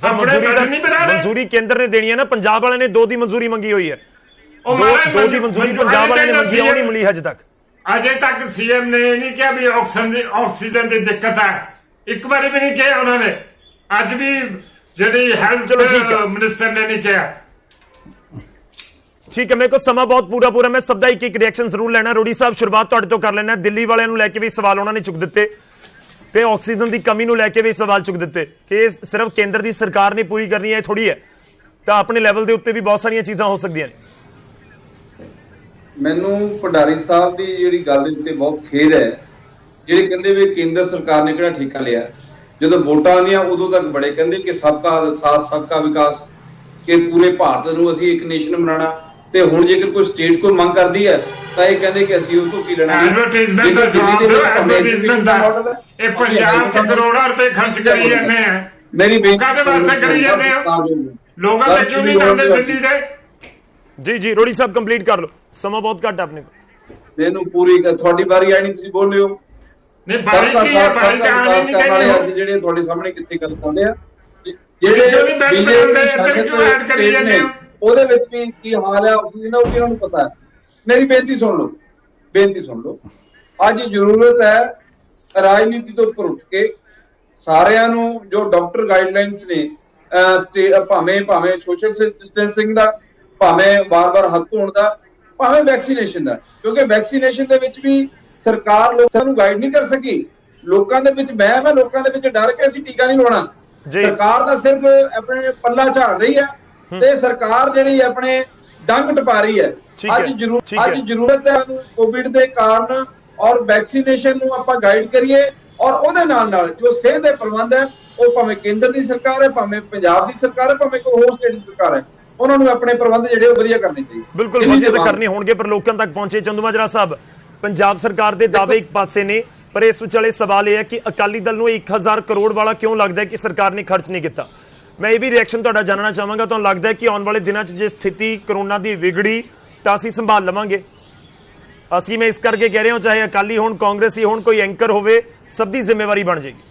ਆਪਣੇ ਬੈੱਡ ਨਹੀਂ ਬਣਾਣੇ। ਮਨਜ਼ੂਰੀ ਕੇਂਦਰ ਨੇ ਦੇਣੀ ਹੈ ਨਾ, ਪੰਜਾਬ ਵਾਲਿਆਂ ਨੇ 2 ਦੀ ਮਨਜ਼ੂਰੀ ਮੰਗੀ ਹੋਈ ਹੈ। ਉਹ 2 ਦੀ ਮਨਜ਼ੂਰੀ ਪੰਜਾਬ ਵਾਲਿਆਂ ਨੇ ਮੰਗੀ, ਉਹ ਨਹੀਂ ਮਿਲੀ ਹਜੇ ਤੱਕ। ਅਜੇ ਤੱਕ ਸੀਐਮ ਨੇ ਇਹ ਨਹੀਂ ਕਿਹਾ ਵੀ ਆਕਸੀਜਨ ਦੀ ਦਿੱਕਤ ਹੈ, ਇੱਕ ਵਾਰੀ ਵੀ ਨਹੀਂ ਕਿਹਾ ਉਹਨਾਂ ਨੇ। ਅੱਜ ਵੀ ਜਿਹੜੀ ਹੈਲਥ ਮਿਨਿਸਟਰ ਨੇ ਨਹੀਂ ਕਿਹਾ। ਠੀਕ ਹੈ, ਮੇਰੇ ਕੋਲ ਸਮਾਂ ਬਹੁਤ ਪੂਰਾ ਮੈਂ ਸਭ ਦਾ ਇੱਕ ਰਿਐਕਸ਼ਨ ਜ਼ਰੂਰ ਲੈਣਾ। ਰੋੜੀ ਸਾਹਿਬ, ਸ਼ੁਰੂਆਤ ਤੁਹਾਡੇ ਤੋਂ ਕਰ ਲੈਣਾ। ਦਿੱਲੀ ਵਾਲਿਆਂ ਨੂੰ ਲੈ ਕੇ ਵੀ ਸਵਾਲ ਉਹਨਾਂ ਨੇ ਚੁੱਕ ਦਿੱਤੇ ਤੇ ਆਕਸੀਜਨ ਦੀ ਕਮੀ ਨੂੰ ਲੈ ਕੇ ਵੀ ਸਵਾਲ ਚੁੱਕ ਦਿੱਤੇ ਕਿ ਇਹ ਸਿਰਫ ਕੇਂਦਰ ਦੀ ਸਰਕਾਰ ਨੇ ਪੂਰੀ ਕਰਨੀ ਹੈ, ਇਹ ਥੋੜੀ ਹੈ। ਤਾਂ ਆਪਣੇ ਲੈਵਲ ਦੇ ਉੱਤੇ ਵੀ ਬਹੁਤ ਸਾਰੀਆਂ ਚੀਜ਼ਾਂ ਹੋ ਸਕਦੀਆਂ ਨੇ। ਮੈਨੂੰ ਭੰਡਾਰੀ ਸਾਹਿਬ ਦੀ ਜਿਹੜੀ ਗੱਲ ਦੇ ਉੱਤੇ ਬਹੁਤ ਖੇਦ ਹੈ, ਜਿਹੜੇ ਕਹਿੰਦੇ ਵੀ ਕੇਂਦਰ ਸਰਕਾਰ ਨੇ ਕਿਹੜਾ ਠੇਕਾ ਲਿਆ। ਜਦੋਂ ਵੋਟਾਂ ਆਉਂਦੀਆਂ ਉਦੋਂ ਤੱਕ ਬੜੇ ਕਹਿੰਦੇ ਕਿ ਸਬਕਾ ਸਾਥ ਸਬਕਾ ਵਿਕਾਸ, ਕਿ ਪੂਰੇ ਭਾਰਤ ਨੂੰ ਅਸੀਂ ਇੱਕ ਨੇਸ਼ਨ ਬਣਾਉਣਾ। ਤੇ ਹੁਣ ਜੇਕਰ ਕੋਈ ਸਟੇਟ ਕੋਈ ਮੰਗ ਕਰਦੀ ਹੈ ਤਾਂ ਇਹ ਕਹਿੰਦੇ ਕਿ ਅਸੀਂ ਉਹ ਤੋਂ ਕੀ ਲੈਣਾ। ਐਡਵਰਟਾਈਜ਼ਮੈਂਟ ਦਾ ਜਵਾਬ ਦਿਓ, ਐਡਵਰਟਾਈਜ਼ਮੈਂਟ ਦਾ। ਇਹ ਪੰਜਾਬ 'ਚ ਕਰੋੜਾਂ ਰੁਪਏ ਖਰਚ ਕਰੀ ਜਾਂਦੇ ਆ, ਮੇਰੀ ਲੋਕਾਂ ਦੇ ਵਾਸਤੇ ਕਰੀ ਜਾਂਦੇ ਆ, ਲੋਕਾਂ ਦੇ ਕਿਉਂ ਨਹੀਂ ਕਰਦੇ ਦਿੱਲੀ ਦੇ? ਜੀ ਰੋੜੀ ਸਾਹਿਬ ਕੰਪਲੀਟ ਕਰ ਲਓ, ਸਮਾਂ ਬਹੁਤ ਘੱਟ ਆਪਣੇ ਕੋਲ। ਮੈਨੂੰ ਪੂਰੀ ਤੁਹਾਡੀ ਵਾਰੀ ਆਈ ਨਹੀਂ, ਤੁਸੀਂ ਬੋਲ ਰਹੇ ਹੋ। ਨਹੀਂ ਬਾਰੀ ਕੀ ਹੈ, ਬਾਰੀ ਤਾਂ ਆਣੀ ਨਹੀਂ ਕਹਿੰਦੇ ਜਿਹੜੇ ਤੁਹਾਡੇ ਸਾਹਮਣੇ ਕਿੱਥੇ ਗੱਲ ਕਰਦੇ ਆ, ਜਿਹੜੇ ਕਰੀ ਜਾਂਦੇ ਆ ਉਹਦੇ ਵਿੱਚ ਵੀ ਕੀ ਹਾਲ ਹੈ ਆਕਸੀਜਨ ਦਾ, ਉਹ ਵੀ ਉਹਨਾਂ ਨੂੰ ਪਤਾ ਹੈ। ਮੇਰੀ ਬੇਨਤੀ ਸੁਣ ਲਓ, ਅੱਜ ਜ਼ਰੂਰਤ ਹੈ ਰਾਜਨੀਤੀ ਤੋਂ ਉੱਪਰ ਉੱਠ ਕੇ ਸਾਰਿਆਂ ਨੂੰ ਜੋ ਡਾਕਟਰ ਗਾਈਡਲਾਈਨਸ ਨੇ, ਭਾਵੇਂ ਸੋਸ਼ਲ ਡਿਸਟੈਂਸਿੰਗ ਦਾ, ਭਾਵੇਂ ਵਾਰ-ਵਾਰ ਹੱਥ ਧੋਣ ਦਾ, ਭਾਵੇਂ ਵੈਕਸੀਨੇਸ਼ਨ ਦਾ, ਕਿਉਂਕਿ ਵੈਕਸੀਨੇਸ਼ਨ ਦੇ ਵਿੱਚ ਵੀ ਸਰਕਾਰ ਲੋਕਾਂ ਨੂੰ ਗਾਈਡ ਨਹੀਂ ਕਰ ਸਕੀ। ਲੋਕਾਂ ਦੇ ਵਿੱਚ ਲੋਕਾਂ ਦੇ ਵਿੱਚ ਡਰ ਕੇ ਅਸੀਂ ਟੀਕਾ ਨਹੀਂ ਲਵਾਉਣਾ। ਸਰਕਾਰ ਦਾ ਸਿਰਫ ਆਪਣੇ ਪੱਲਾ ਝਾੜ ਰਹੀ ਹੈ ਤੇ ਸਰਕਾਰ ਜਿਹੜੀ ਆਪਣੇ ਡੰਗ ਟਪਾ ਰਹੀ ਹੈ। ਅੱਜ ਜ਼ਰੂਰਤ ਹੈ ਕੋਵਿਡ ਦੇ ਕਾਰਨ ਔਰ ਵੈਕਸੀਨੇਸ਼ਨ ਨੂੰ ਆਪਾਂ ਗਾਈਡ ਕਰੀਏ, ਔਰ ਉਹਦੇ ਨਾਲ ਜੋ ਸਿਹਤ ਦੇ ਪ੍ਰਬੰਧ ਹੈ, ਉਹ ਭਾਵੇਂ ਕੇਂਦਰ ਦੀ ਸਰਕਾਰ ਹੈ, ਭਾਵੇਂ ਪੰਜਾਬ ਦੀ ਸਰਕਾਰ ਹੈ, ਭਾਵੇਂ ਕੋਈ ਹੋਰ ਸਟੇਟ ਦੀ ਸਰਕਾਰ ਹੈ, ਉਹਨਾਂ ਨੂੰ ਆਪਣੇ ਪ੍ਰਬੰਧ ਜਿਹੜੇ ਉਹ ਵਧੀਆ ਕਰਨੇ ਚਾਹੀਦੇ। ਬਿਲਕੁਲ ਵਧੀਆ ਤਾਂ ਕਰਨੇ ਹੋਣਗੇ, ਪਰ ਲੋਕਾਂ ਤੱਕ ਪਹੁੰਚੇ। ਚੰਦੂਮਾਜਰਾ ਸਾਹਿਬ, ਪੰਜਾਬ ਸਰਕਾਰ ਦੇ ਦਾਅਵੇ ਇੱਕ ਪਾਸੇ ਨੇ, ਪਰ ਇਸ ਵਿਚਾਲੇ ਸਵਾਲ ਇਹ ਹੈ ਕਿ ਅਕਾਲੀ ਦਲ ਨੂੰ 1000 ਕਰੋੜ ਵਾਲਾ ਕਿਉਂ ਲੱਗਦਾ ਹੈ ਕਿ ਸਰਕਾਰ ਨੇ ਖਰਚ ਨਹੀਂ ਕੀਤਾ। ਮੈਂ ਇਹ ਵੀ ਰਿਐਕਸ਼ਨ ਤੁਹਾਡਾ ਜਾਣਨਾ ਚਾਹਾਂਗਾ। ਤੁਹਾਨੂੰ ਲੱਗਦਾ ਹੈ ਕਿ ਆਉਣ ਵਾਲੇ ਦਿਨਾਂ 'ਚ ਜੇ ਸਥਿਤੀ ਕਰੋਨਾ ਦੀ ਵਿਗੜੀ ਤਾਂ ਅਸੀਂ ਸੰਭਾਲ ਲਵਾਂਗੇ? ਅਸੀਂ ਮੈਂ ਇਸ ਕਰਕੇ ਕਹਿ ਰਿਹਾ ਹਾਂ, ਚਾਹੇ ਅਕਾਲੀ ਹੋਣ, ਕਾਂਗਰਸੀ ਹੋਣ, ਕੋਈ ਐਂਕਰ ਹੋਵੇ, ਸਭ ਦੀ ਜ਼ਿੰਮੇਵਾਰੀ ਬਣ ਜਾਏਗੀ।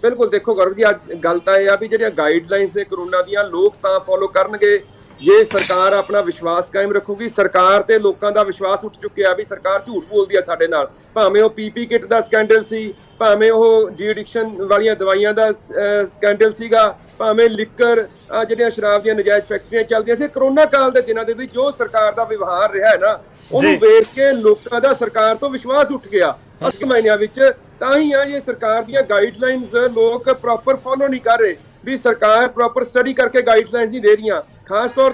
ਬਿਲਕੁਲ, ਦੇਖੋ ਗੌਰਵ ਜੀ, ਅੱਜ ਗੱਲ ਤਾਂ ਇਹ ਆ ਵੀ ਜਿਹੜੀਆਂ ਗਾਈਡਲਾਈਨਸ ਨੇ ਕਰੋਨਾ ਦੀਆਂ, ਲੋਕ ਤਾਂ ਫੋਲੋ ਕਰਨਗੇ ਜੇ ਸਰਕਾਰ ਆਪਣਾ ਵਿਸ਼ਵਾਸ ਕਾਇਮ ਰੱਖੂਗੀ। ਸਰਕਾਰ ਤੇ ਲੋਕਾਂ ਦਾ ਵਿਸ਼ਵਾਸ ਉੱਠ ਚੁੱਕਿਆ ਵੀ ਸਰਕਾਰ ਝੂਠ ਬੋਲਦੀ ਆ ਸਾਡੇ ਨਾਲ, ਭਾਵੇਂ ਉਹ ਪੀਪੀ ਕਿੱਟ ਦਾ ਸਕੈਂਡਲ ਸੀ, ਭਾਵੇਂ ਉਹ ਡੀ ਐਡਿਕਸ਼ਨ ਵਾਲੀਆਂ ਦਵਾਈਆਂ ਦਾ ਸਕੈਂਡਲ ਸੀਗਾ, ਭਾਵੇਂ ਲਿਕਰ ਜਿਹੜੀਆਂ ਸ਼ਰਾਬ ਦੀਆਂ ਨਜਾਇਜ਼ ਫੈਕਟਰੀਆਂ ਚੱਲਦੀਆਂ ਸੀ। ਕਰੋਨਾ ਕਾਲ ਦੇ ਦਿਨਾਂ ਦੇ ਵਿੱਚ ਜੋ ਸਰਕਾਰ ਦਾ ਵਿਵਹਾਰ ਰਿਹਾ ਹੈ ਨਾ, ਉਹਨੂੰ ਵੇਖ ਕੇ ਲੋਕਾਂ ਦਾ ਸਰਕਾਰ ਤੋਂ ਵਿਸ਼ਵਾਸ ਉੱਠ ਗਿਆ 8 ਮਹੀਨਿਆਂ ਵਿੱਚ। ਤਾਂ ਹੀ ਆ ਇਹ ਸਰਕਾਰ ਦੀਆਂ ਗਾਈਡਲਾਈਨਸ ਲੋਕ ਪ੍ਰੋਪਰ ਫੋਲੋ ਨਹੀਂ ਕਰ ਰਹੇ, ਵੀ ਸਰਕਾਰ ਪ੍ਰੋਪਰ ਸਟੱਡੀ ਕਰਕੇ ਗਾਈਡਲਾਈਨਸ ਨਹੀਂ ਦੇ ਰਹੀਆਂ। ਖਾਸ ਤੌਰ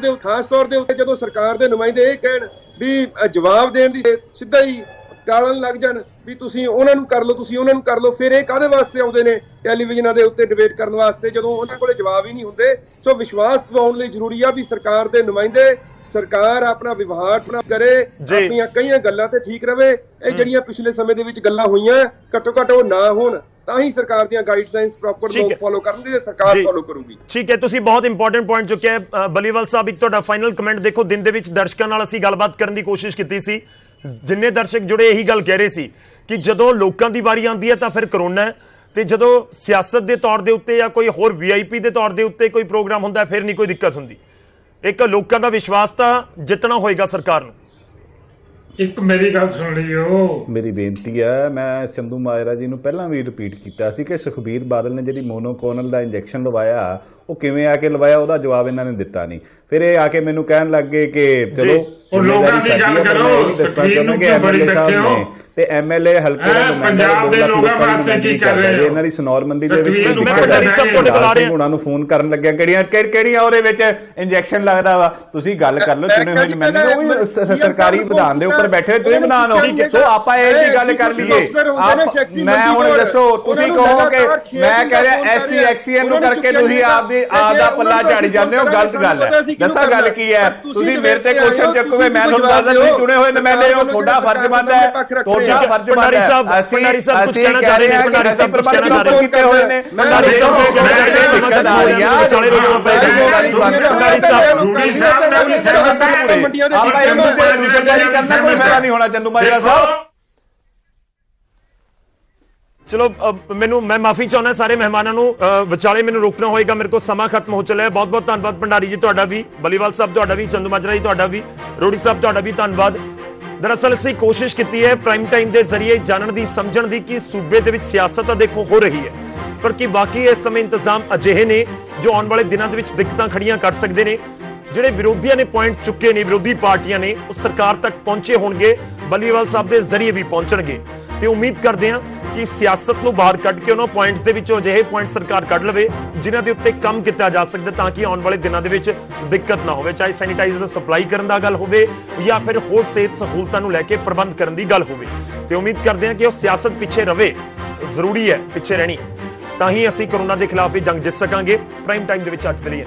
ਦੇ ਉੱਤੇ ਜਦੋਂ ਸਰਕਾਰ ਦੇ ਨੁਮਾਇੰਦੇ ਇਹ ਕਹਿਣ ਵੀ ਜਵਾਬ ਦੇਣ ਦੀ ਸਿੱਧਾ ਹੀ ਟਾਲਣ ਲੱਗ ਜਾਣ ਵੀ ਤੁਸੀਂ ਉਹਨਾਂ ਨੂੰ ਕਰ ਲਓ, ਤੁਸੀਂ ਉਹਨਾਂ ਨੂੰ ਕਰ ਲਓ, ਫਿਰ ਇਹ ਕਾਹਦੇ ਵਾਸਤੇ ਆਉਂਦੇ ਨੇ ਟੈਲੀਵਿਜ਼ਨਾਂ ਦੇ ਉੱਤੇ ਡਿਬੇਟ ਕਰਨ ਵਾਸਤੇ, ਜਦੋਂ ਉਹਨਾਂ ਕੋਲੇ ਜਵਾਬ ਹੀ ਨਹੀਂ ਹੁੰਦੇ। ਸੋ ਵਿਸ਼ਵਾਸ ਦਿਵਾਉਣ ਲਈ ਜ਼ਰੂਰੀ ਆ ਵੀ ਸਰਕਾਰ ਦੇ ਨੁਮਾਇੰਦੇ, ਸਰਕਾਰ ਆਪਣਾ ਵਿਵਹਾਰ ਕਰੇ, ਆਪਣੀਆਂ ਕਈਆਂ ਗੱਲਾਂ ਤੇ ਠੀਕ ਰਵੇ। ਇਹ ਜਿਹੜੀਆਂ ਪਿਛਲੇ ਸਮੇਂ ਦੇ ਵਿੱਚ ਗੱਲਾਂ ਹੋਈਆਂ, ਘੱਟੋ ਘੱਟ ਉਹ ਨਾ ਹੋਣ, ਤਾਂ ਹੀ ਸਰਕਾਰ ਦੀਆਂ ਗਾਈਡਲਾਈਨਸ ਪ੍ਰੋਪਰ ਲੋਕ ਫੋਲੋ ਕਰਨਗੇ, ਸਰਕਾਰ ਫੋਲੋ ਕਰੂਗੀ। ਠੀਕ ਹੈ, ਤੁਸੀਂ ਬਹੁਤ ਇੰਪੋਰਟੈਂਟ ਪੁਆਇੰਟ ਚੁੱਕਿਆ ਹੈ। ਬਲੀਵਾਲ ਸਾਹਿਬ, ਇੱਕ ਤੁਹਾਡਾ ਫਾਈਨਲ ਕਮੈਂਟ। ਦੇਖੋ, ਦਿਨ ਦੇ ਵਿੱਚ ਦਰਸ਼ਕਾਂ ਨਾਲ ਅਸੀਂ ਗੱਲਬਾਤ ਕਰਨ ਦੀ ਕੋਸ਼ਿਸ਼ ਕੀਤੀ ਸੀ, ਜਿੰਨੇ ਦਰਸ਼ਕ ਜੁੜੇ ਇਹੀ ਗੱਲ ਕਹਿ ਰਹੇ ਸੀ ਕਿ ਜਦੋਂ ਲੋਕਾਂ ਦੀ ਵਾਰੀ ਆਉਂਦੀ ਹੈ ਤਾਂ ਫਿਰ ਕਰੋਨਾ ਹੈ, ਤੇ ਜਦੋਂ ਸਿਆਸਤ ਦੇ ਤੌਰ ਦੇ ਉੱਤੇ ਜਾਂ ਕੋਈ ਹੋਰ VIP ਦੇ ਤੌਰ ਦੇ ਉੱਤੇ ਕੋਈ ਪ੍ਰੋਗਰਾਮ ਹੁੰਦਾ ਫਿਰ ਨਹੀਂ ਕੋਈ ਦਿੱਕਤ ਹੁੰਦੀ। ਇੱਕ ਲੋਕਾਂ ਦਾ ਵਿਸ਼ਵਾਸ ਤਾਂ ਜਿੱਤਣਾ ਹੋਏਗਾ ਸਰਕਾਰ ਨੂੰ। ਇੱਕ ਮੇਰੀ ਗੱਲ ਸੁਣ ਲਿਓ, ਮੇਰੀ ਬੇਨਤੀ ਹੈ, ਮੈਂ ਚੰਦੂ ਮਾਜਰਾ ਜੀ ਨੂੰ ਪਹਿਲਾਂ ਵੀ ਰਿਪੀਟ ਕੀਤਾ ਸੀ ਕਿ ਸੁਖਬੀਰ ਬਾਦਲ ਨੇ ਜਿਹੜੀ ਮੋਨੋਕੋਨਲ ਦਾ ਇੰਜੈਕਸ਼ਨ ਲਵਾਇਆ, ਉਹ ਕਿਵੇਂ ਆ ਕੇ ਲਵਾਇਆ, ਉਹਦਾ ਜਵਾਬ ਇਹਨਾਂ ਨੇ ਦਿੱਤਾ ਨਹੀਂ। ਫਿਰ ਇਹ ਆ ਕੇ ਮੈਨੂੰ ਕਹਿਣ ਲੱਗ ਗਏ ਕਿ ਚਲੋ ਉਹ ਲੋਕਾਂ ਦੀ ਗੱਲ ਕਰੋ, ਸੁਖਬੀਰ ਨੂੰ ਕਿਉਂ ਬੜੀ ਬੈਠੇ ਹੋ, ਤੇ MLA ਹਲਕੇ ਦੇ ਪੰਜਾਬ ਦੇ ਲੋਕਾਂ ਵਾਸਤੇ ਕੀ ਕਰ ਰਹੇ ਹੋ? ਇਹਨਾਂ ਦੀ ਸਨੌਰਮੰਦੀ ਦੇ ਵਿੱਚ ਸੁਖਬੀਰ ਉਹਨਾਂ ਨੂੰ ਫੋਨ ਕਰਨ ਲੱਗਿਆ ਕਿਹੜੀਆਂ ਉਹਦੇ ਵਿੱਚ ਇੰਜੈਕਸ਼ਨ ਲੱਗਦਾ ਵਾ। ਤੁਸੀਂ ਗੱਲ ਕਰ ਲਓ, ਚੁਣੇ ਹੋਏ ਨੁਮਾਇੰਦੇ, ਉਹ ਵੀ ਸਰਕਾਰੀ ਵਿਧਾਨ ਦੇ ਉੱਪਰ ਬੈਠੇ, ਤੁਸੀਂ ਵਿਧਾਨ ਹੋ। ਸੋ ਆਪਾਂ ਇਹ ਜੀ ਗੱਲ ਕਰ ਲਈਏ। ਮੈਂ ਹੁਣ ਦੱਸੋ, ਤੁਸੀਂ ਕਹੋ ਕਿ ਮੈਂ ਕਹਿ ਰਿਹਾ SC XCN ਨੂੰ ਕਰਕੇ ਤੁਸੀਂ ਆਪ ਦਾ ਪੱਲਾ ਝਾੜੀ ਜਾਂਦੇ ਹੋ, ਗਲਤ ਗੱਲ ਹੈ। ਦੱਸਾਂ ਗੱਲ ਕੀ ਹੈ, ਤੁਸੀਂ ਮੇਰੇ ਤੇ ਕੁਐਸਚਨ ਚੱਕੋਗੇ, ਮੈਂ ਤੁਹਾਨੂੰ ਦੱਸਦਾ ਤੁਸੀਂ ਚੁਣੇ ਹੋਏ ਨੁਮਾਇੰਦੇ ਹੋ, ਤੁਹਾਡਾ ਫਰਜ਼ ਬਣਦਾ ਹੈ, ਤੁਹਾਡਾ ਫਰਜ਼ ਬਣਦਾ ਹੈ। ਅਸੀਂ ਕਹਿ ਰਹੇ ਹਾਂ ਕਿ ਅਸੀਂ ਪ੍ਰਬੰਧ ਕੀਤੇ ਹੋਏ ਨੇ। ਖਤਮ ਹੋ ਰਹੀਆਂ ਵਿਚਾਲੇ ਰੋਕਣਾ ਪਏਗਾ। ਭੰਡਾਰੀ ਸਾਹਿਬ ਰੂੜੀ ਸਾਹਿਬ ਨਾਲ ਵੀ ਸਹਿਮਤ ਹੈ ਮੰਡੀਆਂ ਦੇ ਆਪਾਂ ਇਹਨੂੰ ਤੇ ਦੂਜਾ ਜਾਰੀ ਕਰਨਾ ਕੋਈ ਫਾਇਦਾ ਨਹੀਂ ਹੋਣਾ ਚੰਦੂ ਮਾਜਰਾ ਸਾਹਿਬ। ਚਲੋ ਮੈਂ ਮਾਫੀ ਚਾਹੁੰਦਾ ਸਾਰੇ ਮਹਿਮਾਨਾਂ ਨੂੰ, ਵਿਚਾਲੇ ਮੈਨੂੰ ਰੋਕਣਾ ਹੋਏਗਾ, ਮੇਰੇ ਕੋਲ ਸਮਾਂ ਖਤਮ ਹੋ ਚੱਲਿਆ। ਬਹੁਤ ਬਹੁਤ ਧੰਨਵਾਦ ਭੰਡਾਰੀ ਜੀ ਤੁਹਾਡਾ ਵੀ, ਬਲੀਵਾਲ ਸਾਹਿਬ ਤੁਹਾਡਾ ਵੀ, ਚੰਦੂ ਮਾਜਰਾ ਜੀ ਤੁਹਾਡਾ ਵੀ, ਰੋੜੀ ਸਾਹਿਬ ਤੁਹਾਡਾ ਵੀ ਧੰਨਵਾਦ। ਦਰਅਸਲ ਅਸੀਂ ਕੋਸ਼ਿਸ਼ ਕੀਤੀ ਹੈ ਪ੍ਰਾਈਮ ਟਾਈਮ ਦੇ ਜ਼ਰੀਏ ਜਾਣਨ ਦੀ, ਸਮਝਣ ਦੀ ਕਿ ਸੂਬੇ ਦੇ ਵਿੱਚ ਸਿਆਸਤ ਤਾਂ ਦੇਖੋ ਹੋ ਰਹੀ ਹੈ, ਪਰ ਕੀ ਬਾਕੀ ਇਸ ਸਮੇਂ ਇੰਤਜ਼ਾਮ ਅਜਿਹੇ ਨੇ ਜੋ ਆਉਣ ਵਾਲੇ ਦਿਨਾਂ ਦੇ ਵਿੱਚ ਦਿੱਕਤਾਂ ਖੜੀਆਂ ਕਰ ਸਕਦੇ ਨੇ। ਜਿਹੜੇ ਵਿਰੋਧੀਆਂ ਨੇ ਪੁਆਇੰਟ ਚੁੱਕੇ ਨੇ, ਵਿਰੋਧੀ ਪਾਰਟੀਆਂ ਨੇ, ਉਹ ਸਰਕਾਰ ਤੱਕ ਪਹੁੰਚੇ ਹੋਣਗੇ, ਬਲੀਵਾਲ ਸਾਹਿਬ ਦੇ ਜ਼ਰੀਏ ਵੀ ਪਹੁੰਚਣਗੇ ਤੇ ਉਮੀਦ ਕਰਦੇ ਹਾਂ ਕਿ ਸਿਆਸਤ ਨੂੰ ਬਾਹਰ ਕੱਢ ਕੇ ਉਹਨਾਂ ਪੁਆਇੰਟਸ ਦੇ ਵਿੱਚੋਂ ਅਜਿਹੇ ਪੁਆਇੰਟ ਸਰਕਾਰ ਕੱਢ ਲਵੇ ਜਿਨ੍ਹਾਂ ਦੇ ਉੱਤੇ ਕੰਮ ਕੀਤਾ ਜਾ ਸਕਦਾ, ਤਾਂ ਕਿ ਆਉਣ ਵਾਲੇ ਦਿਨਾਂ ਦੇ ਵਿੱਚ ਦਿੱਕਤ ਨਾ ਹੋਵੇ, ਚਾਹੇ ਸੈਨੀਟਾਈਜ਼ਰ ਸਪਲਾਈ ਕਰਨ ਦਾ ਗੱਲ ਹੋਵੇ ਜਾਂ ਫਿਰ ਹੋਰ ਸਿਹਤ ਸਹੂਲਤਾਂ ਨੂੰ ਲੈ ਕੇ ਪ੍ਰਬੰਧ ਕਰਨ ਦੀ ਗੱਲ ਹੋਵੇ। ਤੇ ਉਮੀਦ ਕਰਦੇ ਹਾਂ ਕਿ ਉਹ ਸਿਆਸਤ ਪਿੱਛੇ ਰਵੇ, ਜ਼ਰੂਰੀ ਹੈ ਪਿੱਛੇ ਰਹਿਣੀ, ਤਾਂ ਹੀ ਅਸੀਂ ਕੋਰੋਨਾ ਦੇ ਖਿਲਾਫ ਇਹ ਜੰਗ ਜਿੱਤ ਸਕਾਂਗੇ। ਪ੍ਰਾਈਮ ਟਾਈਮ ਦੇ ਵਿੱਚ ਅੱਜ ਦੇ ਲਈ